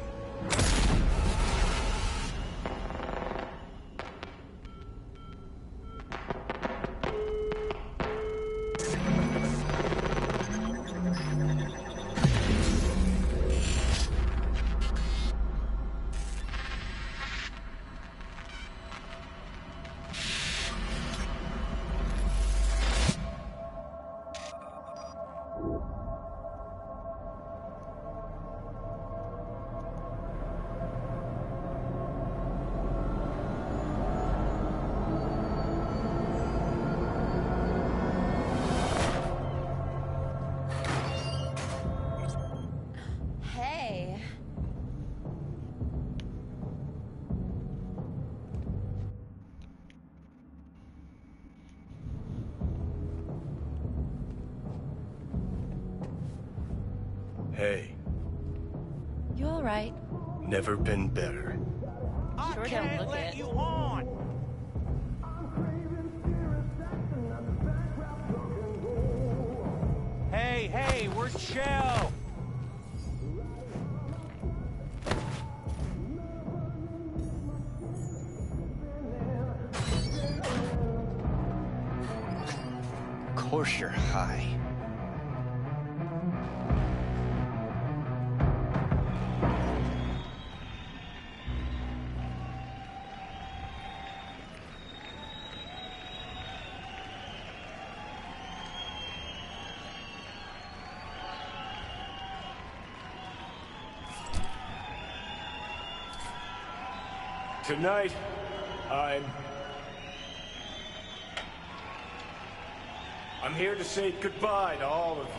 Hey. Hey, You all right? never been better. Sure don't look it. You on! Hey, we're chill! Of course you're high. Tonight, I'm here to say goodbye to all of you.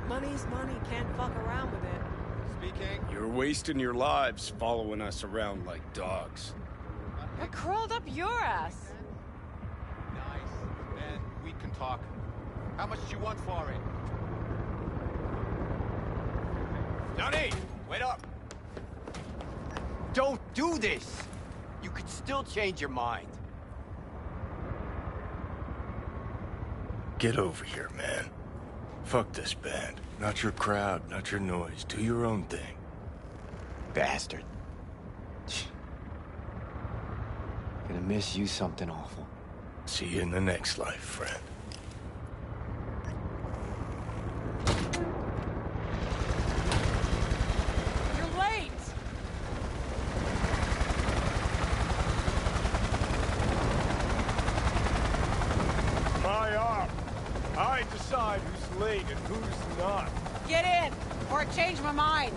Money's money, can't fuck around with it. speaking. You're wasting your lives following us around like dogs. I crawled up your ass. Nice. Then we can talk. How much do you want for it? Johnny, wait up. Don't do this. You could still change your mind. Get over here, man. Fuck this band. Not your crowd, not your noise. Do your own thing. Bastard. Gonna miss you something awful. See you in the next life, friend. You're late. My arm. I decide who's late and who's not. Get in, or I change my mind.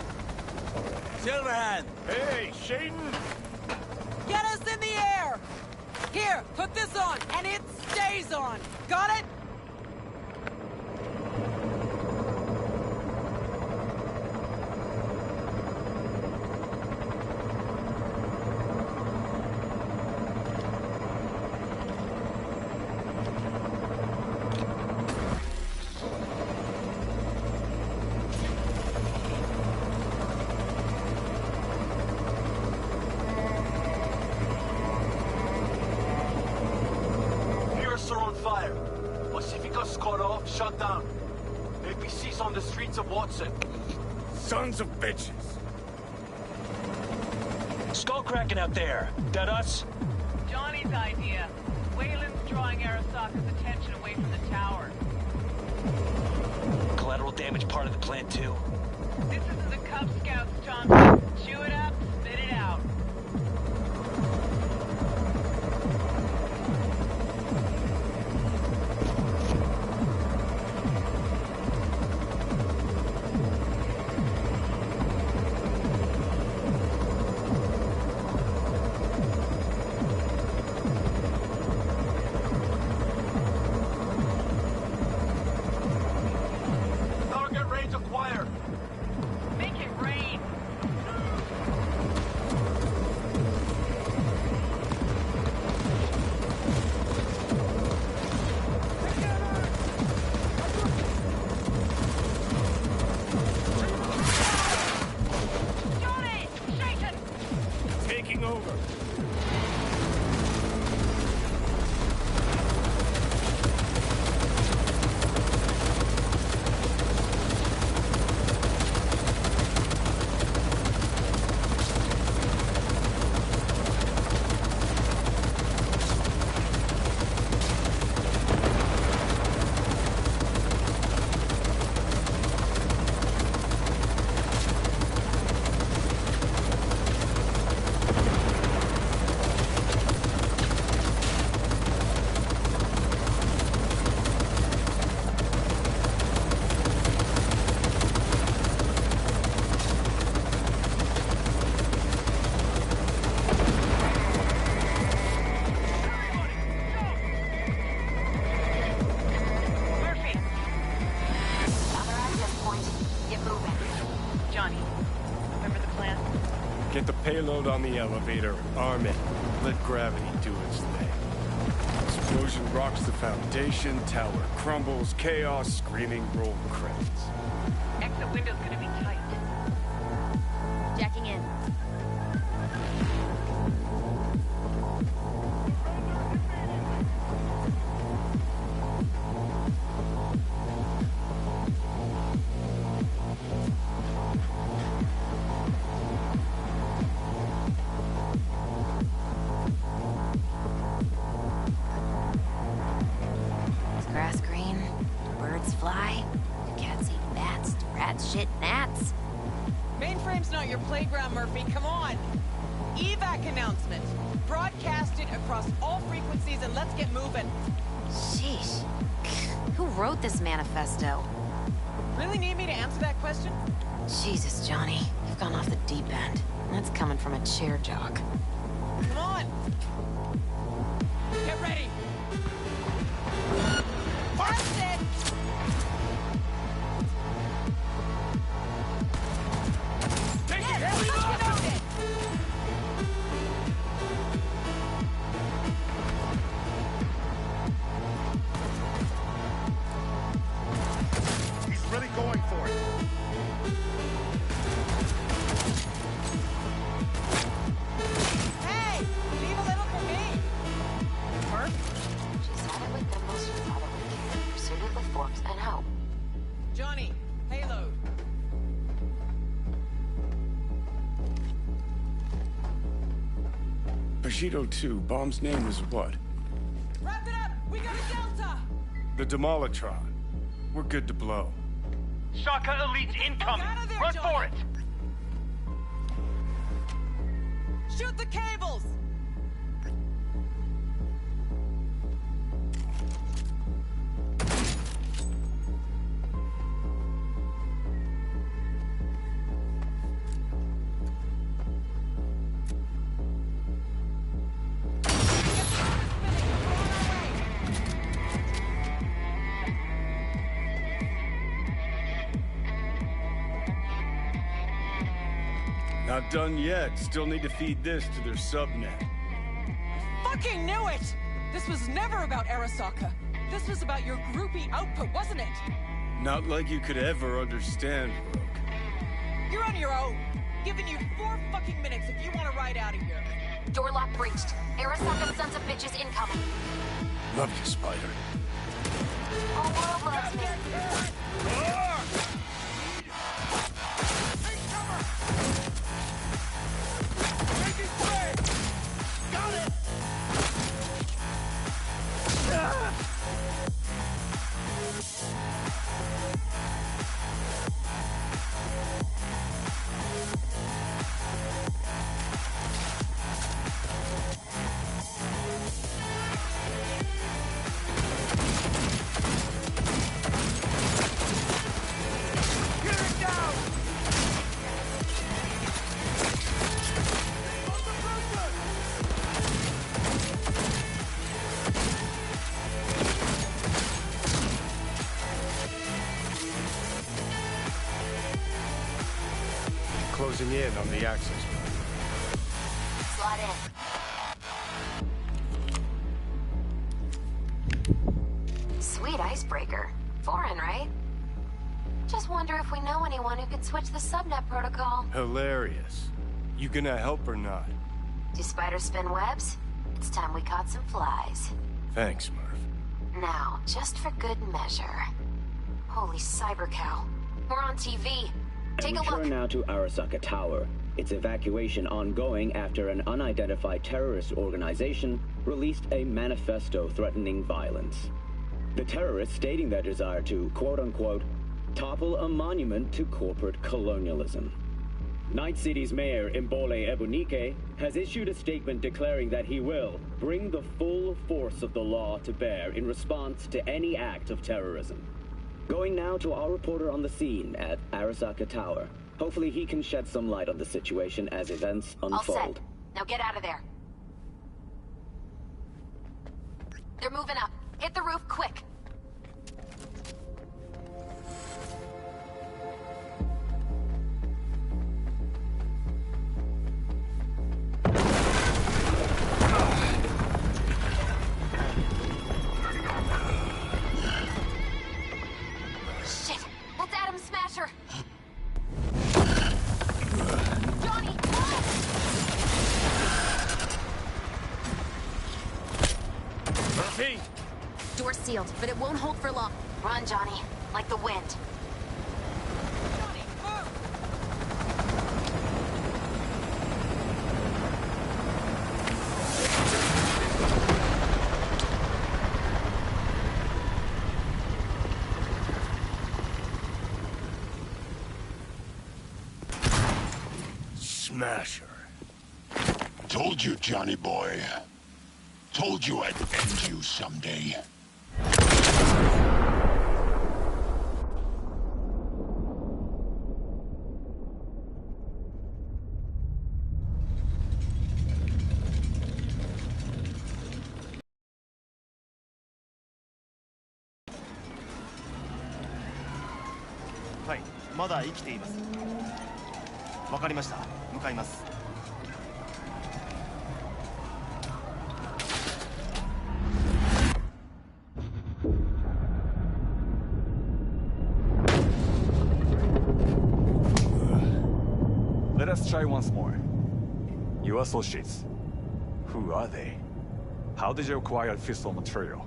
Silverhand! Hey, Shaden! Get us in the air! Here, put this on, and it stays on. Got it? Shut down. APC's on the streets of Watson. Sons of bitches. Skull cracking out there. That us? Johnny's idea. Wayland's drawing Arasaka's attention away from the tower. Collateral damage part of the plan, too. This isn't the Cub Scouts, Johnson. Chew it up, spit it out. Get the payload on the elevator, arm it, let gravity do its thing. Explosion rocks the foundation, tower crumbles, chaos, screaming, roll credits. Exit window's gonna be tight. Jacking in. Grass green, birds fly, cats eat bats, rats shit gnats. Mainframe's not your playground, Murphy. Come on. Evac announcement. Broadcast it across all frequencies and let's get moving. Sheesh. Who wrote this manifesto? Really need me to answer that question? Jesus, Johnny. You've gone off the deep end. That's coming from a chair jock. Come on. Get ready. That's it. platforms and hope. Johnny, payload. Bushido 2, bomb's name is what? Wrap it up! We got a Delta! The Demolitron. We're good to blow. Shaka Elite's incoming! Run for it! Shoot the cables! Not done yet. Still need to feed this to their subnet. Fucking knew it! This was never about Arasaka. This was about your groupie output, wasn't it? Not like you could ever understand, Rook. You're on your own. Giving you 4 fucking minutes if you want to ride out of here. Door lock breached. Arasaka sons of bitches incoming. Love you, Spider. Whole world loves me. Closing in on the access point. Slot in. Sweet icebreaker. Foreign, right? Just wonder if we know anyone who can switch the subnet protocol. Hilarious. You gonna help or not? Do spiders spin webs? It's time we caught some flies. Thanks, Murph. Now, just for good measure. Holy cyber cow. We're on TV. Take a look. Return now to Arasaka Tower. Its evacuation ongoing after an unidentified terrorist organization released a manifesto threatening violence. The terrorists stating their desire to, quote-unquote, topple a monument to corporate colonialism. Night City's mayor, Imbole Ebunike, has issued a statement declaring that he will bring the full force of the law to bear in response to any act of terrorism. Going now to our reporter on the scene at Arasaka Tower. Hopefully he can shed some light on the situation as events unfold. All set. Now get out of there. They're moving up. Hit the roof quick. Door's sealed, but it won't hold for long. Run, Johnny. Like the wind. Johnny, move! Smasher. Told you, Johnny boy. Told you I'd end you someday. Right, まだ生きています。わかりました。向かいます。Let us try once more. Your associates. Who are they? How did you acquire fissile material?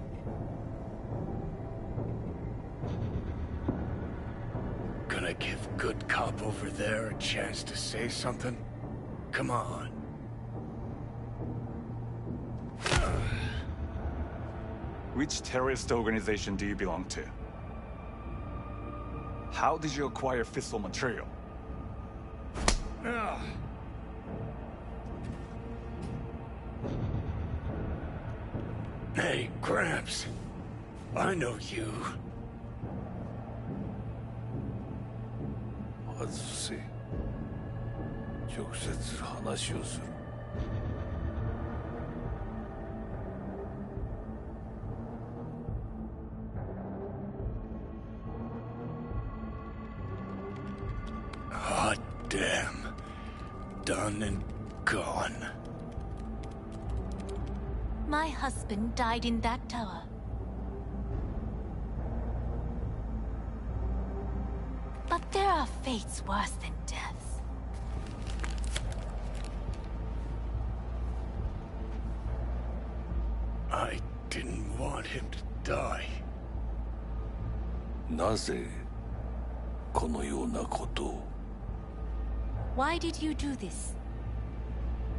Gotta give good cop over there a chance to say something? Come on. Which terrorist organization do you belong to? How did you acquire fissile material? Hey, Gramps. I know you. 아저씨, 直接話をする。Hot damn. Done and gone. My husband died in that tower. But there are fates worse than death. I didn't want him to die. なぜこのようなことを Why did you do this?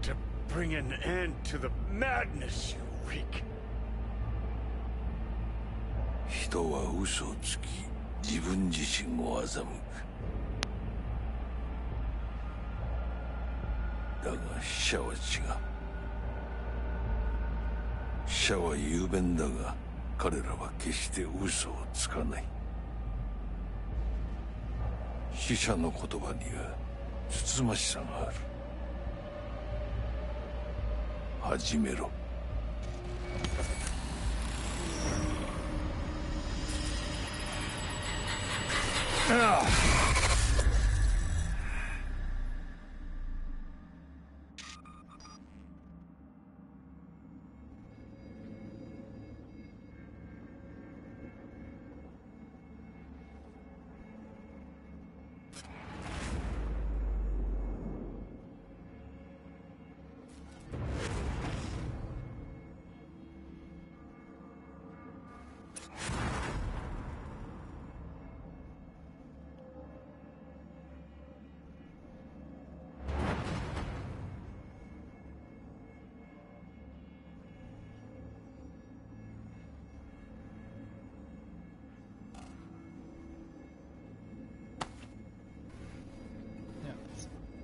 To bring an end to the madness you wreak. 人は嘘をつき自分自身を欺くだが死者は違う死者は雄弁だが彼らは決して嘘をつかない死者の言葉にはつつましさがある始めろ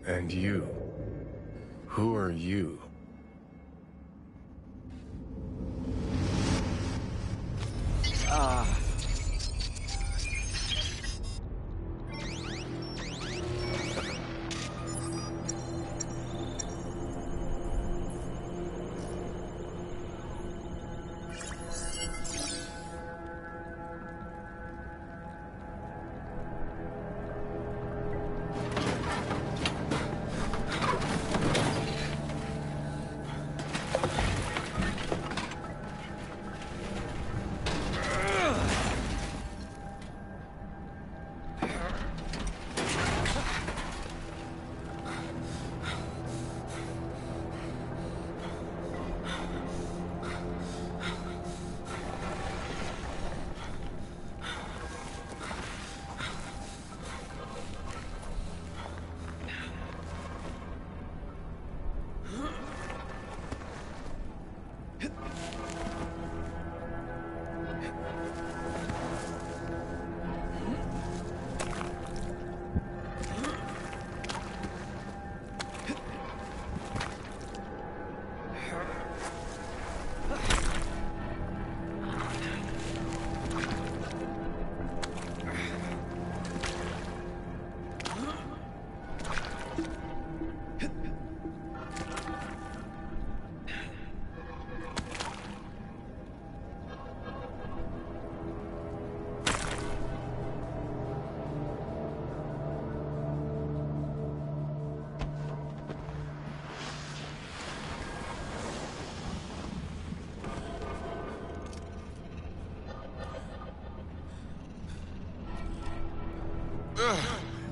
And you? Who are you?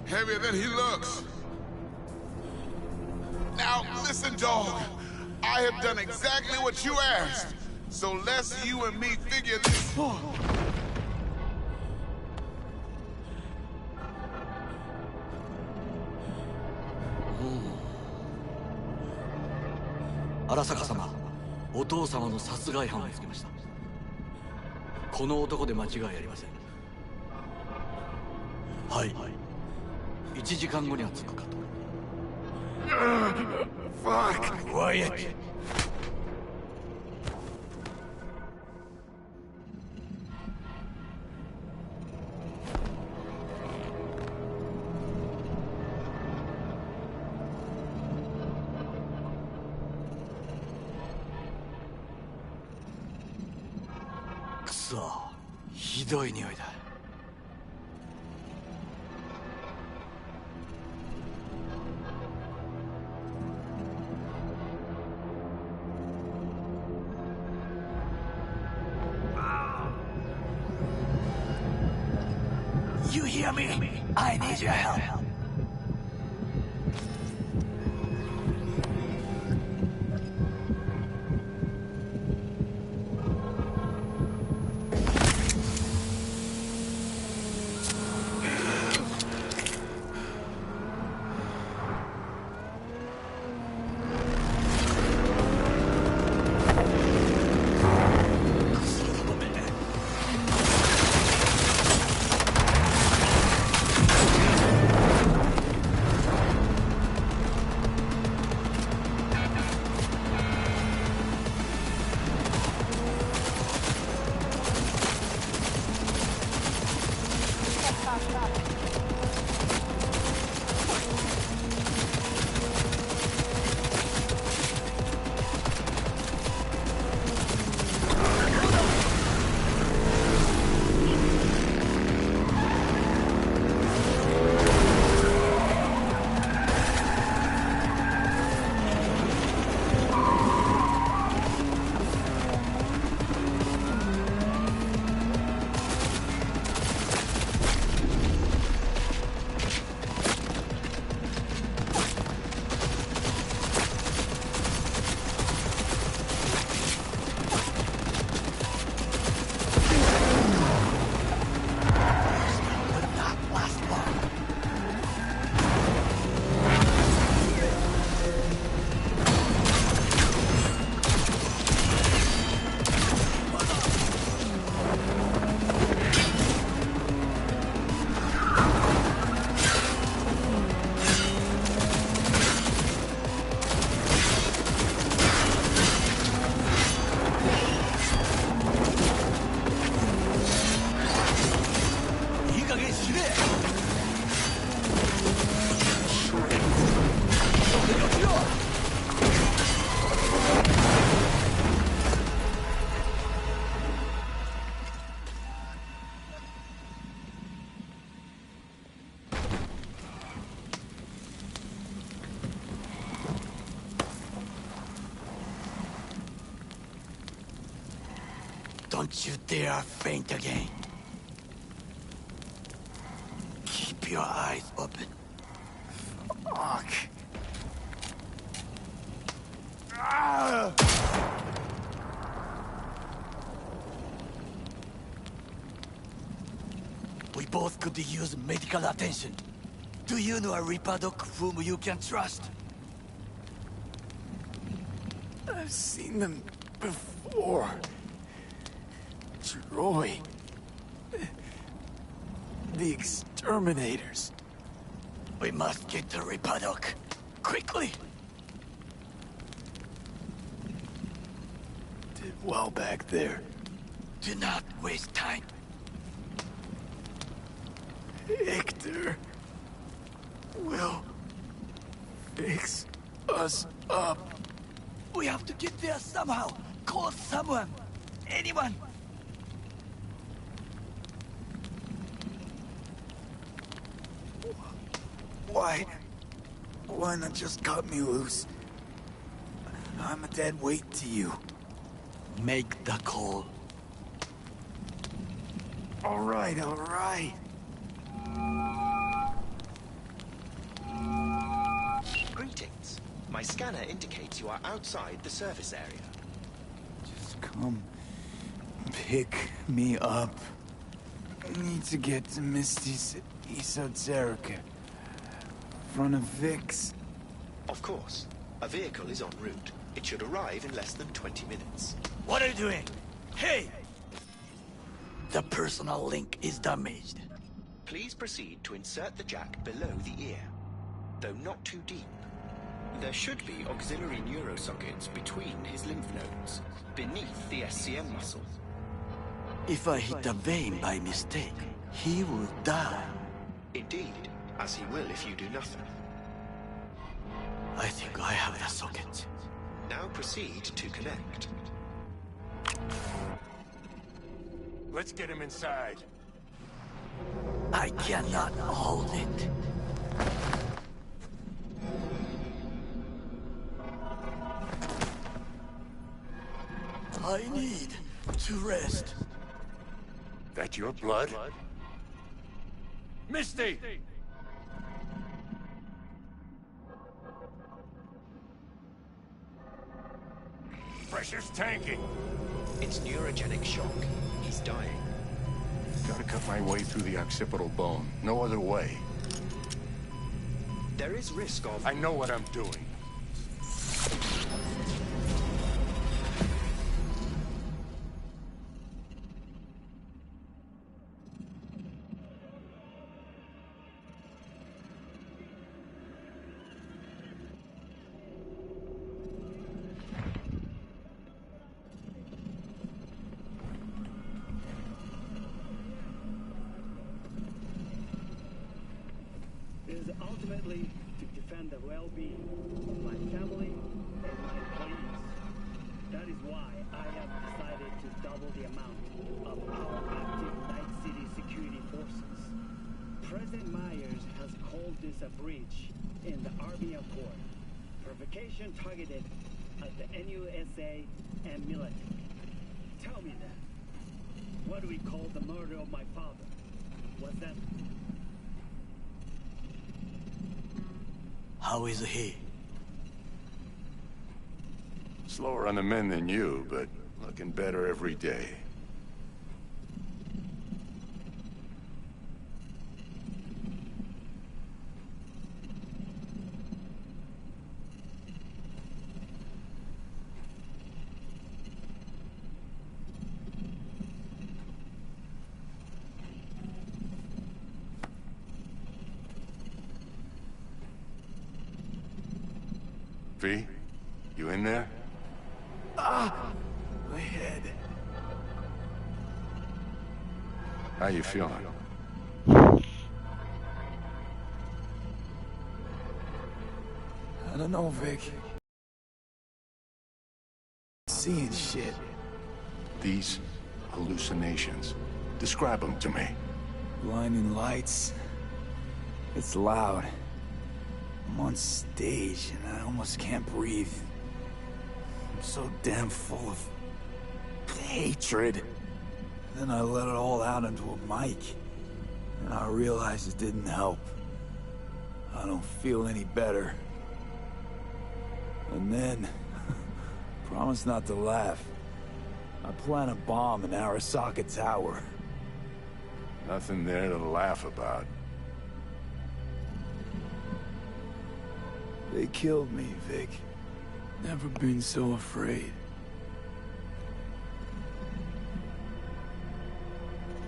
Heavier than he looks. Now, listen, dog. I have done exactly what you asked. So let's you and me figure this... 荒坂様、お父様の殺害犯を見つけました。この男で間違いありません。はい。1時間後には着くかと。Fuck! Quiet! くそ、ひどい匂いだ。You hear me? I need your help. Don't you dare faint again. Keep your eyes open. Fuck. Ah! We both could use medical attention. Do you know a Reaper Doc whom you can trust? I've seen them before. Troy. The exterminators. We must get to Reaper Doc. Quickly! Did well back there. Do not waste time. Victor will fix us up. We have to get there somehow. Call someone. Anyone. Why not just cut me loose? I'm a dead weight to you. Make the call. All right, all right. Greetings. My scanner indicates you are outside the service area. Just come pick me up. I need to get to Misty's esoterica. Front of Vic's. Of course. A vehicle is en route. It should arrive in less than 20 minutes. What are you doing? Hey! The personal link is damaged. Please proceed to insert the jack below the ear, though not too deep. There should be auxiliary neurosockets between his lymph nodes, beneath the SCM muscle. If I hit a vein by mistake, he will die. Indeed, as he will if you do nothing. I think I have the socket. Now proceed to connect. Let's get him inside. I cannot hold it. I need to rest. That your blood? Misty! Pressure's tanking. It's neurogenic shock. He's dying. Gotta cut my way through the occipital bone. No other way. There is risk of... I know what I'm doing. Is ultimately to defend the well-being of my family and my employees. That is why I have decided to double the amount of our active Night City security forces. President Myers has called this a breach in the Army Accord. Provocation targeted at the NUSA and military. Tell me then, what do we call the murder of my father? Was that... How is he? Slower on the men than you, but looking better every day. V, you in there? Ah! My head. How you feeling? I don't know, Vic. Seeing shit. These hallucinations. Describe them to me. Blinding lights. It's loud. I'm on stage and I almost can't breathe. I'm so damn full of hatred. Then I let it all out into a mic. And I realized it didn't help. I don't feel any better. And then, promise not to laugh. I plant a bomb in Arasaka Tower. Nothing there to laugh about. They killed me, Vic. Never been so afraid.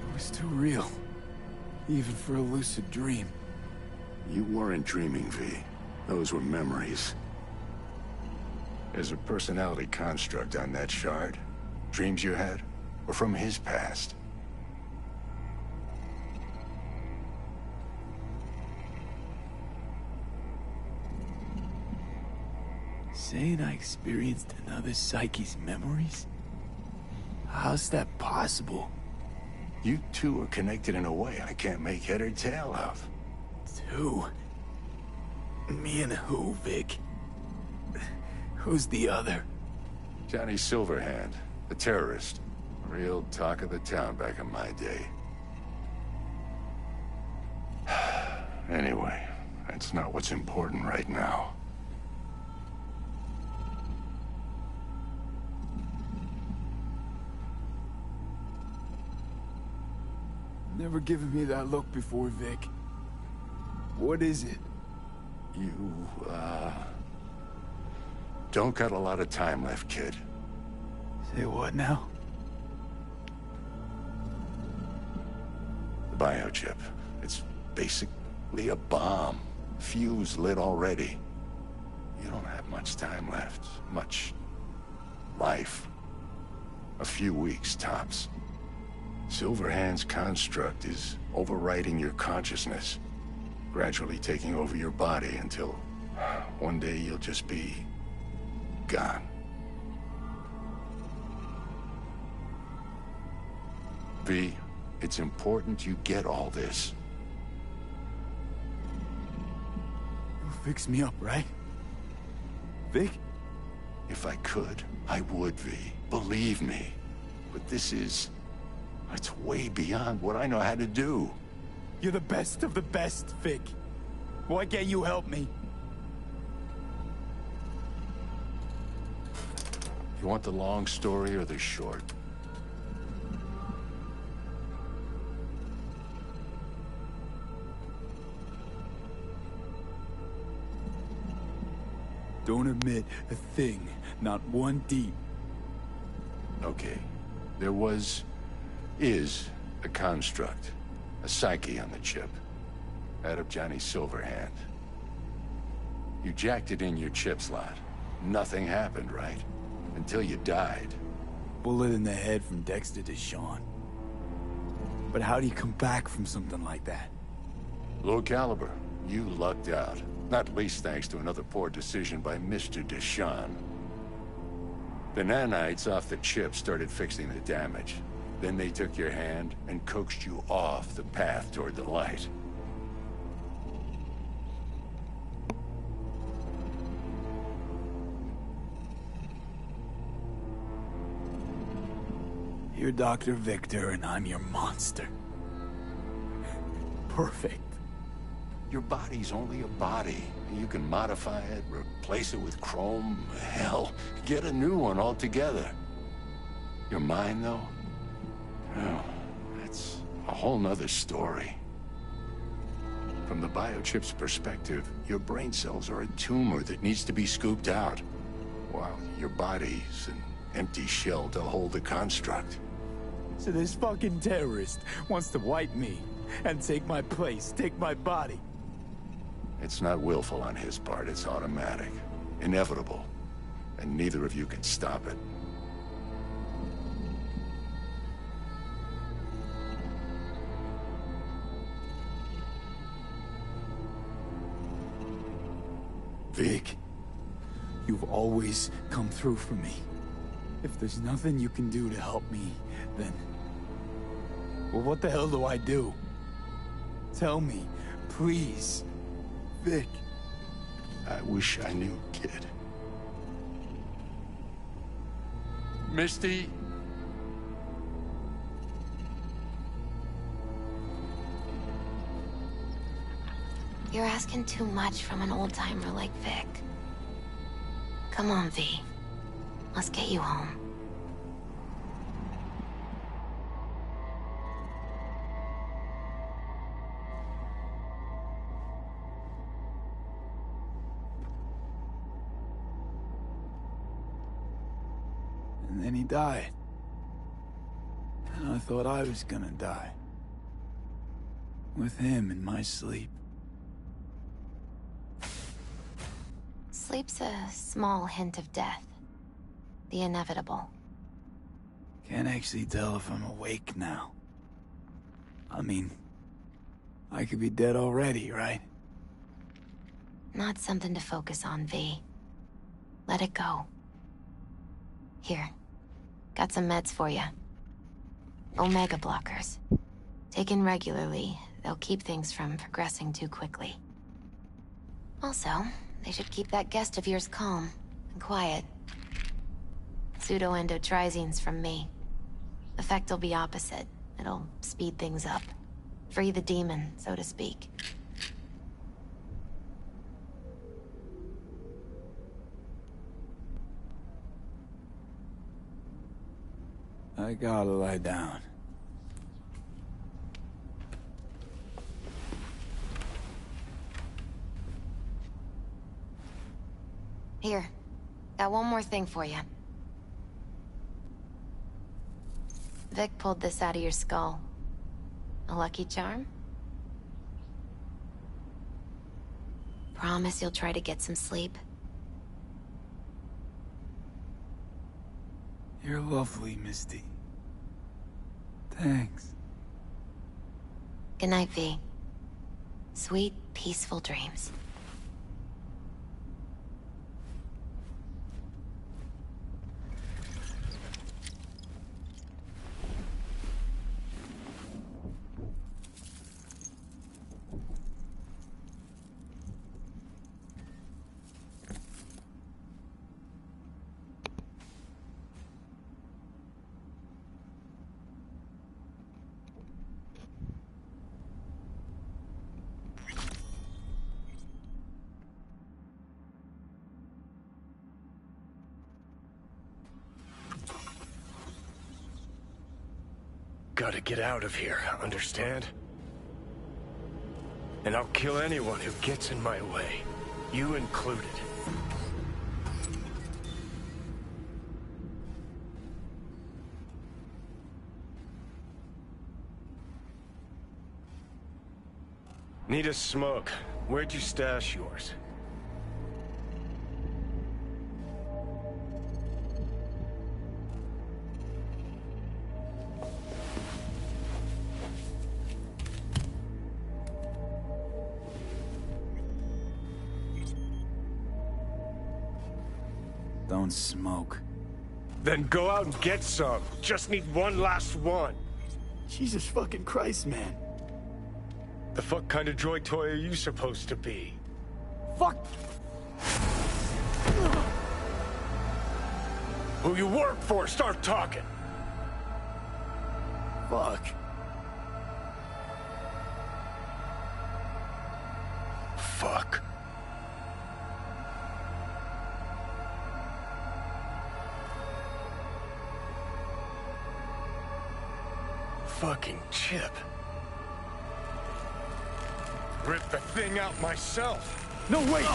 It was too real. Even for a lucid dream. You weren't dreaming, V. Those were memories. There's a personality construct on that shard. Dreams you had, or from his past. Saying I experienced another psyche's memories? How's that possible? You two are connected in a way I can't make head or tail of. Two? Me and who, Vic? Who's the other? Johnny Silverhand, the terrorist. Real talk of the town back in my day. Anyway, that's not what's important right now. Never given me that look before, Vic. What is it? Don't got a lot of time left, kid. Say what now? The biochip. It's basically a bomb. Fuse lit already. You don't have much time left. Much life. A few weeks, tops. Silverhand's construct is overriding your consciousness, gradually taking over your body until one day you'll just be gone. V, it's important you get all this. You'll fix me up, right? Vic? If I could, I would, V. Believe me. But this is... it's way beyond what I know how to do. You're the best of the best, Vic. Why can't you help me? You want the long story or the short? Don't admit a thing, not one deep. Okay. There is a construct. A psyche on the chip. Out of Johnny Silverhand. You jacked it in your chip slot. Nothing happened, right? Until you died. Bullet in the head from Dexter to Sean. But how do you come back from something like that? Low caliber. You lucked out. Not least thanks to another poor decision by Mr. Deshawn. The nanites off the chip started fixing the damage. Then they took your hand and coaxed you off the path toward the light. You're Dr. Victor and I'm your monster. Perfect. Your body's only a body. You can modify it, replace it with chrome, hell, get a new one altogether. Your mind, though? Oh, that's a whole nother story. From the biochip's perspective, your brain cells are a tumor that needs to be scooped out, while your body's an empty shell to hold the construct. So this fucking terrorist wants to wipe me and take my place, take my body. It's not willful on his part, it's automatic. Inevitable. And neither of you can stop it. Vic, you've always come through for me. If there's nothing you can do to help me, then... well, what the hell do I do? Tell me, please. Vic. I wish I knew, kid. Misty? You're asking too much from an old-timer like Vic. Come on, V. Let's get you home. And then he died. And I thought I was gonna die. With him in my sleep. Sleep's a small hint of death. The inevitable. Can't actually tell if I'm awake now. I mean, I could be dead already, right? Not something to focus on, V. Let it go. Here. Got some meds for you. Omega blockers. Taken regularly, they'll keep things from progressing too quickly. Also, they should keep that guest of yours calm and quiet. Pseudo-endotrizine's from me. Effect will be opposite. It'll speed things up. Free the demon, so to speak. I gotta lie down. Here. Got one more thing for you. Vic pulled this out of your skull. A lucky charm? Promise you'll try to get some sleep? You're lovely, Misty. Thanks. Good night, V. Sweet, peaceful dreams. Gotta get out of here, understand? And I'll kill anyone who gets in my way, you included. Need a smoke. Where'd you stash yours? Don't smoke. Then go out and get some. Just need one last one. Jesus fucking Christ, man. The fuck kind of droid toy are you supposed to be? Fuck! Who you work for? Start talking. Fuck. Fuck. Fucking Chip. Rip the thing out myself. No, wait!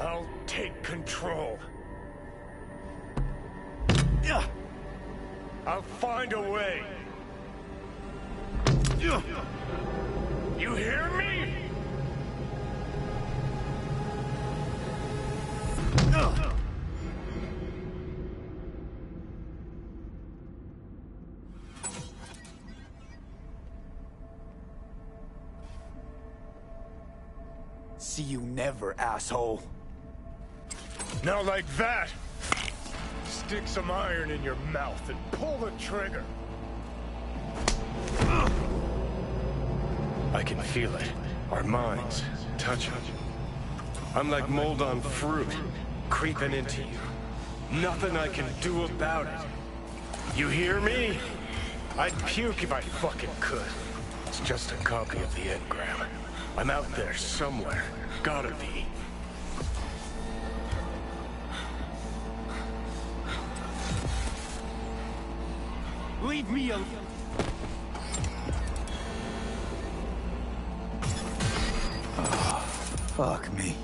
I'll take control. I'll find a way. You hear me? See you never, asshole. Now like that. Stick some iron in your mouth and pull the trigger. I can feel it. Our minds touching. I'm like mold on fruit, creeping into you. Nothing I can do about it. You hear me? I'd puke if I fucking could. It's just a copy of the engram. I'm out there somewhere. Gotta be. Leave me alone. Fuck me.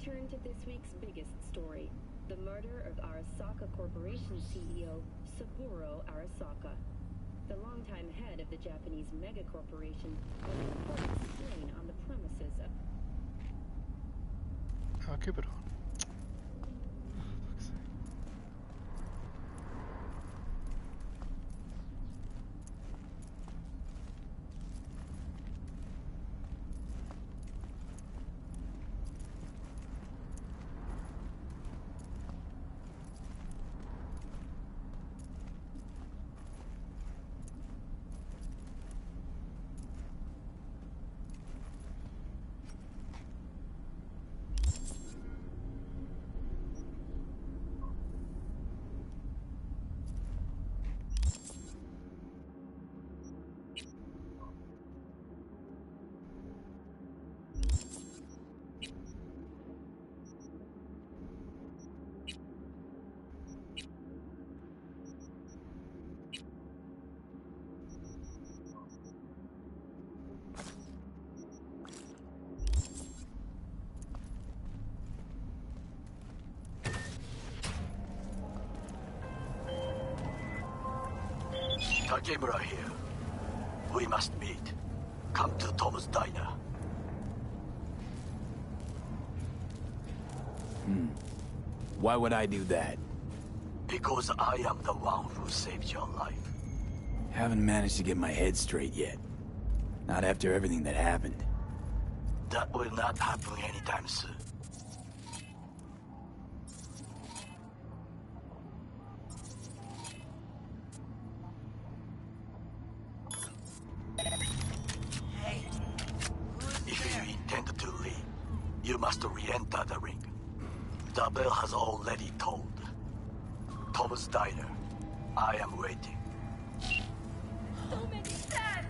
Return to this week's biggest story, the murder of Arasaka Corporation CEO Saburo Arasaka. The longtime head of the Japanese megacorporation was reported slain on the premises of... كبر. Takemura here. We must meet. Come to Tom's Diner. Why would I do that? Because I am the one who saved your life. Haven't managed to get my head straight yet. Not after everything that happened. That will not happen anytime soon. If you intend to leave, you must re-enter the ring. The bell has already tolled. Tom's Diner. I am waiting. Don't make me sad!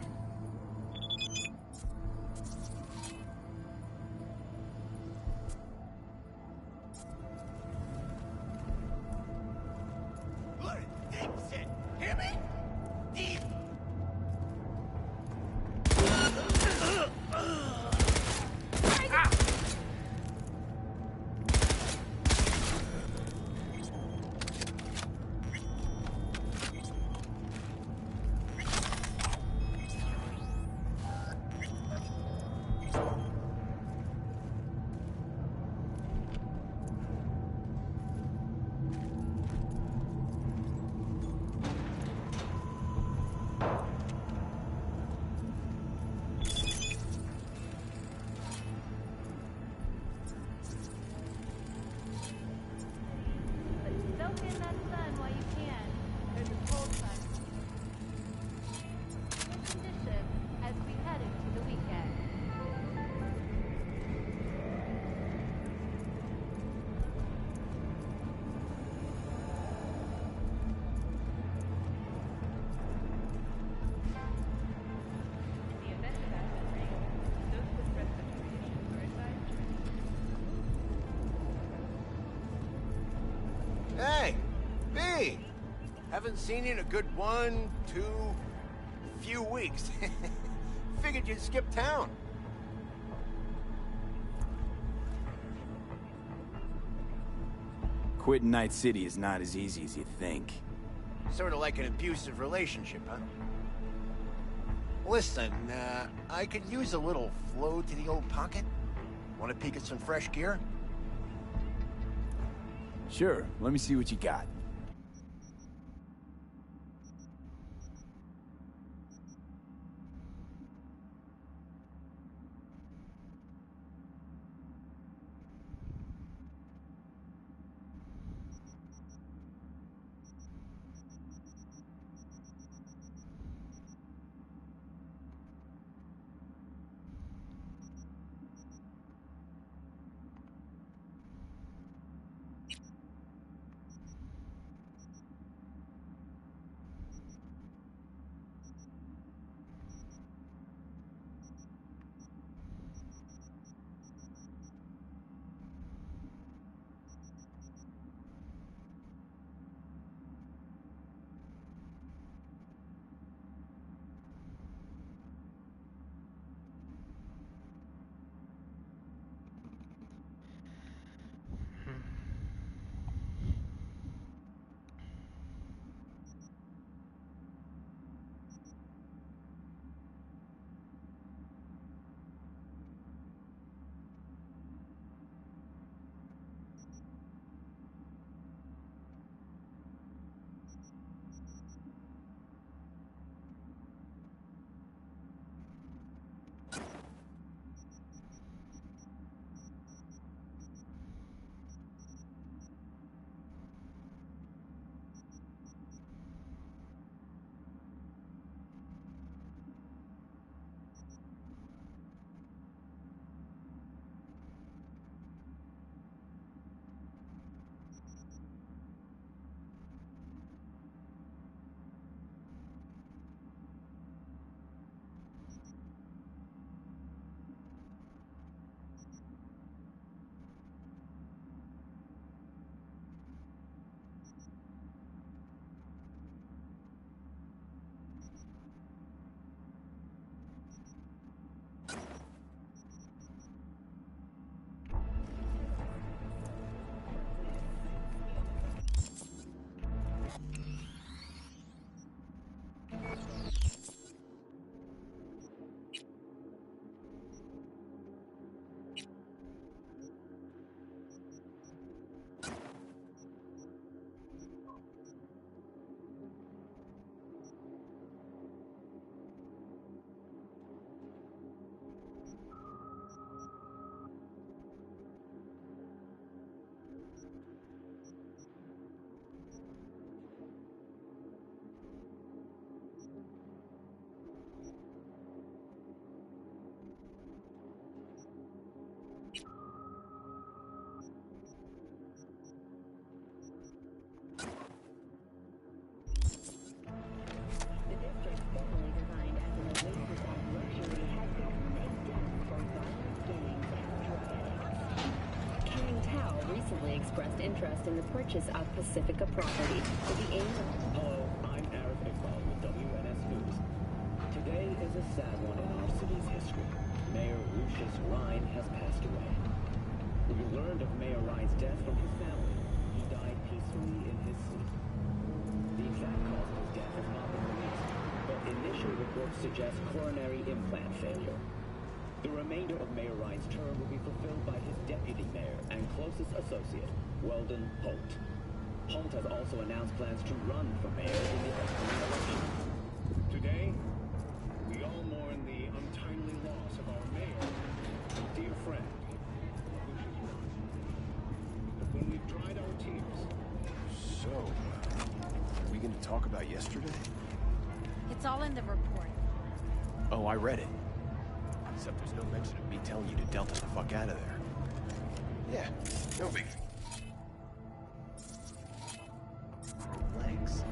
Look, deep shit. Hear me? Deep. Soak in that sun while you can. There's a cold sun. Good condition as we head into the weekend. In the event of acid rain, those with respiratory issues are advised to Hey, B! Haven't seen you in a good 1, 2, few weeks. Figured you'd skip town. Quitting Night City is not as easy as you think. Sort of like an abusive relationship, huh? Listen, I could use a little flow to the old pocket. Want to peek at some fresh gear? Sure, let me see what you got. recently expressed interest in the purchase of Pacifica property with the aim of... Hello, I'm Arif Iqbal with WNS News. Today is a sad one in our city's history. Mayor Lucius Rhine has passed away. We learned of Mayor Rhine's death from his family. He died peacefully in his sleep. The exact cause of his death has not been released, but initial reports suggest coronary implant failure. The remainder of Mayor Rhine's term will be fulfilled by his deputy mayor and closest associate, Weldon Holt. Holt has also announced plans to run for mayor in the upcoming election. Today, we all mourn the untimely loss of our mayor, a dear friend, Lucius Rhine. But when we've dried our tears... So, are we gonna talk about yesterday? It's all in the report. Oh, I read it. Except there's no mention of me telling you to Delta the fuck out of there. Yeah, no big... Legs.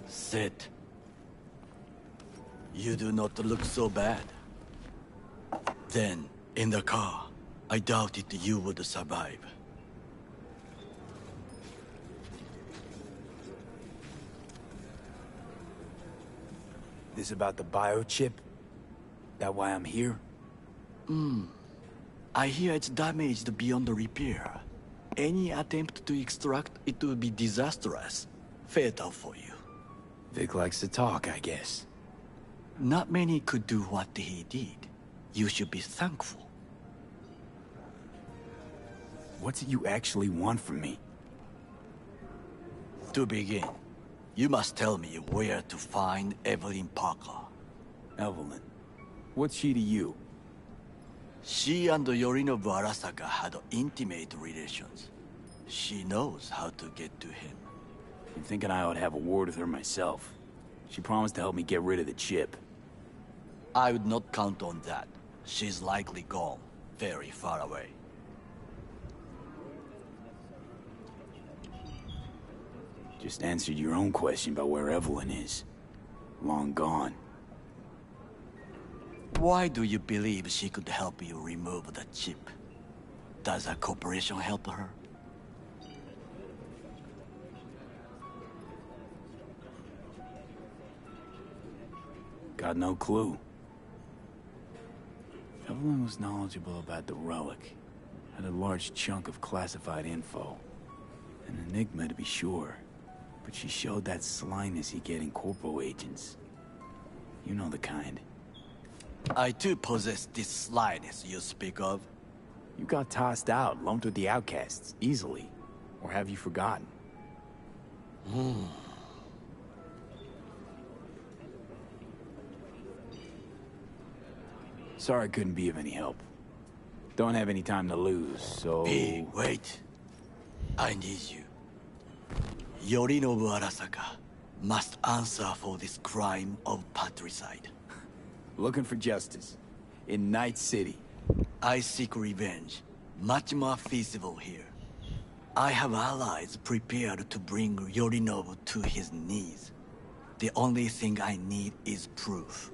Sit. You do not look so bad. Then, in the car, I doubted you would survive. This about the biochip? That why I'm here? I hear it's damaged beyond repair. Any attempt to extract it would be disastrous. Fatal for you. Vic likes to talk, I guess. Not many could do what he did. You should be thankful. What's it you actually want from me? To begin, you must tell me where to find Evelyn Parker. Evelyn? What's she to you? She and Yorinobu Arasaka had intimate relations. She knows how to get to him. I'm thinking I ought to have a word with her myself. She promised to help me get rid of the chip. I would not count on that. She's likely gone, very far away. Just answered your own question about where Evelyn is. Long gone. Why do you believe she could help you remove the chip? Does a corporation help her? Got no clue. Evelyn was knowledgeable about the relic. Had a large chunk of classified info. An enigma to be sure. But she showed that slyness you get in corpo agents. You know the kind. I too possess this slyness you speak of. You got tossed out, lumped with the outcasts, easily. Or have you forgotten? Sorry I couldn't be of any help. Don't have any time to lose, so... Hey, wait. I need you. Yorinobu Arasaka must answer for this crime of patricide. Looking for justice. In Night City. I seek revenge. Much more feasible here. I have allies prepared to bring Yorinobu to his knees. The only thing I need is proof.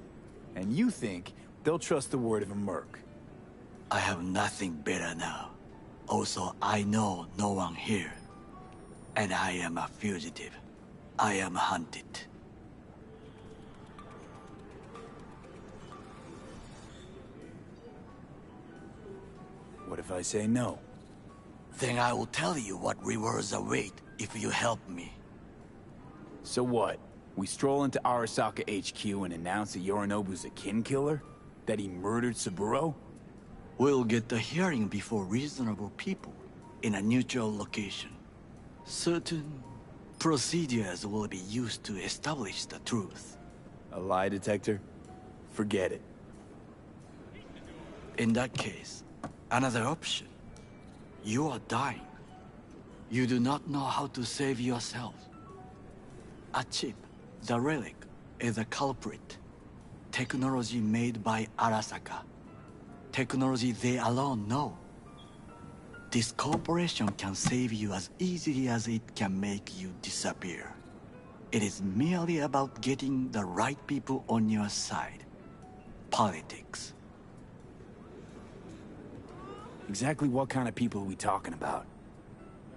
And you think they'll trust the word of a merc? I have nothing better now. Also, I know no one here. And I am a fugitive. I am hunted. What if I say no? Then I will tell you what rewards await if you help me. So what? We stroll into Arasaka HQ and announce that Yorinobu's a kin killer? That he murdered Saburo? We'll get the hearing before reasonable people, in a neutral location. Certain procedures will be used to establish the truth. A lie detector? Forget it. In that case, another option. You are dying. You do not know how to save yourself. A chip, the relic, is a culprit. Technology made by Arasaka. Technology they alone know. This corporation can save you as easily as it can make you disappear. It is merely about getting the right people on your side. Politics. Exactly what kind of people are we talking about?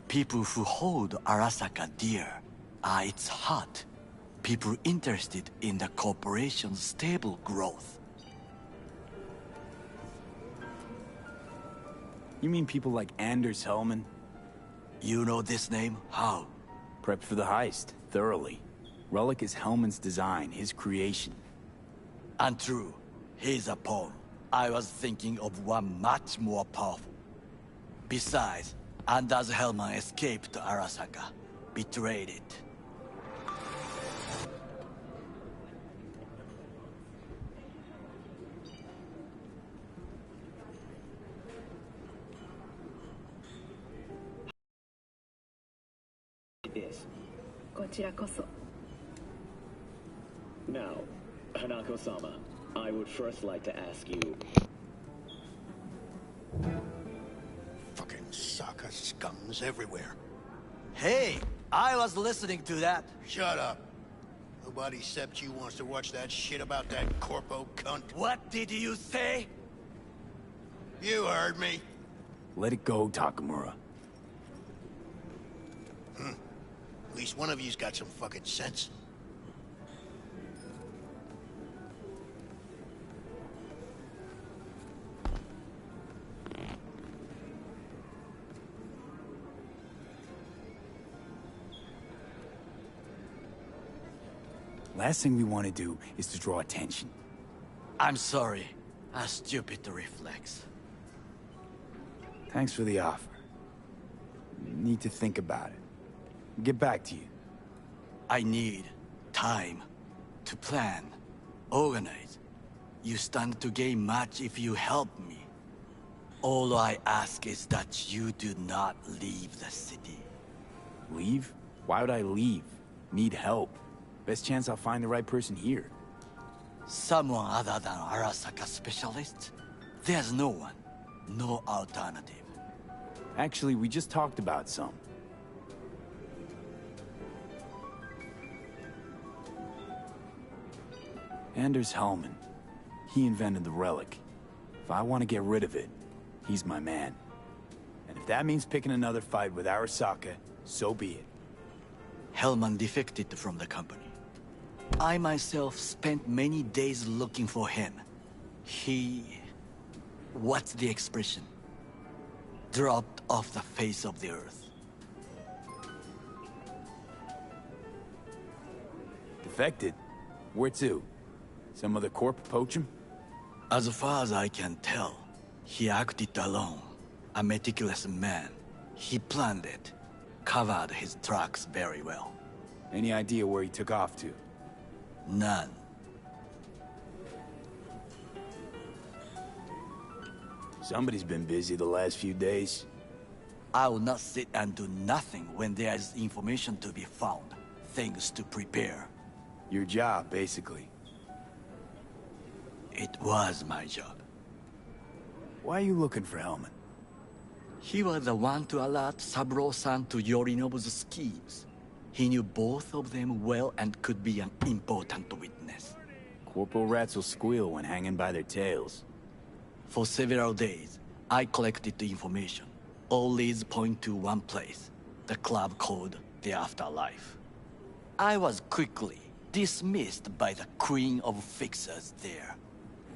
People who hold Arasaka dear are its heart. People interested in the corporation's stable growth. You mean people like Anders Hellman? You know this name? How? Prepped for the heist, thoroughly. Relic is Hellman's design, his creation. Untrue. He's a pawn. I was thinking of one much more powerful. Besides, Anders Hellman escaped Arasaka. Betrayed it. This. Now, Hanako-sama, I would first like to ask you... Fucking Saka scums everywhere. Hey, I was listening to that. Shut up. Nobody except you wants to watch that shit about that corpo cunt. What did you say? You heard me. Let it go, Takamura. At least one of you's got some fucking sense. Last thing we want to do is to draw attention. I'm sorry. A stupid reflex. Thanks for the offer. Need to think about it. Get back to you. I need time to plan, organize. You stand to gain much if you help me. All I ask is that you do not leave the city. Leave? Why would I leave? Need help. Best chance I'll find the right person here. Someone other than Arasaka specialist? There's no one. No alternative. Actually, we just talked about some. Anders Hellman. He invented the relic. If I want to get rid of it, he's my man. And if that means picking another fight with Arasaka, so be it. Hellman defected from the company. I myself spent many days looking for him. What's the expression? Dropped off the face of the earth. Defected? Where to? Some other corp poach him? As far as I can tell, he acted alone. A meticulous man. He planned it. Covered his tracks very well. Any idea where he took off to? None. Somebody's been busy the last few days. I will not sit and do nothing when there is information to be found. Things to prepare. Your job, basically. It was my job. Why are you looking for Hellman? He was the one to alert Saburo-san to Yorinobu's schemes. He knew both of them well and could be an important witness. Corporal rats will squeal when hanging by their tails. For several days, I collected the information. All leads point to one place, the club called the Afterlife. I was quickly dismissed by the queen of fixers there,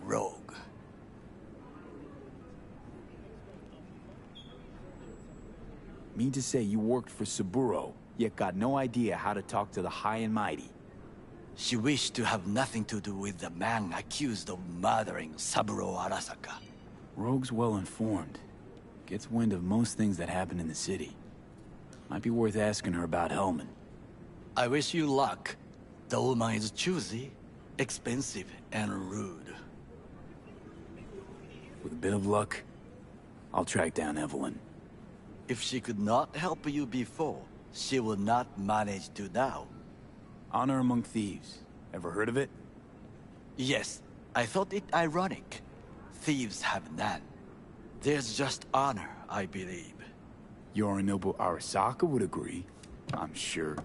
Rogue. Mean to say you worked for Saburo, yet got no idea how to talk to the high and mighty. She wished to have nothing to do with the man accused of murdering Saburo Arasaka. Rogue's well informed. Gets wind of most things that happen in the city. Might be worth asking her about Hellman. I wish you luck. The woman is choosy, expensive, and rude. With a bit of luck, I'll track down Evelyn. If she could not help you before, she will not manage to now. Honor among thieves. Ever heard of it? Yes, I thought it ironic. Thieves have none. There's just honor, I believe. Yorinobu Arasaka would agree, I'm sure.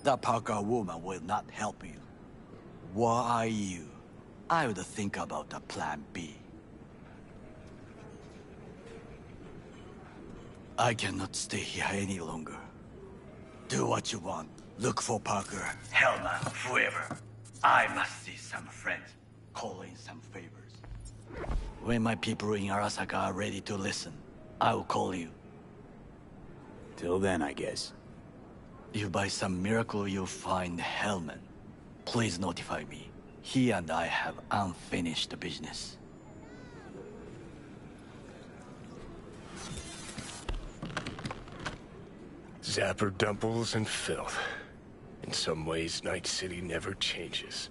The Parker woman will not help you. Why are you? I would think about a plan B. I cannot stay here any longer. Do what you want. Look for Parker, Hellman, whoever. I must see some friends. Call in some favors. When my people in Arasaka are ready to listen, I will call you. Till then, I guess. If by some miracle you find Hellman, please notify me. He and I have unfinished business. Zapper dumples and filth. In some ways, Night City never changes.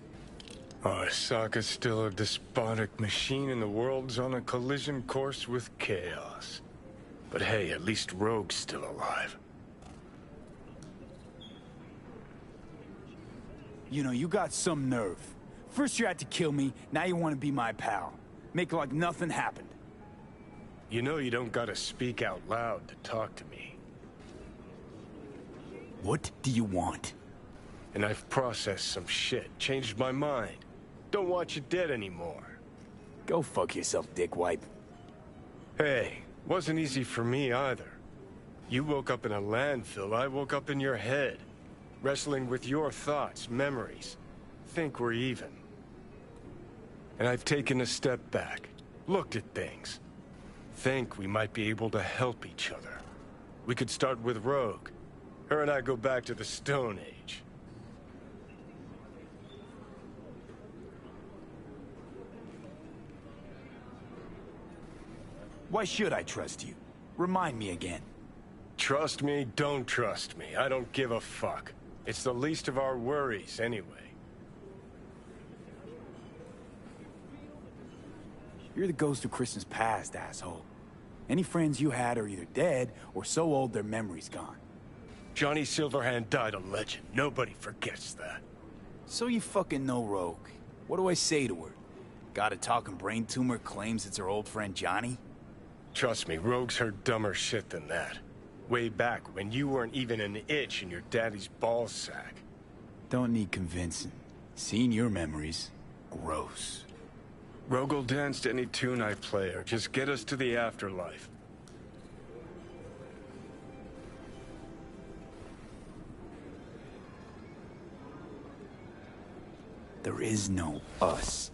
Arasaka's still a despotic machine and the world's on a collision course with chaos. But hey, at least Rogue's still alive. You know, you got some nerve. First you had to kill me, now you want to be my pal. Make like nothing happened. You know you don't gotta speak out loud to talk to me. What do you want? And I've processed some shit, changed my mind. Don't want you dead anymore. Go fuck yourself, dickwipe. Hey, wasn't easy for me either. You woke up in a landfill, I woke up in your head. Wrestling with your thoughts, memories. Think we're even. And I've taken a step back, looked at things. Think we might be able to help each other. We could start with Rogue. Her and I go back to the Stone Age. Why should I trust you? Remind me again. Trust me, don't trust me. I don't give a fuck. It's the least of our worries, anyway. You're the ghost of Christmas past, asshole. Any friends you had are either dead or so old their memory's gone. Johnny Silverhand died a legend. Nobody forgets that. So you fucking know Rogue. What do I say to her? Got a talking brain tumor claims it's her old friend Johnny? Trust me, Rogue's heard dumber shit than that. Way back when you weren't even an itch in your daddy's ball sack. Don't need convincing. Seeing your memories, gross. Rogue will dance to any tune I play or just get us to the afterlife. There is no us.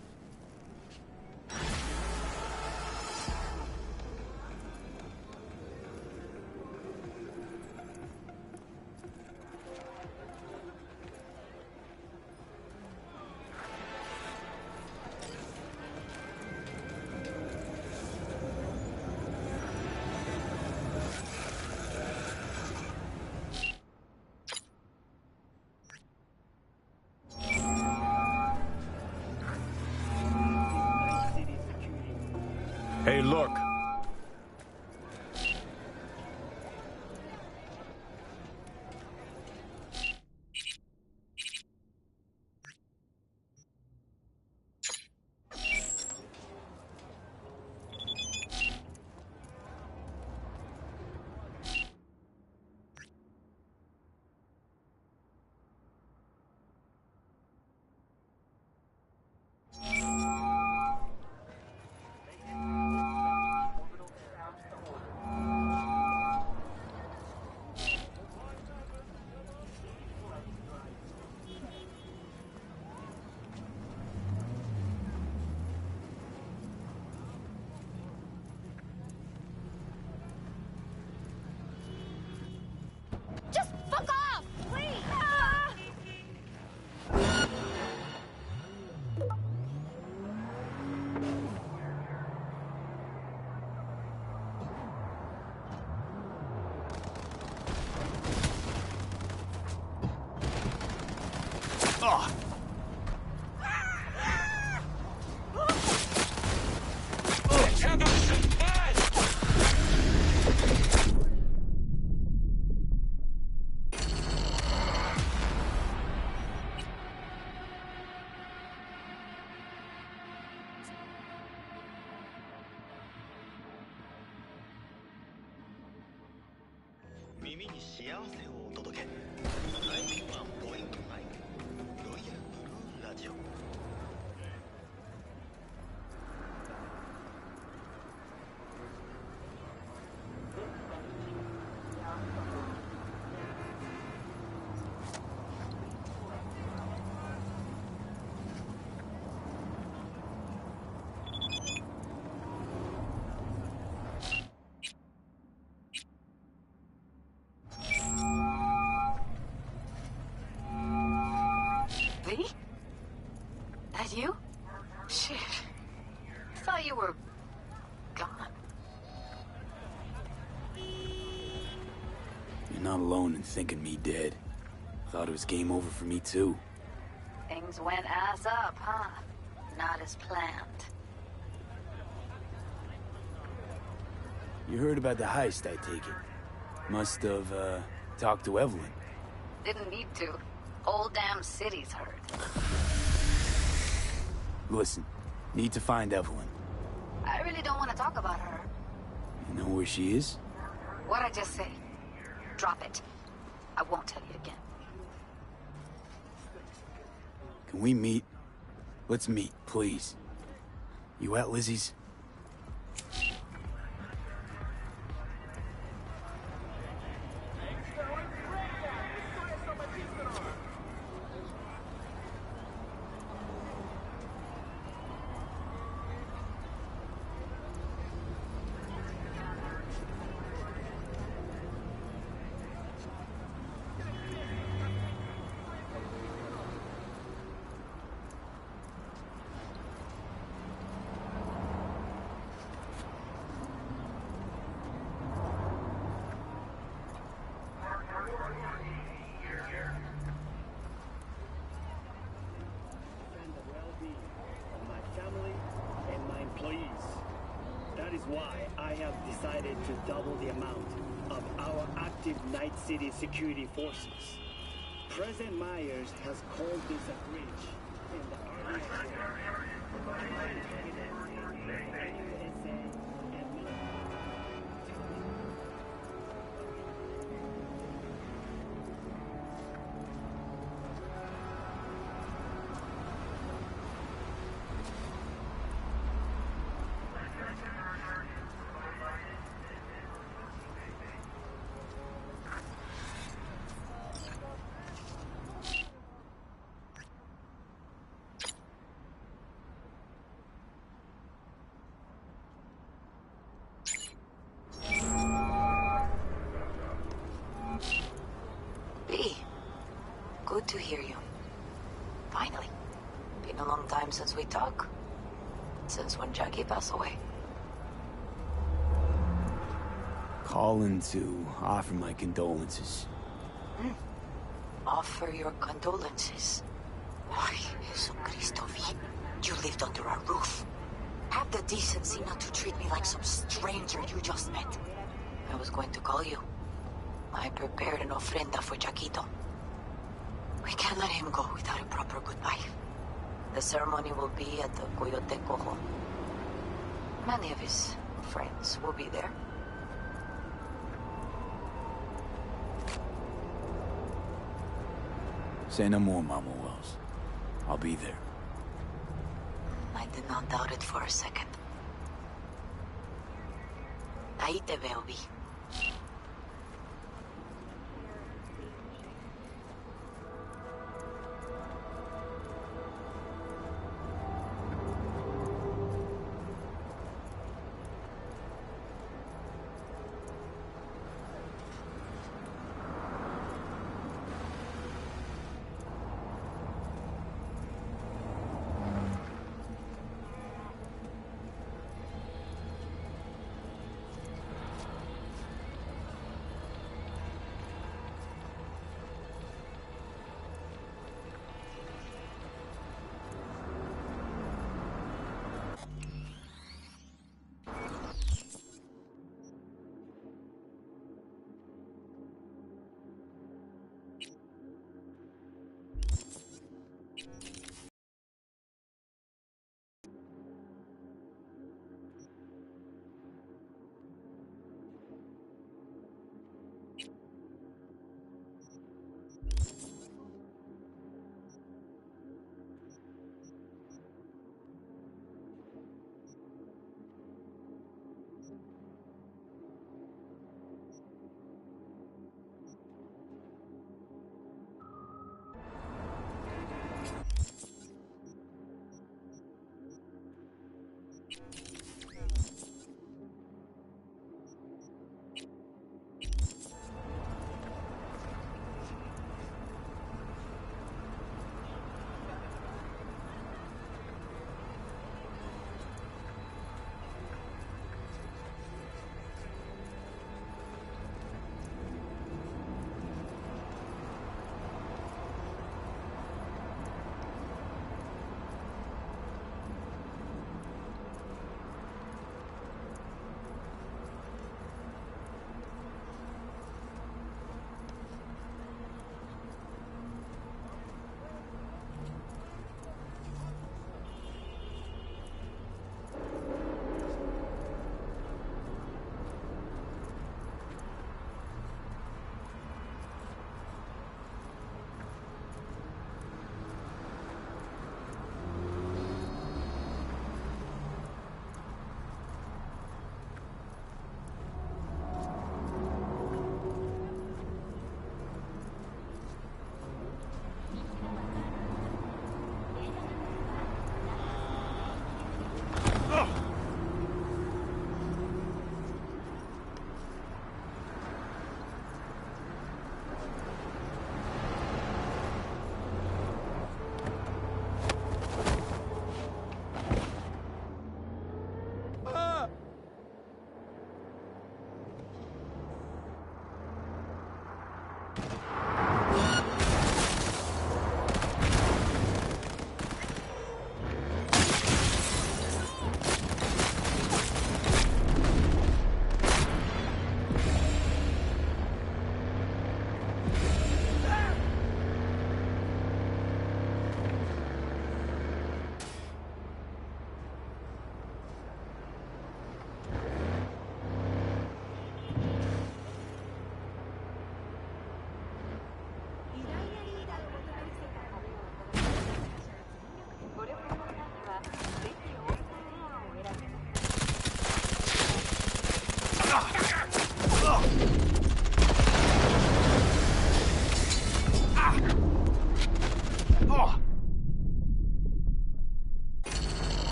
Hey, look. Just fuck off, please! Ugh. V? That you? Shit. I thought you were gone. You're not alone in thinking me dead. Thought it was game over for me too. Things went ass up, huh? Not as planned. You heard about the heist, I take it. Must have, talked to Evelyn. Didn't need to. Whole damn city's heard. Listen, need to find Evelyn. I really don't want to talk about her. You know where she is? What'd I just say? Drop it. I won't tell you again. Can we meet? Let's meet, please. You at Lizzie's? That is why I have decided to double the amount of our active Night City security forces. President Myers has called this a breach in the to hear you. Finally. Been a long time since we talked. Since when Jackie passed away. Calling to offer my condolences. Offer your condolences. Ay, Jesucristo, V. You lived under our roof. Have the decency not to treat me like some stranger you just met. I was going to call you. I prepared an ofrenda for Jaquito. We can't let him go without a proper goodbye. The ceremony will be at the Coyote Cojo. Many of his friends will be there. Say no more, Mama Wells. I'll be there. I did not doubt it for a second. Ahí te veo, Vi.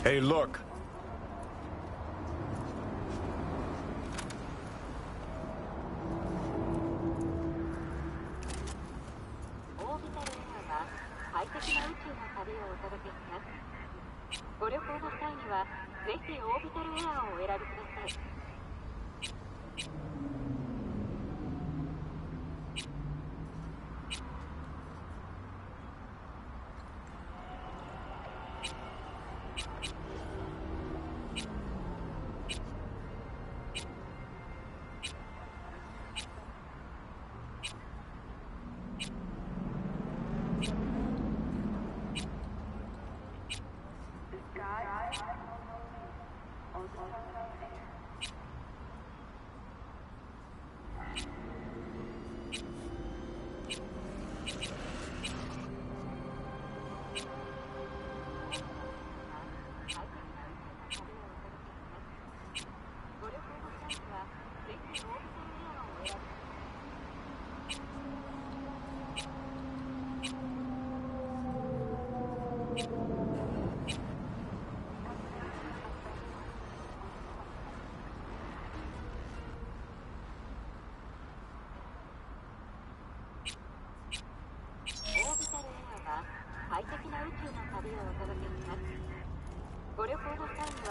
Hey, look.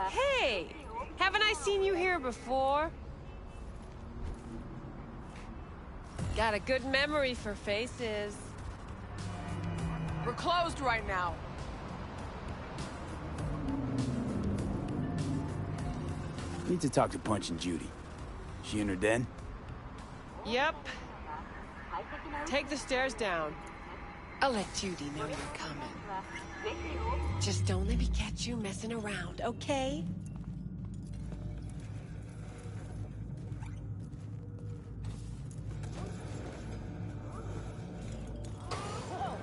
Hey! Haven't I seen you here before? Got a good memory for faces. We're closed right now. Need to talk to Punch and Judy. She in her den? Yep. Take the stairs down. I'll let Judy know you're coming. Just don't let me catch you messing around, okay?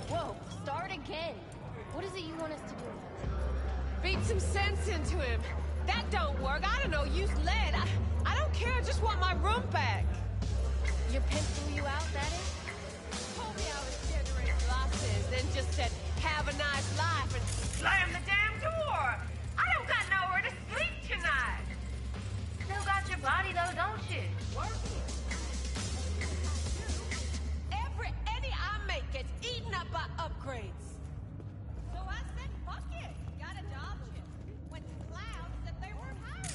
Whoa, start again. What is it you want us to do now? Beat some sense into him. That don't work. I don't know, use lead. I don't care, I just want my room back. Your pimp threw you out, that is? Told me I was generating losses, then just said, have a nice life, and slam the damn door! I don't got nowhere to sleep tonight! Still got your body though, don't you? Every penny I make gets eaten up by upgrades. So I said, fuck it. Got a job chip. Went to Cloud, said they weren't hiring.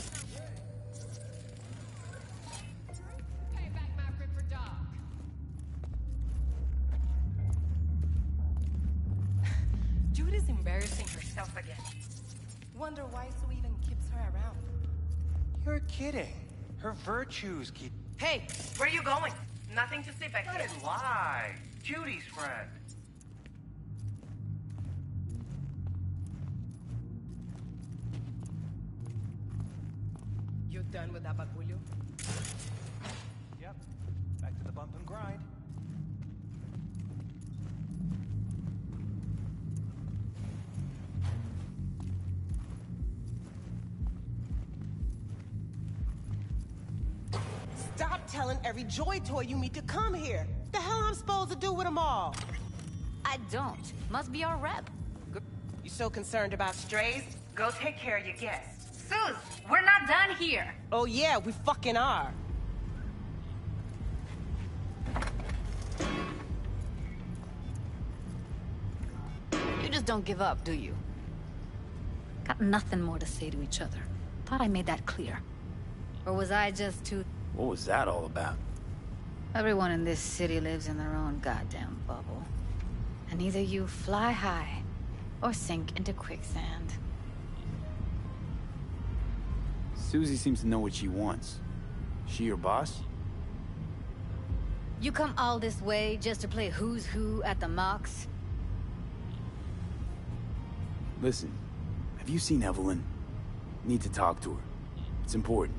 Pay back my ripper dog. Judy's embarrassing herself again. Wonder why Sue even keeps her around. You're kidding. Her virtues keep... Hey, where are you going? Nothing to say back Let here. it lie. Judy's friend. You done with Abagulio? Yep. Back to the bump and grind. Stop telling every Joy Toy you meet to come here. The hell I'm supposed to do with them all? I don't. Must be our rep. You so concerned about strays? Go take care of your guests. Sus, we're not done here. Oh yeah, we fucking are. You just don't give up, do you? Got nothing more to say to each other. Thought I made that clear. Or was I just too... What was that all about? Everyone in this city lives in their own goddamn bubble. And either you fly high, or sink into quicksand. Susie seems to know what she wants. She your boss? You come all this way just to play who's who at the mocks? Listen, have you seen Evelyn? Need to talk to her. It's important.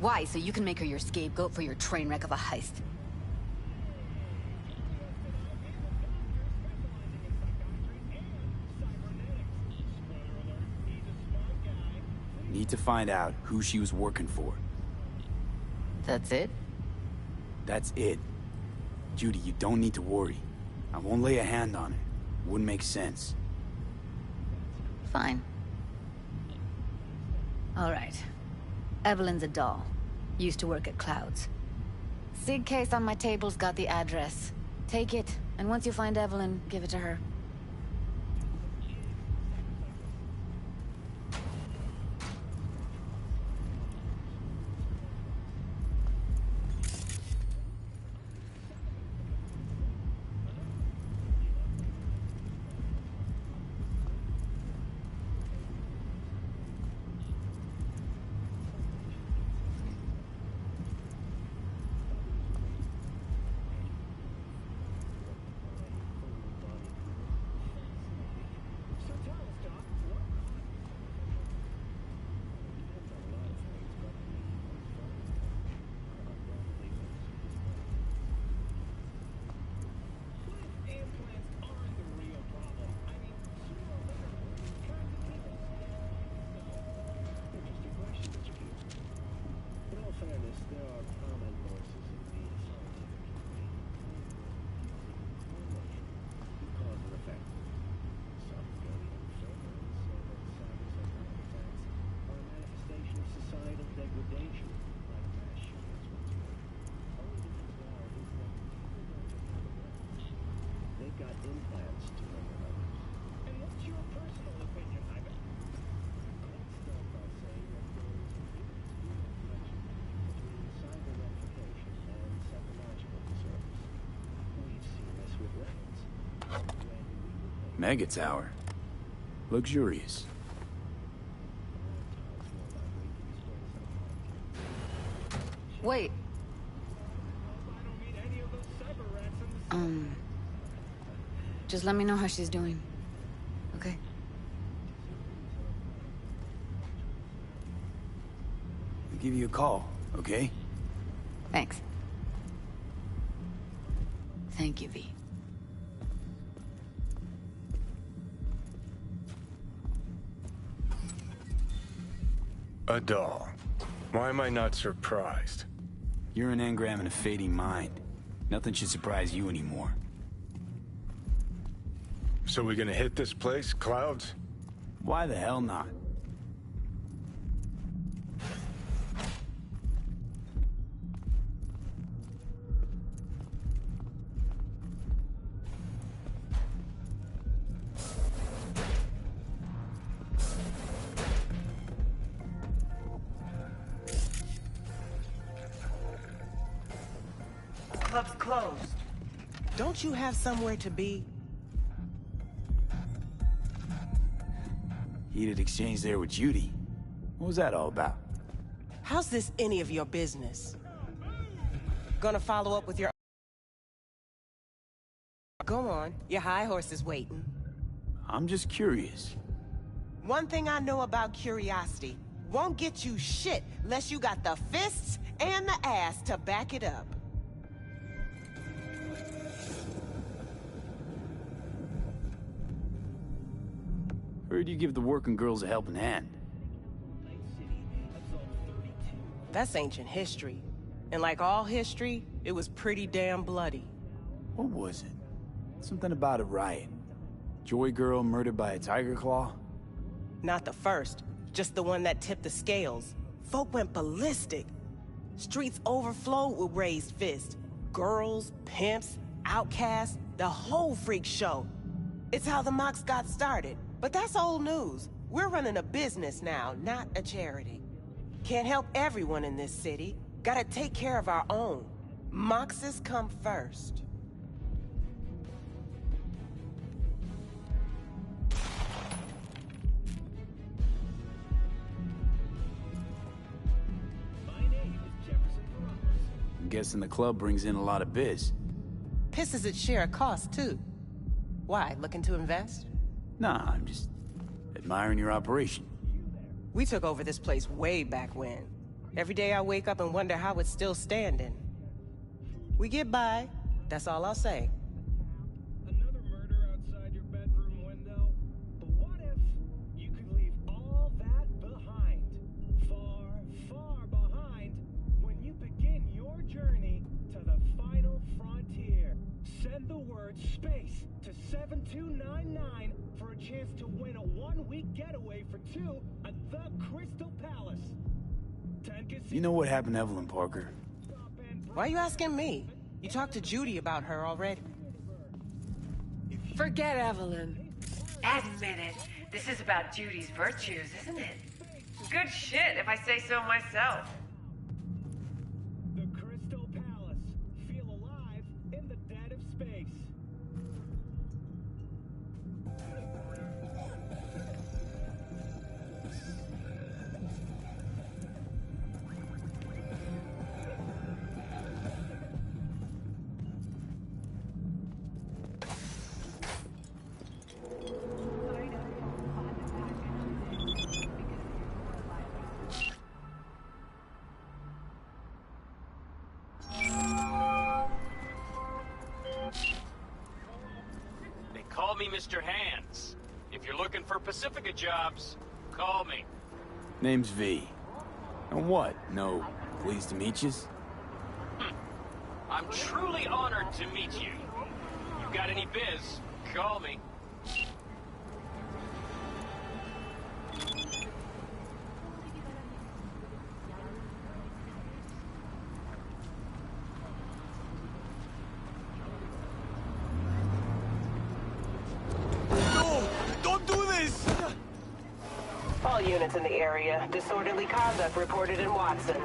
Why? So you can make her your scapegoat for your train wreck of a heist? Need to find out who she was working for. That's it? That's it. Judy, you don't need to worry. I won't lay a hand on it. Wouldn't make sense. Fine. All right. Evelyn's a doll. Used to work at Clouds. Sig case on my table's got the address. Take it, and once you find Evelyn, give it to her. Mega tower. Luxurious. Wait. Just let me know how she's doing. Okay? I'll give you a call, okay? Thanks. Thank you, V. A doll. Why am I not surprised? You're an engram and a fading mind. Nothing should surprise you anymore. So we gonna hit this place, Clouds? Why the hell not? Club's closed. Don't you have somewhere to be? Heated exchange there with Judy. What was that all about? How's this any of your business? Gonna follow up with your... Go on, your high horse is waiting. I'm just curious. One thing I know about curiosity, won't get you shit unless you got the fists and the ass to back it up. Heard you give the working girls a helping hand. That's ancient history. And like all history, it was pretty damn bloody. What was it? Something about a riot. Joy girl murdered by a tiger claw? Not the first, just the one that tipped the scales. Folk went ballistic. Streets overflowed with raised fists. Girls, pimps, outcasts, the whole freak show. It's how the mocks got started. But that's old news. We're running a business now, not a charity. Can't help everyone in this city. Gotta take care of our own. Moxes come first. I'm guessing the club brings in a lot of biz. Pisses its share of cost, too. Why, looking to invest? Nah, I'm just admiring your operation. We took over this place way back when. Every day I wake up and wonder how it's still standing. We get by, that's all I'll say. Another murder outside your bedroom window? But what if you could leave all that behind? Far, far behind when you begin your journey to the final frontier. Send the word SPACE to 7299 for a chance to win a one-week getaway for two at the Crystal Palace. You know what happened to Evelyn Parker? Why are you asking me? You talked to Judy about her already. Forget Evelyn. Admit it. This is about Judy's virtues, isn't it? Good shit, if I say so myself. The Crystal Palace. Feel alive in the dead of space. Call me Mr. Hands. If you're looking for Pacifica jobs, call me. Name's V. And what? No, pleased to meet yous? I'm truly honored to meet you. You got any biz, call me. All units in the area. Disorderly conduct reported in Watson.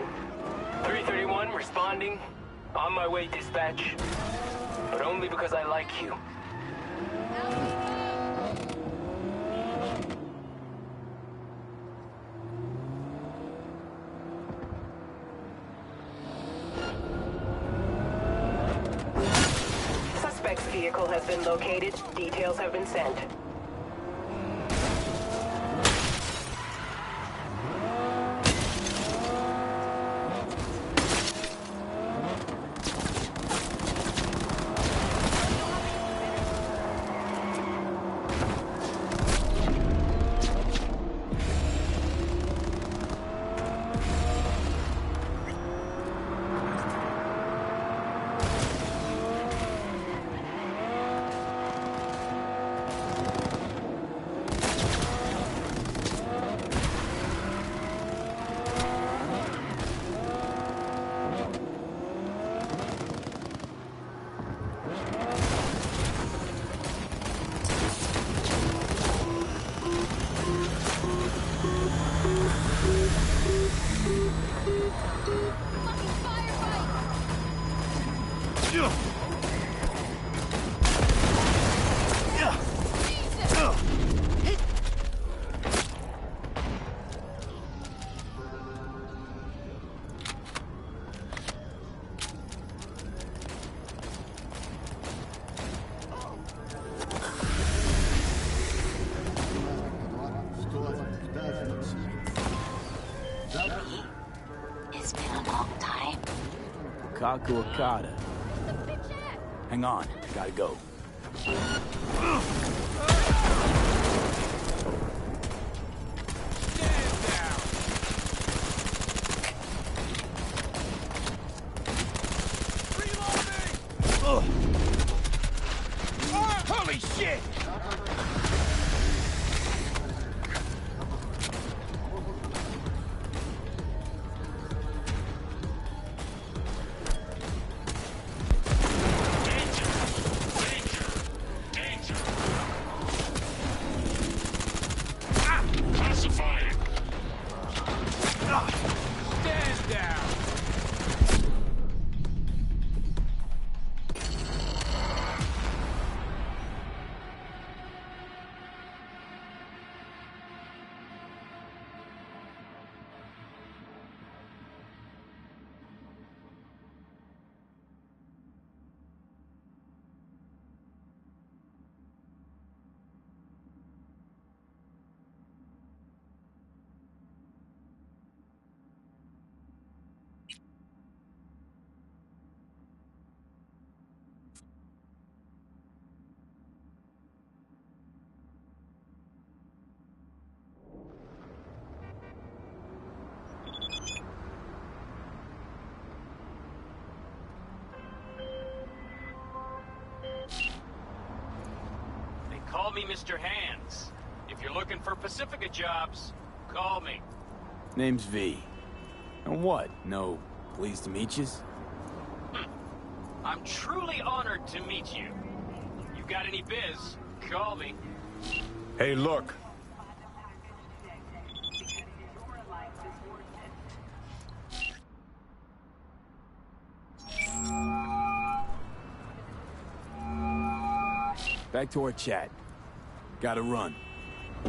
331 responding. On my way, dispatch. But only because I like you. Suspect's vehicle has been located. Details have been sent. It's been a long time. Kaku Okada. Hang on, gotta go. Holy shit! me Mr. Hands. If you're looking for Pacifica jobs, call me. Name's V. And what? No, pleased to meet yous? I'm truly honored to meet you. You got any biz, call me. Hey, look. Back to our chat. Gotta run.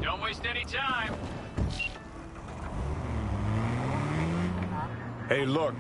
Don't waste any time. Hey, look.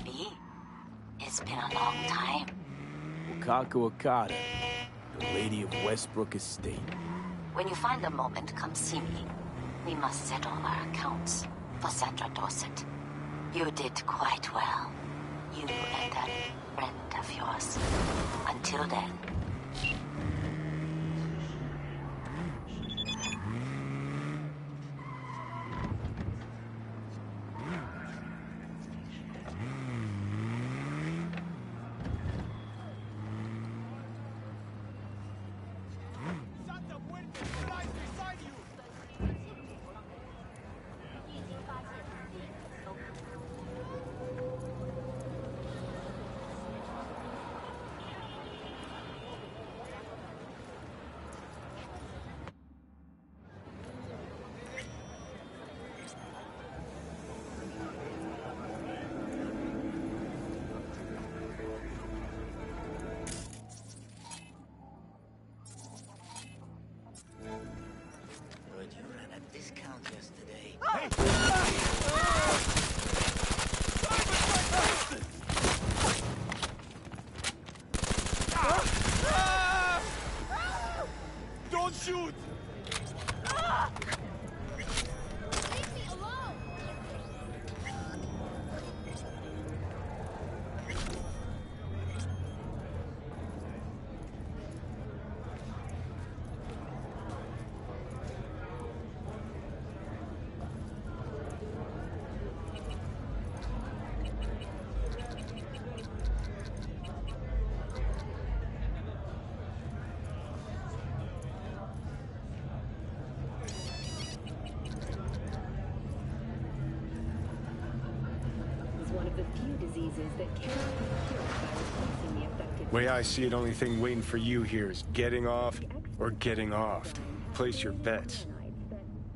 V, it's been a long time. Wakako Okada, the Lady of Westbrook Estate. When you find a moment, come see me. We must settle our accounts for Sandra Dorset. You did quite well. You and that friend of yours. Until then. Don't shoot! Way I see it, only thing waiting for you here is getting off or getting offed. Place your bets.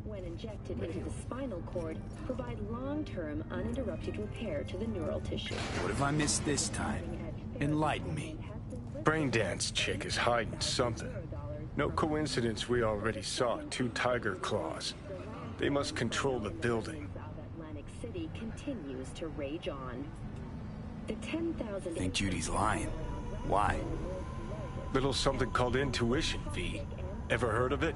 When injected into the spinal cord, provide long-term uninterrupted repair to the neural tissue. What have I missed this time? Enlighten me. Braindance chick is hiding something. No coincidence we already saw 2 tiger claws. They must control the building. Atlantic City continues to rage on. The 10,000... Think Judy's lying. Why? Little something called intuition, V. Ever heard of it?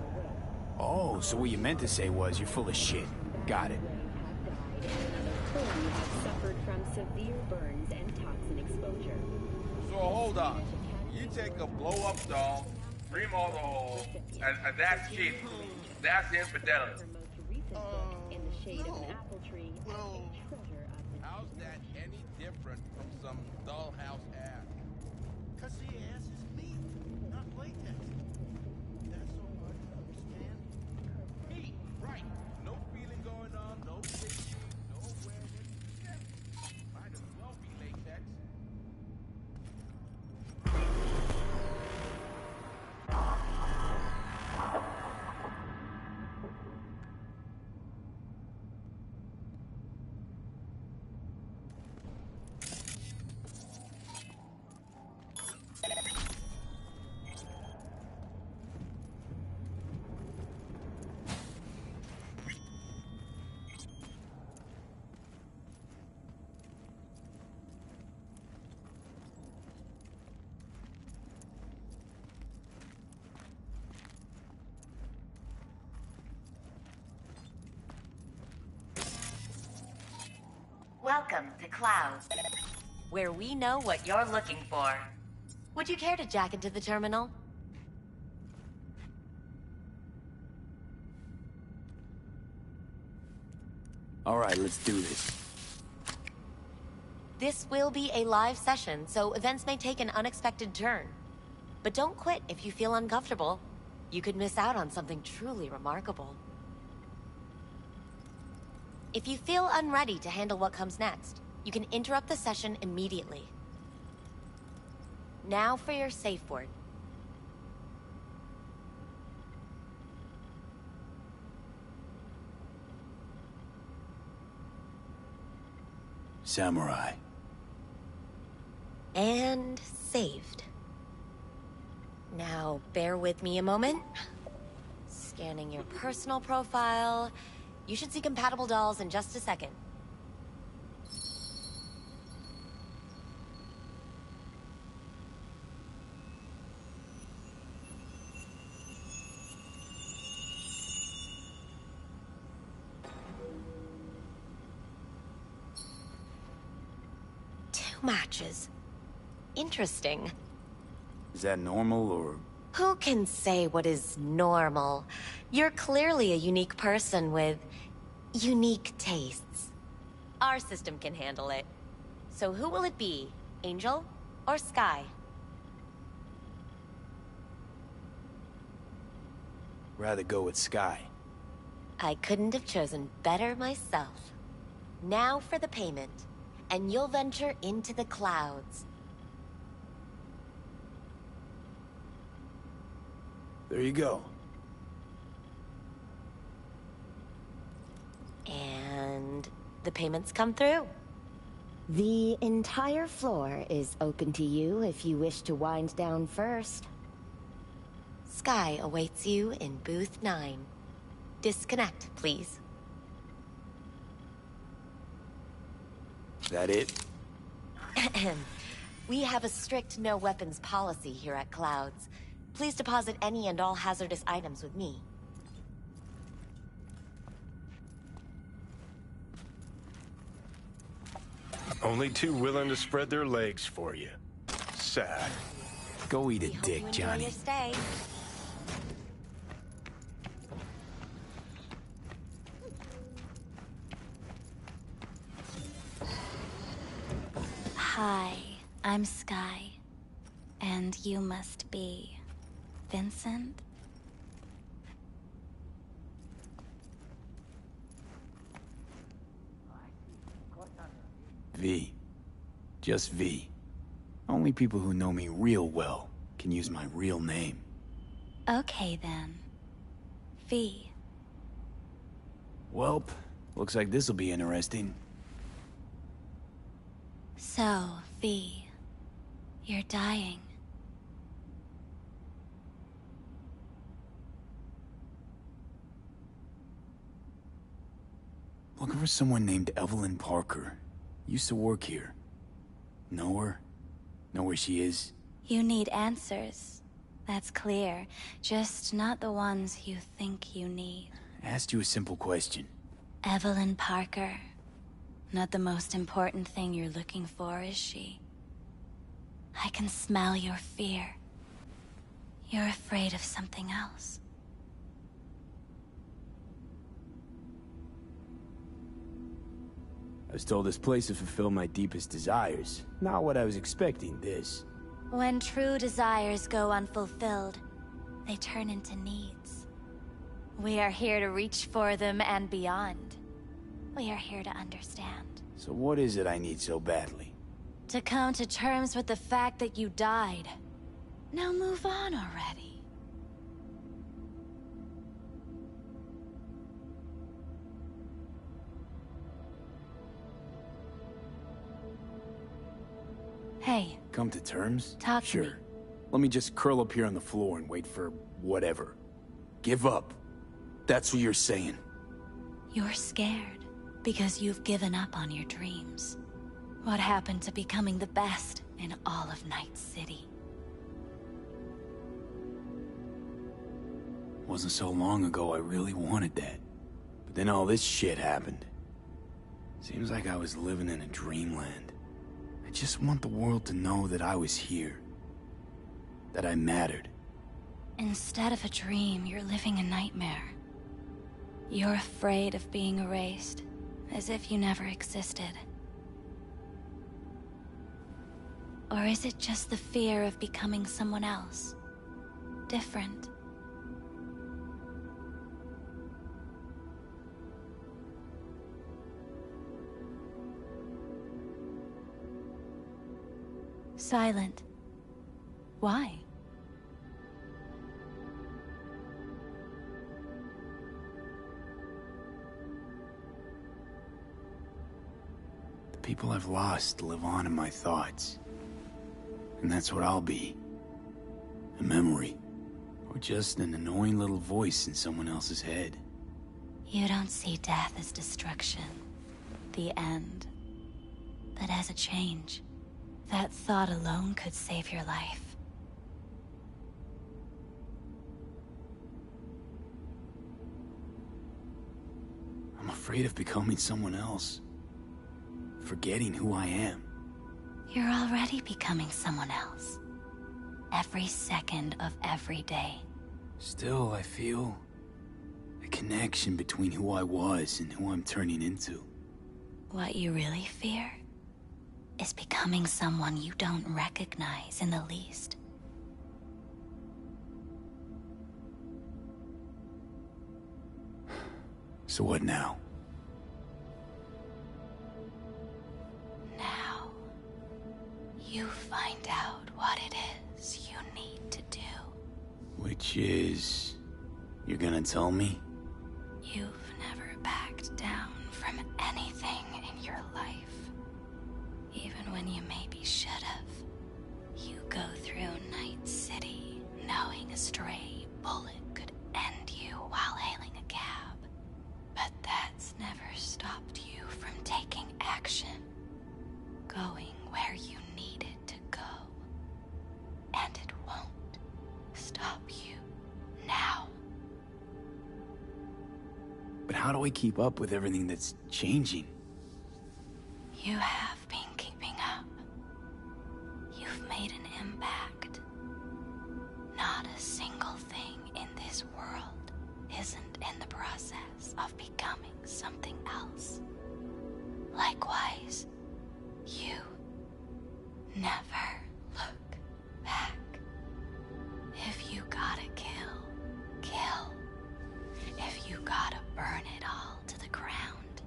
Oh, so what you meant to say was you're full of shit. Got it. have suffered from severe burns and toxin exposure. So hold on. You take a blow-up doll, remodel the hole, and that's cheap. That's infidelity. In the shade of an apple tree, Well, how's that any different from some dollhouse ass? Cause the ass is meat, not latex. That's so hard to understand. Me, right. No feeling going on, no thinking, no awareness. Might as well be latex. Welcome to Clouds, where we know what you're looking for. Would you care to jack into the terminal? All right, let's do this. This will be a live session, so events may take an unexpected turn. But don't quit if you feel uncomfortable. You could miss out on something truly remarkable. If you feel unready to handle what comes next, you can interrupt the session immediately. Now for your safe word. Samurai. And saved. Now, bear with me a moment. Scanning your personal profile. You should see compatible dolls in just a second. Two matches. Interesting. Is that normal, or...? Who can say what is normal? You're clearly a unique person with unique tastes. Our system can handle it. So who will it be? Angel or Sky? Rather go with Sky. I couldn't have chosen better myself. Now for the payment, and you'll venture into the clouds. There you go. And the payments come through. The entire floor is open to you if you wish to wind down first. Sky awaits you in booth 9. Disconnect, please. That it? We have a strict no weapons policy here at Clouds. Please deposit any and all hazardous items with me. Only two willing to spread their legs for you. Sad. Go eat a Hope dick, you enjoy Johnny. your stay. Hi, I'm Sky. And you must be... Vincent? V. Just V. Only people who know me real well can use my real name. Okay then. V. Welp, looks like this'll be interesting. So, V. You're dying. Looking for someone named Evelyn Parker. Used to work here. Know her? Know where she is? You need answers. That's clear. Just not the ones you think you need. Asked you a simple question. Evelyn Parker. Not the most important thing you're looking for, is she? I can smell your fear. You're afraid of something else. I was told this place to fulfill my deepest desires. Not what I was expecting, this. When true desires go unfulfilled, they turn into needs. We are here to reach for them and beyond. We are here to understand. So what is it I need so badly? To come to terms with the fact that you died. Now move on already. Hey. Come to terms? Talk to sure. me. Let me just curl up here on the floor and wait for whatever. Give up. That's what you're saying. You're scared because you've given up on your dreams. What happened to becoming the best in all of Night City? Wasn't so long ago I really wanted that. But then all this shit happened. Seems like I was living in a dreamland. I just want the world to know that I was here. That I mattered. Instead of a dream, you're living a nightmare. You're afraid of being erased, as if you never existed. Or is it just the fear of becoming someone else? Different? Silent. Why? The people I've lost live on in my thoughts. And that's what I'll be. A memory. Or just an annoying little voice in someone else's head. You don't see death as destruction, the end, but as a change. That thought alone could save your life. I'm afraid of becoming someone else. Forgetting who I am. You're already becoming someone else. Every second of every day. Still, I feel a connection between who I was and who I'm turning into. What you really fear is becoming someone you don't recognize in the least. So what now? Now, you find out what it is you need to do. Which is... you're gonna tell me? You've never backed down from anything in your life. Even when you maybe should have. You go through Night City, knowing a stray bullet could end you while hailing a cab. But that's never stopped you from taking action. Going where you needed to go. And it won't stop you now. But how do I keep up with everything that's changing? You have been keeping up. You've made an impact. Not a single thing in this world isn't in the process of becoming something else. Likewise, you never look back. If you gotta kill, kill. If you gotta burn it all to the ground,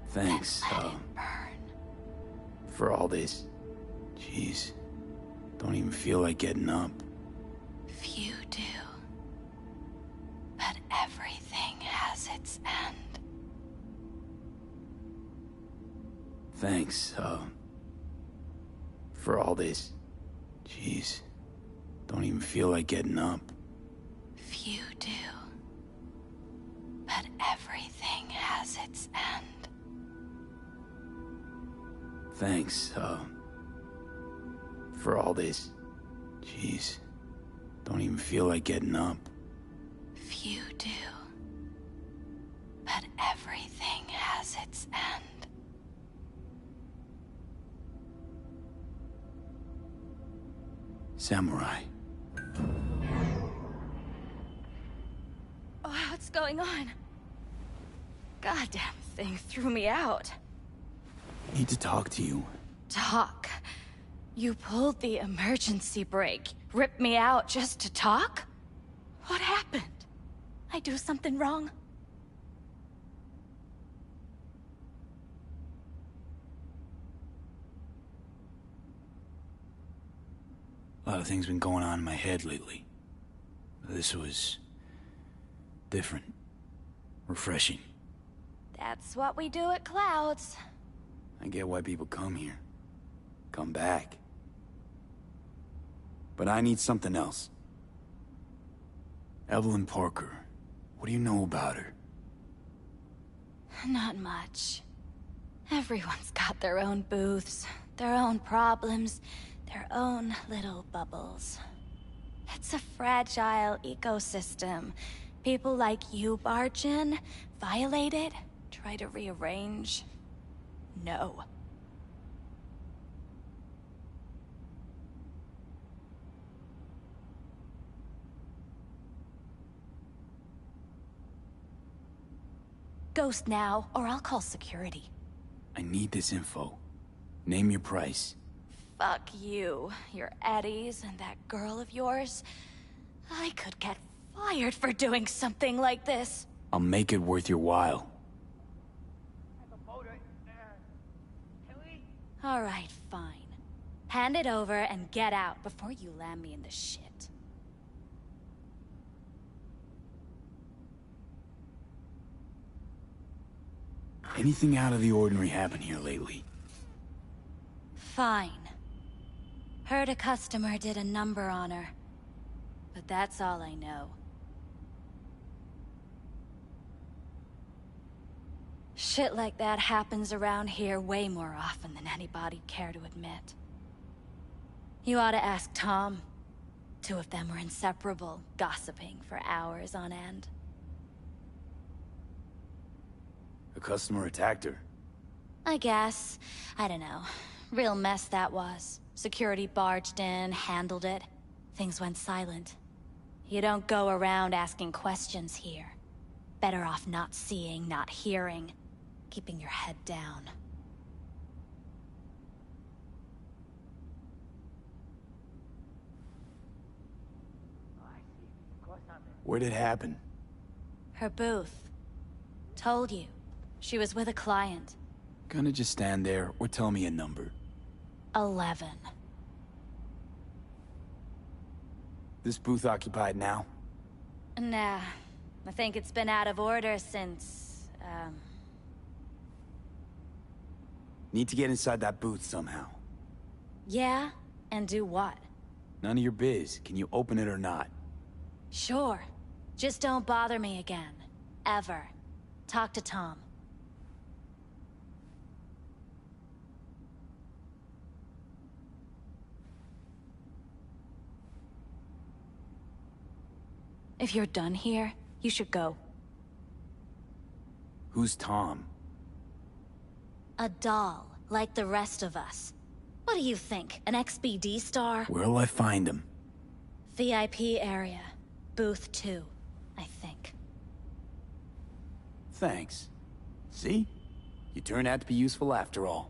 Thanks, let it burn. For all this. Jeez. Don't even feel like getting up. Few do. But everything has its end. Thanks, for all this. Jeez. Don't even feel like getting up. Few do. But everything has its end. Thanks, for all this. Jeez. Don't even feel like getting up. Few do. But everything has its end. Samurai. Oh, what's going on? Goddamn thing threw me out. Need to talk to you. Talk? You pulled the emergency brake, ripped me out just to talk? What happened? I do something wrong? A lot of things been going on in my head lately. This was... different. Refreshing. That's what we do at Clouds. I get why people come here. Come back. But I need something else. Evelyn Parker. What do you know about her? Not much. Everyone's got their own booths, their own problems, their own little bubbles. It's a fragile ecosystem. People like you barge in, violate it, try to rearrange. No. Ghost now, or I'll call security. I need this info. Name your price. Fuck you, your Eddies, and that girl of yours. I could get fired for doing something like this. I'll make it worth your while. All right, fine. Hand it over and get out before you land me in the shit. Anything out of the ordinary happen here lately? Fine. Heard a customer did a number on her. But that's all I know. Shit like that happens around here way more often than anybody'd care to admit. You ought to ask Tom. Two of them were inseparable, gossiping for hours on end. A customer attacked her. I guess. I don't know. Real mess that was. Security barged in, handled it. Things went silent. You don't go around asking questions here. Better off not seeing, not hearing. Keeping your head down. Where'd it happen? Her booth. Told you. She was with a client. Gonna just stand there or tell me a number. 11. This booth occupied now? Nah. I think it's been out of order since, Need to get inside that booth somehow. Yeah? And do what? None of your biz. Can you open it or not? Sure. Just don't bother me again. Ever. Talk to Tom. If you're done here, you should go. Who's Tom? A doll, like the rest of us. What do you think, an XBD star? Where'll I find him? VIP area. Booth 2, I think. Thanks. See? You turned out to be useful after all.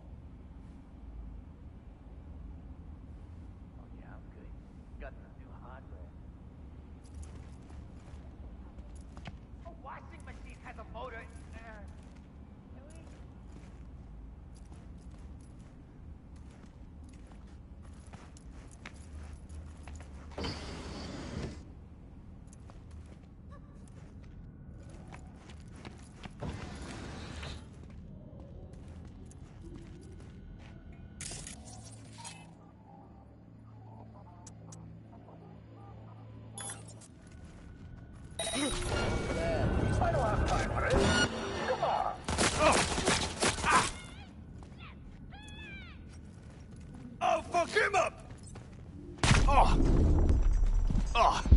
Washing machine has a motor. Oh, fuck him up! Oh! Oh!